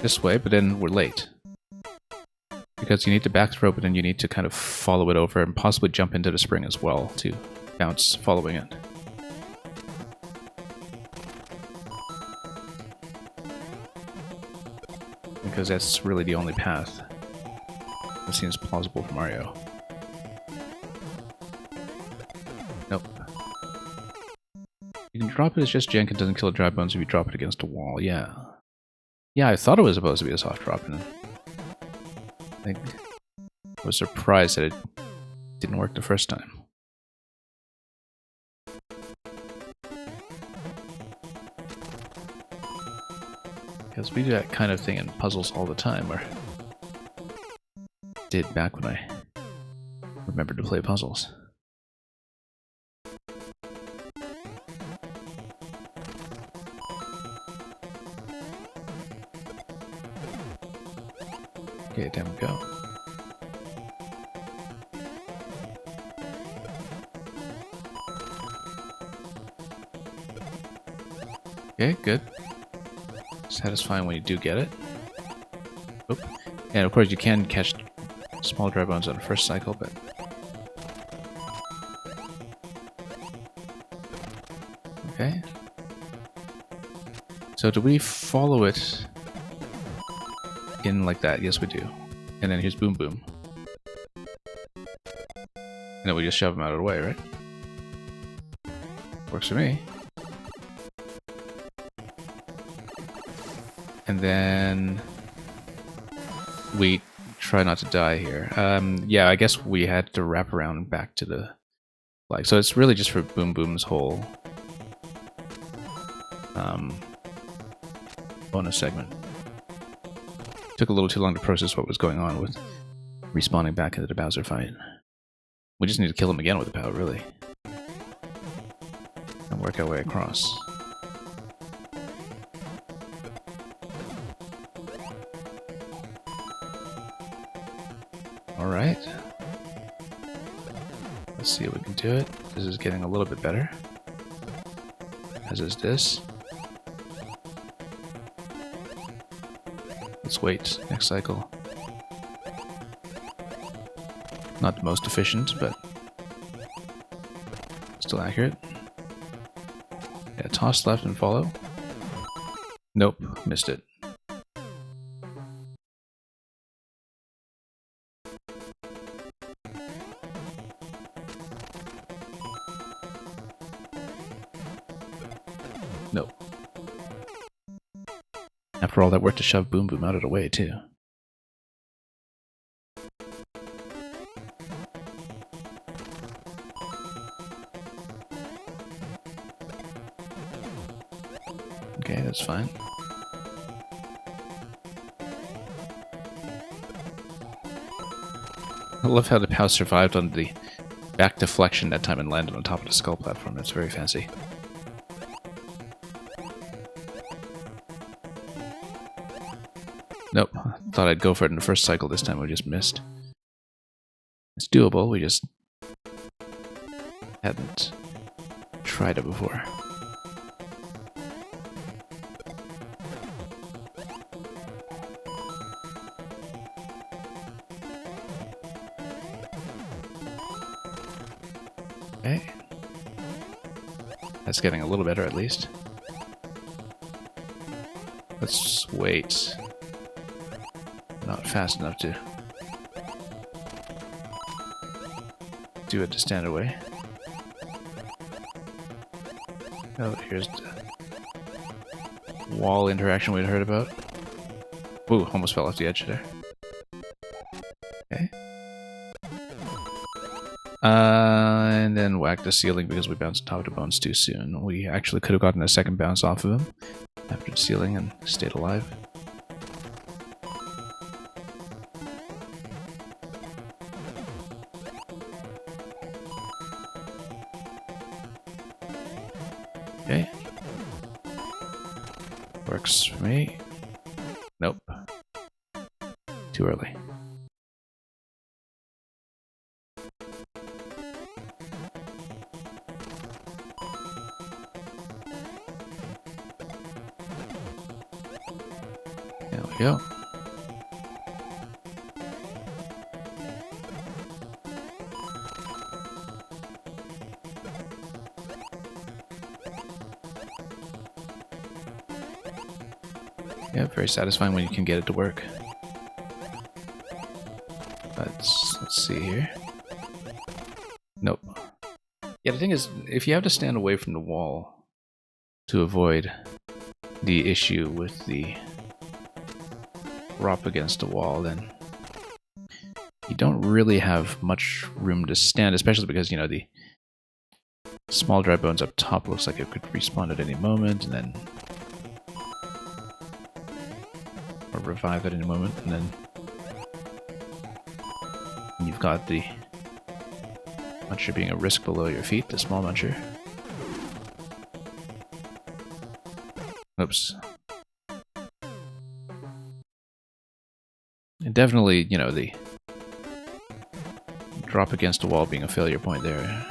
S1: this way, but then we're late. Because you need to back throw, but then you need to kind of follow it over and possibly jump into the spring as well to bounce following it. Because that's really the only path that seems plausible for Mario. Nope. You can drop it, it's just Jenkin doesn't kill dry bones if you drop it against a wall, yeah. Yeah, I thought it was supposed to be a soft drop, and I was surprised that it didn't work the first time. Because we do that kind of thing in puzzles all the time, or did back when I remembered to play puzzles. Okay, down we go. Okay, good. Satisfying when you do get it. Oop. And of course you can catch small dry bones on the first cycle, but... Okay. So do we follow it in like that? Yes, we do. And then here's Boom Boom. And then we just shove him out of the way, right? Works for me. And then we try not to die here. Yeah, I guess we had to wrap around back to the flag. So it's really just for Boom Boom's whole bonus segment. Took a little too long to process what was going on with respawning back into the Bowser fight. We just need to kill him again with the power, really. And work our way across. Alright. Let's see if we can do it. This is getting a little bit better. As is this. Let's wait. Next cycle. Not the most efficient, but still accurate. Yeah, toss left and follow. Nope, missed it. Nope. After all that work to shove Boom Boom out of the way, too. Okay, that's fine. I love how the POW survived on the back deflection that time and landed on top of the skull platform. That's very fancy. Nope. Thought I'd go for it in the first cycle. This time we just missed. It's doable. We just hadn't tried it before. Okay. That's getting a little better at least. Let's wait. Not fast enough to do it the standard way. Oh, here's the wall interaction we'd heard about. Ooh, almost fell off the edge there. Okay. And then whack the ceiling because we bounced top of the bones too soon. We actually could have gotten a second bounce off of him after the ceiling and stayed alive. Okay. Works for me. Nope. Too early. There we go. Yeah, very satisfying when you can get it to work. Let's see here. Nope. Yeah, the thing is, if you have to stand away from the wall to avoid the issue with the drop against the wall, then you don't really have much room to stand, especially because, you know, the small dry bones up top looks like it could respawn at any moment, and then or revive at any moment, and then you've got the muncher being a risk below your feet, the small muncher. Oops. And definitely, you know, the drop against the wall being a failure point there.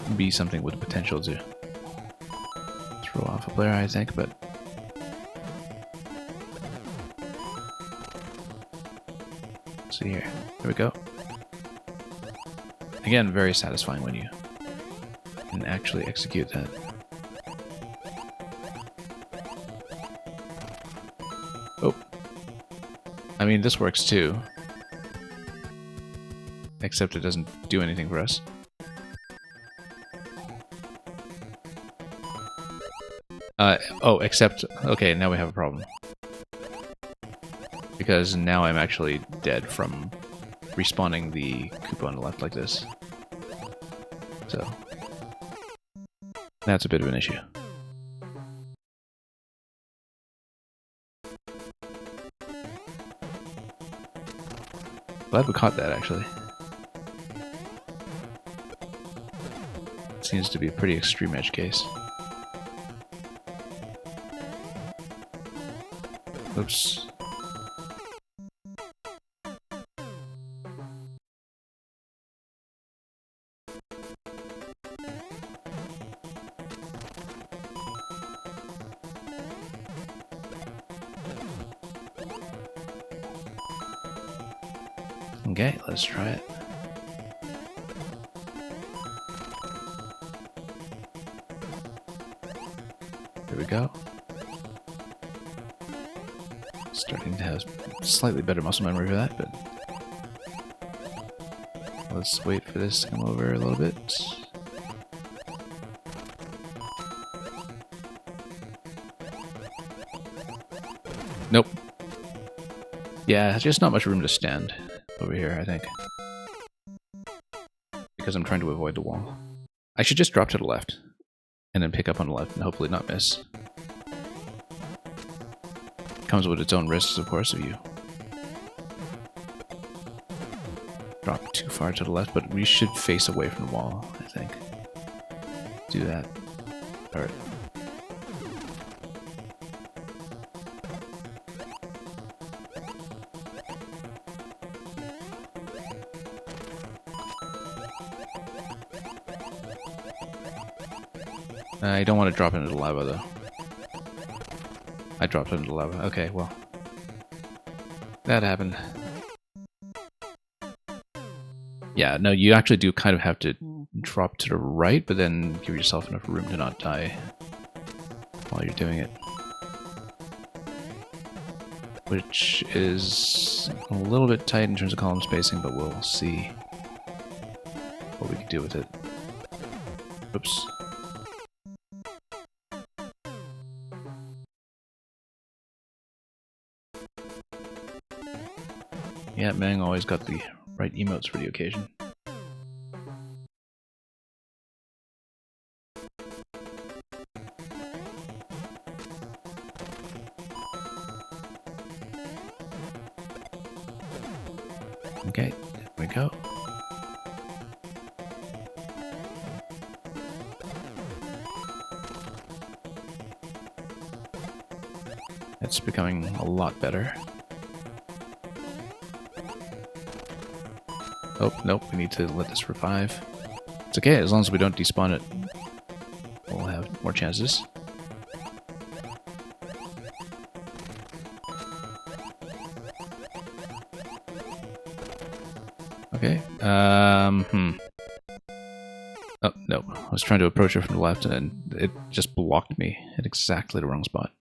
S1: Could be something with potential to throw off a player, I think, but let's see here. There we go. Again, very satisfying when you can actually execute that. Oh. I mean, this works too. Except it doesn't do anything for us. Oh, except... Okay, now we have a problem. because now I'm actually dead from respawning the Koopa on the left like this. So that's a bit of an issue. Glad we caught that, actually. Seems to be a pretty extreme edge case. Oops. Okay, let's try it. There we go. Starting to have slightly better muscle memory for that, but let's wait for this to come over a little bit. Nope. Yeah, just not much room to stand over here, I think. Because I'm trying to avoid the wall. I should just drop to the left, and then pick up on the left, and hopefully not miss. Comes with its own risks, of course, if you drop too far to the left, but we should face away from the wall, I think. Do that. Alright. I don't want to drop into the lava, though. I dropped into the lava. Okay, well. That happened. Yeah, no, you actually do kind of have to drop to the right, but then give yourself enough room to not die while you're doing it. Which is a little bit tight in terms of column spacing, but we'll see what we can do with it. Oops. Yeah, Mang always got the right emotes for the occasion. Okay, there we go. It's becoming a lot better. Oh, nope, we need to let this revive. It's okay, as long as we don't despawn it. We'll have more chances. Okay, Oh, no. I was trying to approach her from the left and it just blocked me at exactly the wrong spot.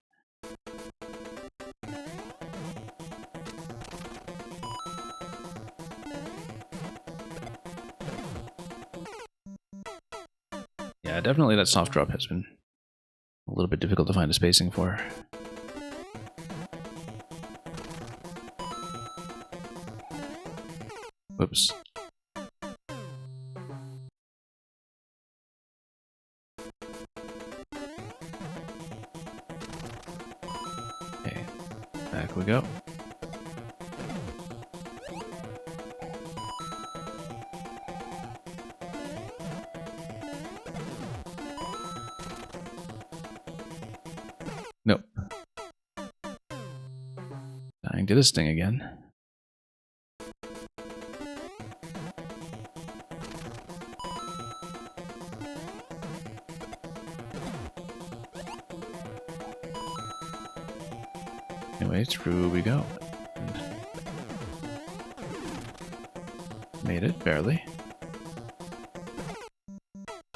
S1: Yeah, definitely that soft drop has been a little bit difficult to find a spacing for. Whoops. Okay, back we go. Nope. Dying to this thing again. Anyway, through we go. Made it, barely.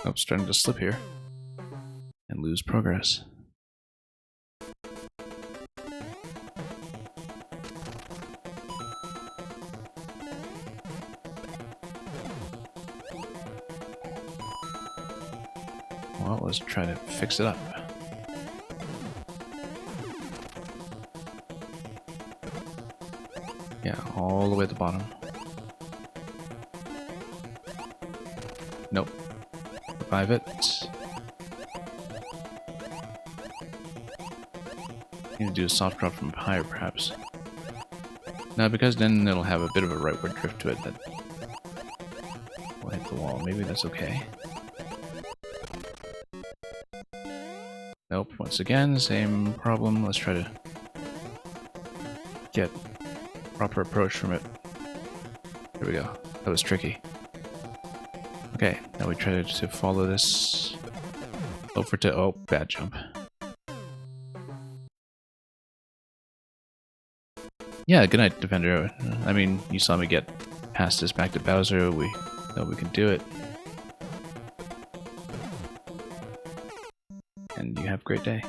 S1: Oh, starting to slip here. And lose progress. Well, let's try to fix it up. Yeah, all the way at the bottom. Nope. Revive it. Need to do a soft drop from higher, perhaps. No, because then it'll have a bit of a rightward drift to it that will hit the wall. Maybe that's okay. Nope, once again, same problem. Let's try to get proper approach from it. There we go. That was tricky. Okay, now we try to follow this over to... Oh, bad jump. Yeah, good night, Defender. I mean, you saw me get past this back to Bowser. We know we can do it. And you have a great day.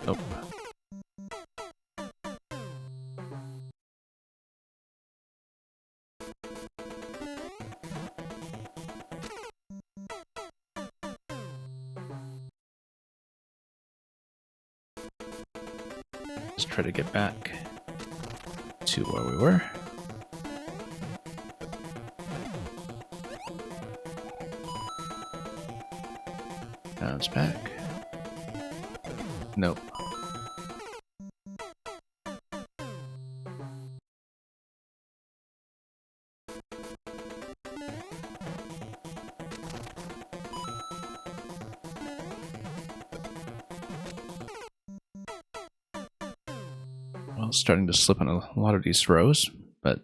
S1: Nope. Let's try to get back to where we were. Bounce back. Nope. Well, starting to slip on a lot of these rows, but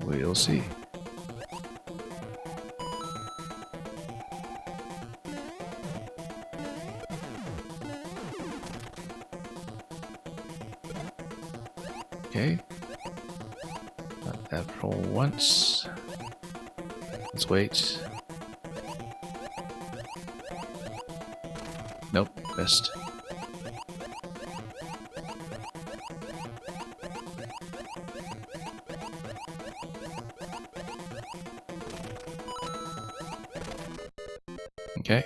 S1: we'll see. Okay. Got that roll once. Let's wait. Nope, missed. Okay.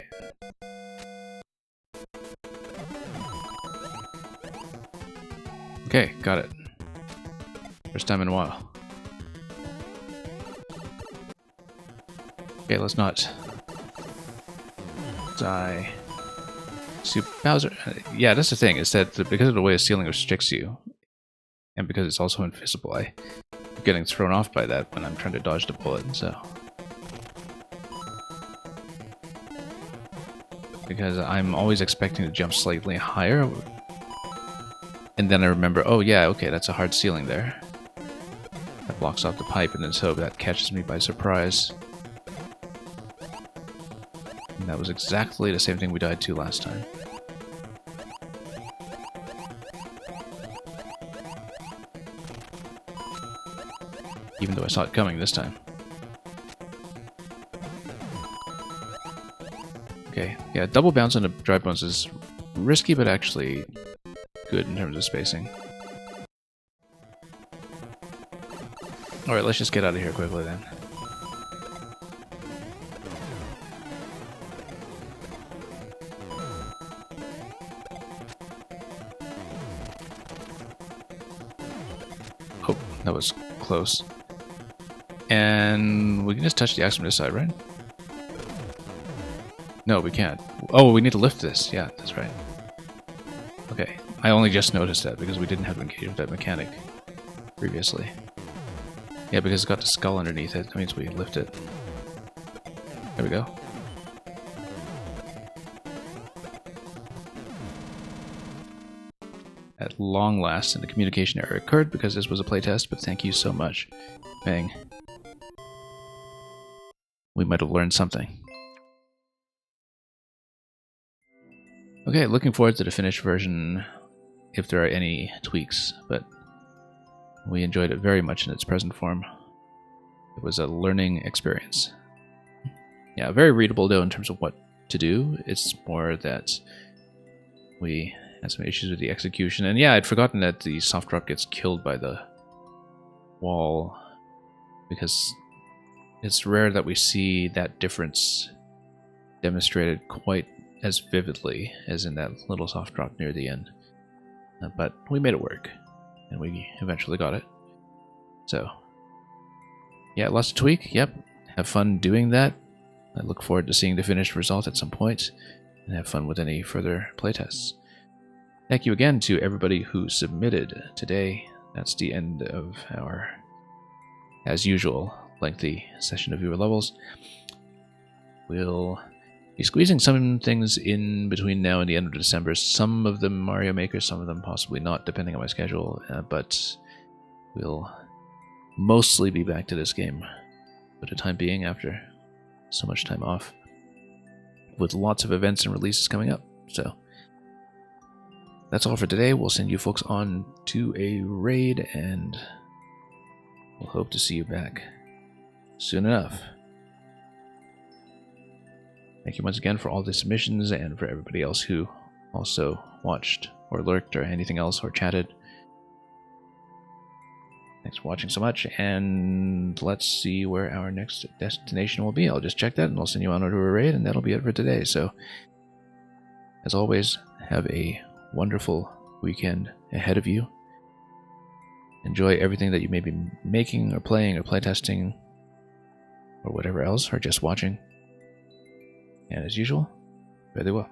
S1: Okay, got it. First time in a while. Okay, let's not die. See, Bowser... yeah, that's the thing, is that because of the way the ceiling restricts you, and because it's also invisible, I'm getting thrown off by that when I'm trying to dodge the bullet, so... Because I'm always expecting to jump slightly higher, and then I remember, oh yeah, okay, that's a hard ceiling there. That blocks off the pipe, and then so that catches me by surprise. And that was exactly the same thing we died to last time. Even though I saw it coming this time. Okay, yeah, double bounce on the dry bones is risky, but actually good in terms of spacing. Alright, let's just get out of here quickly then. Oh, that was close. And we can just touch the axe from this side, right? No, we can't. Oh, we need to lift this. Yeah, that's right. Okay, I only just noticed that because we didn't have to engage with that mechanic previously. Yeah, because it's got the skull underneath it. That means we lift it. There we go. At long last, and a communication error occurred because this was a playtest, but thank you so much, Bang. We might have learned something. Okay, looking forward to the finished version, if there are any tweaks, but we enjoyed it very much in its present form. It was a learning experience. Yeah, very readable though in terms of what to do. It's more that we had some issues with the execution. And yeah, I'd forgotten that the soft drop gets killed by the wall, because it's rare that we see that difference demonstrated quite as vividly as in that little soft drop near the end. But we made it work, and we eventually got it. So, yeah, lots to tweak. Yep, have fun doing that. I look forward to seeing the finished result at some point, and have fun with any further playtests. Thank you again to everybody who submitted today. That's the end of our, as usual, lengthy session of viewer levels. We'll be squeezing some things in between now and the end of December. Some of them Mario Maker, some of them possibly not, depending on my schedule. But we'll mostly be back to this game for the time being after so much time off, with lots of events and releases coming up. So that's all for today. We'll send you folks on to a raid, and we'll hope to see you back soon enough. Thank you once again for all the submissions, and for everybody else who also watched or lurked or anything else or chatted. Thanks for watching so much, and let's see where our next destination will be. I'll just check that, and I'll send you on to a raid, and that'll be it for today. So, as always, have a wonderful weekend ahead of you. Enjoy everything that you may be making or playing or playtesting or whatever else, or just watching. And as usual, fare thee well.